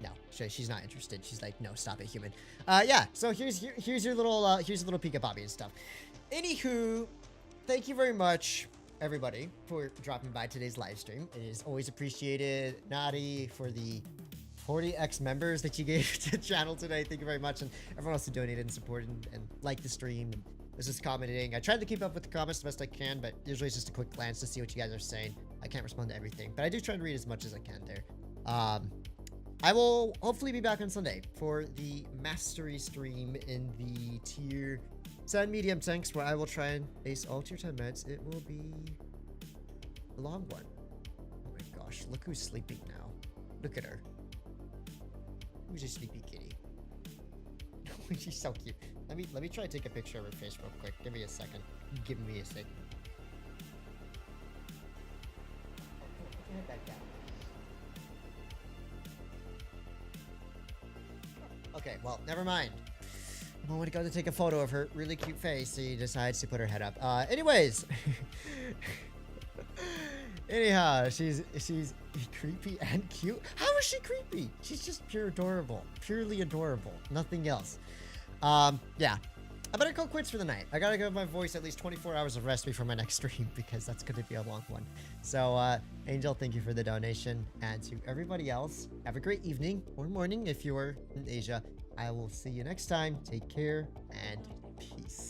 [SPEAKER 1] No, she's not interested. She's like, no, stop it, human. Yeah. So here's your little peek at Bobby and stuff. Anywho, thank you very much, everybody, for dropping by today's live stream. It is always appreciated. Nadi, for the 40x members that you gave to the channel today. Thank you very much. And everyone else who donated and supported and liked the stream and was just commenting. I tried to keep up with the comments the best I can, but usually it's just a quick glance to see what you guys are saying. I can't respond to everything, but I do try to read as much as I can there. I will hopefully be back on Sunday for the mastery stream in the tier 10 medium tanks, where I will try and ace all tier 10 meds. It will be a long one. Oh my gosh, look who's sleeping now. Look at her. Who's a sleepy kitty? She's so cute. Let me try to take a picture of her face real quick. Give me a second. Give me a second. Put your head back down. Okay, well, never mind. I want to go to take a photo of her really cute face, so she decides to put her head up. Anyways. Anyhow, she's creepy and cute. How is she creepy? She's just pure adorable. Purely adorable. Nothing else. Yeah. I better call quits for the night. I gotta give my voice at least 24 hours of rest before my next stream, because that's gonna be a long one. So, Angel, thank you for the donation. And to everybody else, have a great evening or morning if you're in Asia. I will see you next time. Take care and peace.